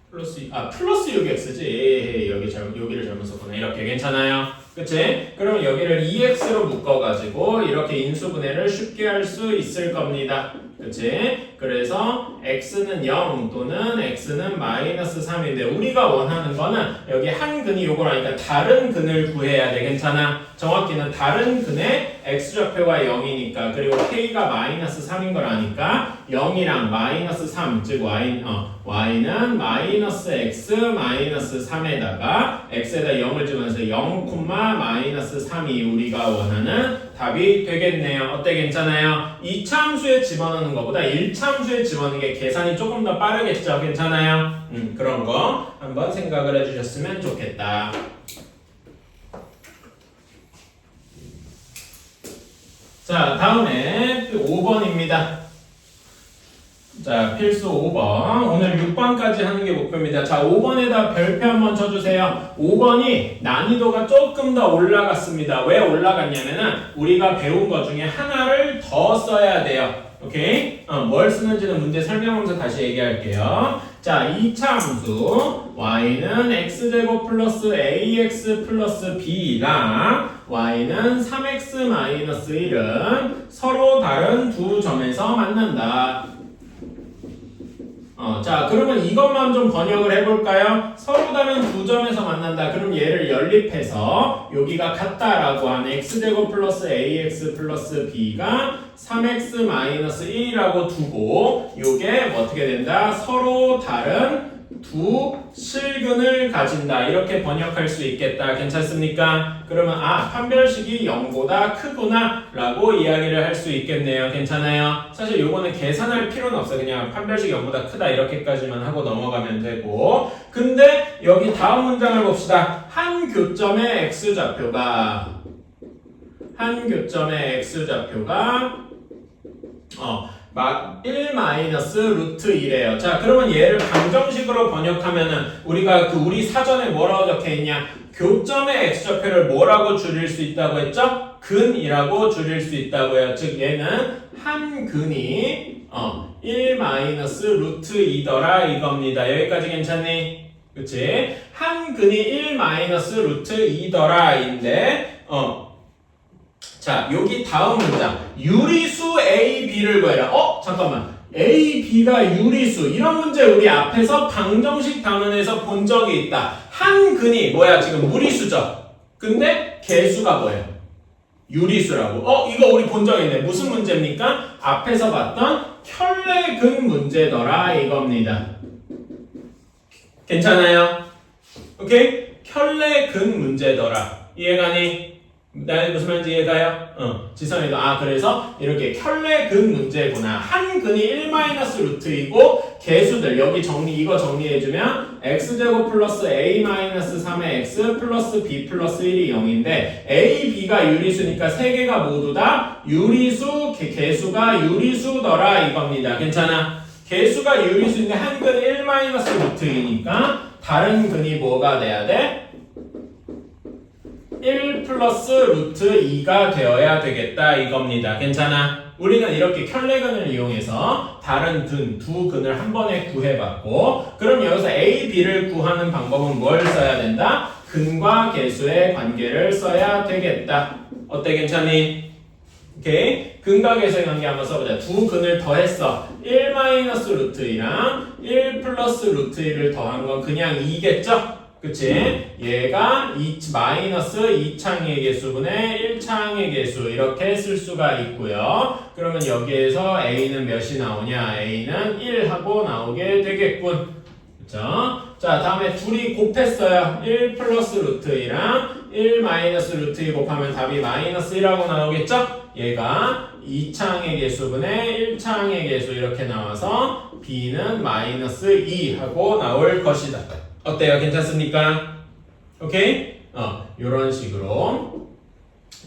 플러스 6x지. 여기를 잘못 썼구나. 이렇게 괜찮아요? 그치? 그럼 여기를 2x로 묶어가지고 이렇게 인수분해를 쉽게 할 수 있을 겁니다. 그치? 그래서 x는 0 또는 x는 마이너스 3인데 우리가 원하는 거는 여기 한 근이 요거라니까 다른 근을 구해야 돼. 괜찮아? 정확히는 다른 근의 x좌표가 0이니까 그리고 k가 마이너스 3인 걸 아니까 0이랑 마이너스 3 즉 y는 마이너스 x 마이너스 3에다가 x에다 0을 집어넣어서 0, 마이너스 3이 우리가 원하는 답이 되겠네요. 어때? 괜찮아요? 2차 함수에 집어넣는 것보다 1차 함수에 집어넣는 게 계산이 조금 더 빠르겠죠? 괜찮아요? 그런 거 한번 생각을 해주셨으면 좋겠다. 자, 다음에 5번입니다. 자, 필수 5번. 오늘 6번까지 하는 게 목표입니다. 자, 5번에다 별표 한번 쳐주세요. 5번이 난이도가 조금 더 올라갔습니다. 왜 올라갔냐면은 우리가 배운 것 중에 하나를 더 써야 돼요. 오케이? 뭘 쓰는지는 문제 설명하면서 다시 얘기할게요. 자, 2차 함수 y는 x제곱 플러스 ax 플러스 b랑 y는 3x 마이너스 1은 서로 다른 두 점에서 만난다. 자, 그러면 이것만 좀 번역을 해볼까요? 서로 다른 두 점에서 만난다. 그럼 얘를 연립해서 여기가 같다라고 하는 x제곱 플러스 ax 플러스 b가 3x 마이너스 1이라고 두고 요게 어떻게 된다? 서로 다른 두 실근을 가진다. 이렇게 번역할 수 있겠다. 괜찮습니까? 그러면 판별식이 0보다 크구나 라고 이야기를 할 수 있겠네요. 괜찮아요? 사실 요거는 계산할 필요는 없어요. 그냥 판별식이 0보다 크다 이렇게까지만 하고 넘어가면 되고, 근데 여기 다음 문장을 봅시다. 한 교점의 x좌표가 막 1 마이너스 루트 1이에요. 자, 그러면 얘를 방정식으로 번역하면은 우리가 우리 사전에 뭐라고 적혀 있냐? 교점의 x좌표를 뭐라고 줄일 수 있다고 했죠? 근이라고 줄일 수 있다고요. 즉 얘는 한 근이 1 마이너스 루트 2더라 이겁니다. 여기까지 괜찮니? 그치? 한 근이 1 마이너스 루트 2더라인데 자, 여기 다음 문장. 유리수 A, B를 구해라. 잠깐만. A, B가 유리수. 이런 문제 우리 앞에서 방정식 단원에서 본 적이 있다. 한 근이 뭐야? 지금 무리수죠. 근데 개수가 뭐예요? 유리수라고. 이거 우리 본 적이 있네. 무슨 문제입니까? 앞에서 봤던 켤레근 문제더라 이겁니다. 괜찮아요? 오케이? 켤레근 문제더라. 이해가니? 나 무슨 말인지 이해가요? 지성이도 그래서 이렇게 켤레근 문제구나. 한 근이 1 마이너스 루트이고 개수들 여기 이거 정리해주면 x제곱 플러스 a 마이너스 3의 x 플러스 b 플러스 1이 0인데 a, b가 유리수니까 세 개가 모두 다 유리수 개수가 유리수더라 이겁니다. 괜찮아? 개수가 유리수인데 한 근이 1 마이너스 루트이니까 다른 근이 뭐가 돼야 돼? 1 플러스 루트 2가 되어야 되겠다 이겁니다. 괜찮아? 우리는 이렇게 켤레근을 이용해서 다른 두 근을 한 번에 구해봤고, 그럼 여기서 A, B를 구하는 방법은 뭘 써야 된다? 근과 개수의 관계를 써야 되겠다. 어때? 괜찮니? 오케이? 근과 개수의 관계 한번 써보자. 두 근을 더했어. 1 마이너스 루트 2랑 1 플러스 루트 2를 더한 건 그냥 2겠죠? 그치? 얘가 마이너스 2창의 개수분의 1창의 개수 이렇게 쓸 수가 있고요. 그러면 여기에서 A는 몇이 나오냐? A는 1하고 나오게 되겠군. 그쵸? 자, 다음에 둘이 곱했어요. 1 플러스 루트 2랑 1 마이너스 루트 2 곱하면 답이 마이너스 1하고 나오겠죠? 얘가 2창의 개수분의 1창의 개수 이렇게 나와서 B는 마이너스 2하고 나올 것이다. 어때요? 괜찮습니까? 오케이? 요런 식으로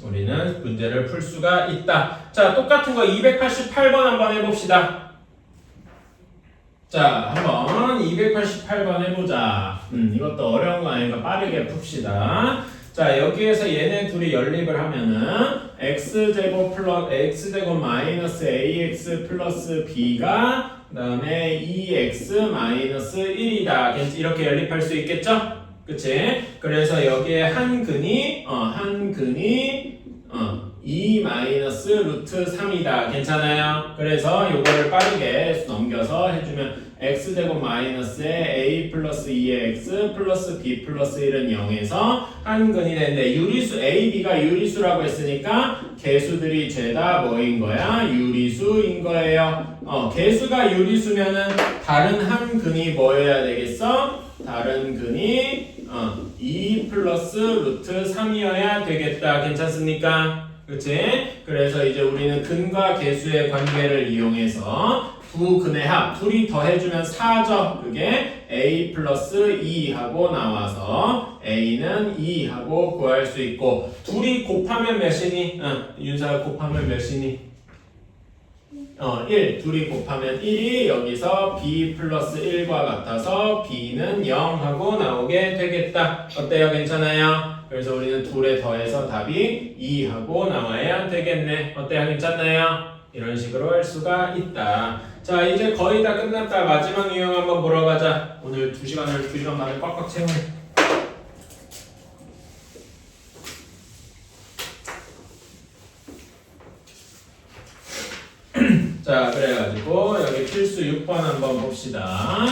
우리는 문제를 풀 수가 있다. 자, 똑같은 거 288번 한번 해봅시다. 자, 한번 288번 해보자. 이것도 어려운 거 아니니까 빠르게 풉시다. 자, 여기에서 얘네 둘이 연립을 하면은 x제곱 마이너스 ax 플러스 b가 그 다음에 2x 마이너스 1이다. 이렇게 연립할 수 있겠죠? 그치? 그래서 여기에 한 근이 2 마이너스 루트 3이다. 괜찮아요? 그래서 요거를 빠르게 넘겨서 해주면 x제곱 마이너스에 a 플러스 2x 플러스 b 플러스 1은 0에서 한 근이 되는데 유리수 a, b가 유리수라고 했으니까 개수들이 죄다 뭐인 거야? 유리수인 거예요. 개수가 유리수면은 다른 한 근이 뭐여야 되겠어? 다른 근이 2 플러스 루트 3이어야 되겠다. 괜찮습니까? 그치? 그래서 이제 우리는 근과 개수의 관계를 이용해서 두 근의 합, 둘이 더해주면 4죠. 그게 a 플러스 2하고 나와서 a는 2하고 구할 수 있고, 둘이 곱하면 몇이니? 윤사가 곱하면 몇이니? 1. 둘이 곱하면 1이 여기서 b 플러스 1과 같아서 b는 0하고 나오게 되겠다. 어때요? 괜찮아요? 그래서 우리는 둘에 더해서 답이 2하고 나와야 되겠네. 어때요? 괜찮나요? 이런 식으로 할 수가 있다. 자, 이제 거의 다 끝났다. 마지막 유형 한번 보러 가자. 오늘 2시간 만에 꽉꽉 채우네. 자, 그래가지고 여기 필수 6번 한번 봅시다.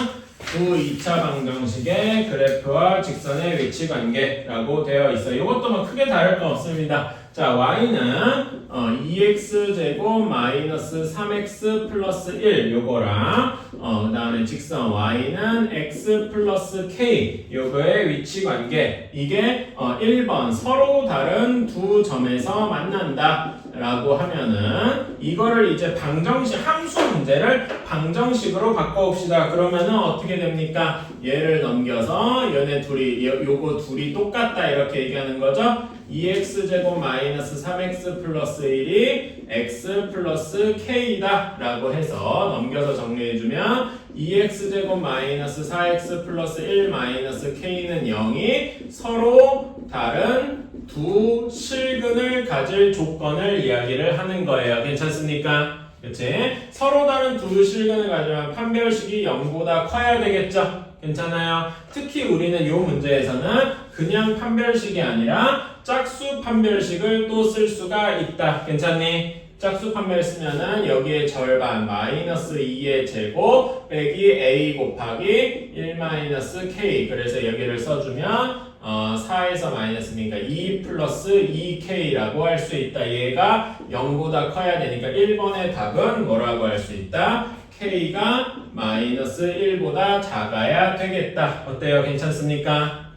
두 2차 방정식의 그래프와 직선의 위치 관계라고 되어 있어요. 이것도 뭐 크게 다를 거 없습니다. 자, y는 2x제곱 마이너스 3x 플러스 1 요거랑 그 다음에 직선 y는 x 플러스 k 요거의 위치 관계 이게 1번 서로 다른 두 점에서 만난다 라고 하면은 이거를 이제 방정식 함수 문제를 방정식으로 바꿔봅시다. 그러면은 어떻게 됩니까? 얘를 넘겨서 얘네 둘이 요거 둘이 똑같다 이렇게 얘기하는 거죠. 2x제곱 마이너스 3x 플러스 1이 x 플러스 k이다 라고 해서 넘겨서 정리해주면 2x제곱 마이너스 4x 플러스 1 마이너스 k는 0이 서로 다른 두 실근을 가질 조건을 이야기를 하는 거예요. 괜찮습니까? 그치? 서로 다른 두 실근을 가지면 판별식이 0보다 커야 되겠죠? 괜찮아요? 특히 우리는 이 문제에서는 그냥 판별식이 아니라 짝수 판별식을 또 쓸 수가 있다. 괜찮니? 짝수 판별 쓰면은 여기에 절반 마이너스 2의 제곱 빼기 a 곱하기 1 마이너스 k 그래서 여기를 써주면 4에서 마이너스니까 2 플러스 2k라고 할 수 있다. 얘가 0보다 커야 되니까 1번의 답은 뭐라고 할 수 있다? k가 마이너스 1보다 작아야 되겠다. 어때요? 괜찮습니까?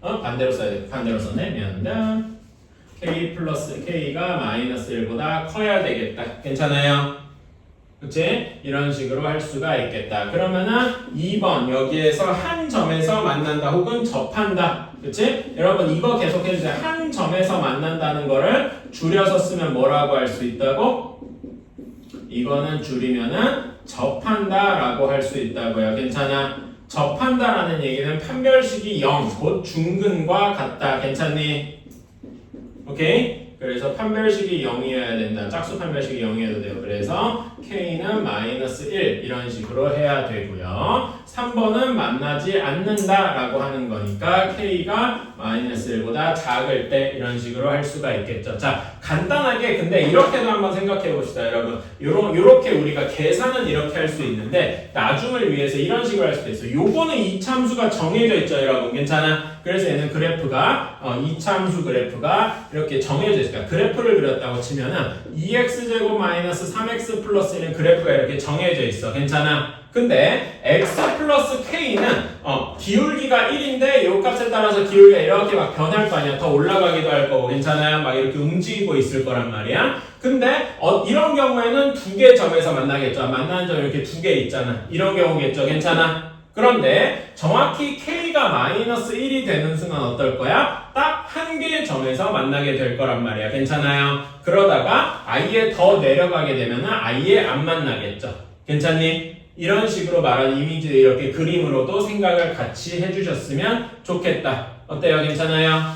반대로 써야 돼. 반대로 썼네. 미안합니다. k 플러스 k가 마이너스 1보다 커야 되겠다. 괜찮아요? 그치? 이런 식으로 할 수가 있겠다. 그러면은 2번 여기에서 한 점에서 만난다 혹은 접한다. 그치? 여러분 이거 계속 해주세요. 한 점에서 만난다는 거를 줄여서 쓰면 뭐라고 할 수 있다고? 이거는 줄이면은 접한다 라고 할 수 있다고요. 괜찮아? 접한다라는 얘기는 판별식이 0, 곧 중근과 같다. 괜찮니? 오케이? 그래서 판별식이 0이어야 된다. 짝수 판별식이 0이어도 돼요. 그래서 K는 마이너스 1 이런 식으로 해야 되고요. 3번은 만나지 않는다 라고 하는 거니까 K가 마이너스 1보다 작을 때 이런 식으로 할 수가 있겠죠. 자, 간단하게 근데 이렇게도 한번 생각해 봅시다. 여러분 요렇게 우리가 계산은 이렇게 할 수 있는데 나중을 위해서 이런 식으로 할 수도 있어요. 요거는 이차함수가 정해져 있죠. 여러분 괜찮아? 그래서 얘는 그래프가 이차함수 그래프가 이렇게 정해져 있어요. 그래프를 그렸다고 치면은 2x제곱 마이너스 3x 플러스 1은 그래프가 이렇게 정해져 있어. 괜찮아? 근데 x 플러스 k는 기울기가 1인데 요 값에 따라서 기울기가 이렇게 막 변할 거 아니야. 더 올라가기도 할 거고 괜찮아요? 막 이렇게 움직이고 있을 거란 말이야. 근데 이런 경우에는 두 개 점에서 만나겠죠. 만나는 점 이렇게 두 개 있잖아. 이런 경우겠죠. 괜찮아? 그런데 정확히 k가 마이너스 1이 되는 순간 어떨 거야? 딱 한 개의 점에서 만나게 될 거란 말이야. 괜찮아요? 그러다가 아예 더 내려가게 되면 아예 안 만나겠죠. 괜찮니? 이런 식으로 말한 이미지를 이렇게 그림으로도 생각을 같이 해주셨으면 좋겠다. 어때요? 괜찮아요?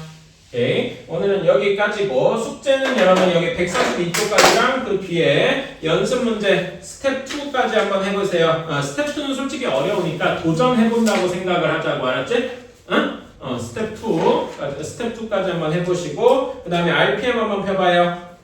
오케이. 오늘은 여기까지고 숙제는 여러분 여기 142쪽까지랑 그 뒤에 연습 문제 스텝 2까지 한번 해보세요. 스텝 2는 솔직히 어려우니까 도전해본다고 생각을 하자고. 알았지? 응? 스텝 2까지 한번 해보시고 그 다음에 RPM 한번 펴봐요.